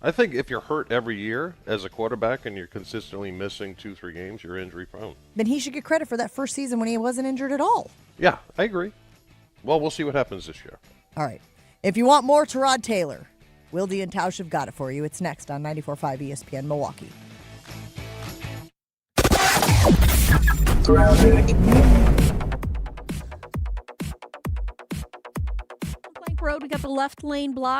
I think if you're hurt every year as a quarterback and you're consistently missing 2-3 games, you're injury prone.
Then he should get credit for that first season when he wasn't injured at all.
Yeah, I agree. Well, we'll see what happens this year.
All right. If you want more Tyrod Taylor, Wilde and Tausch have got it for you. It's next on 94.5 ESPN Milwaukee.
Plank Road, we got the left lane blocked.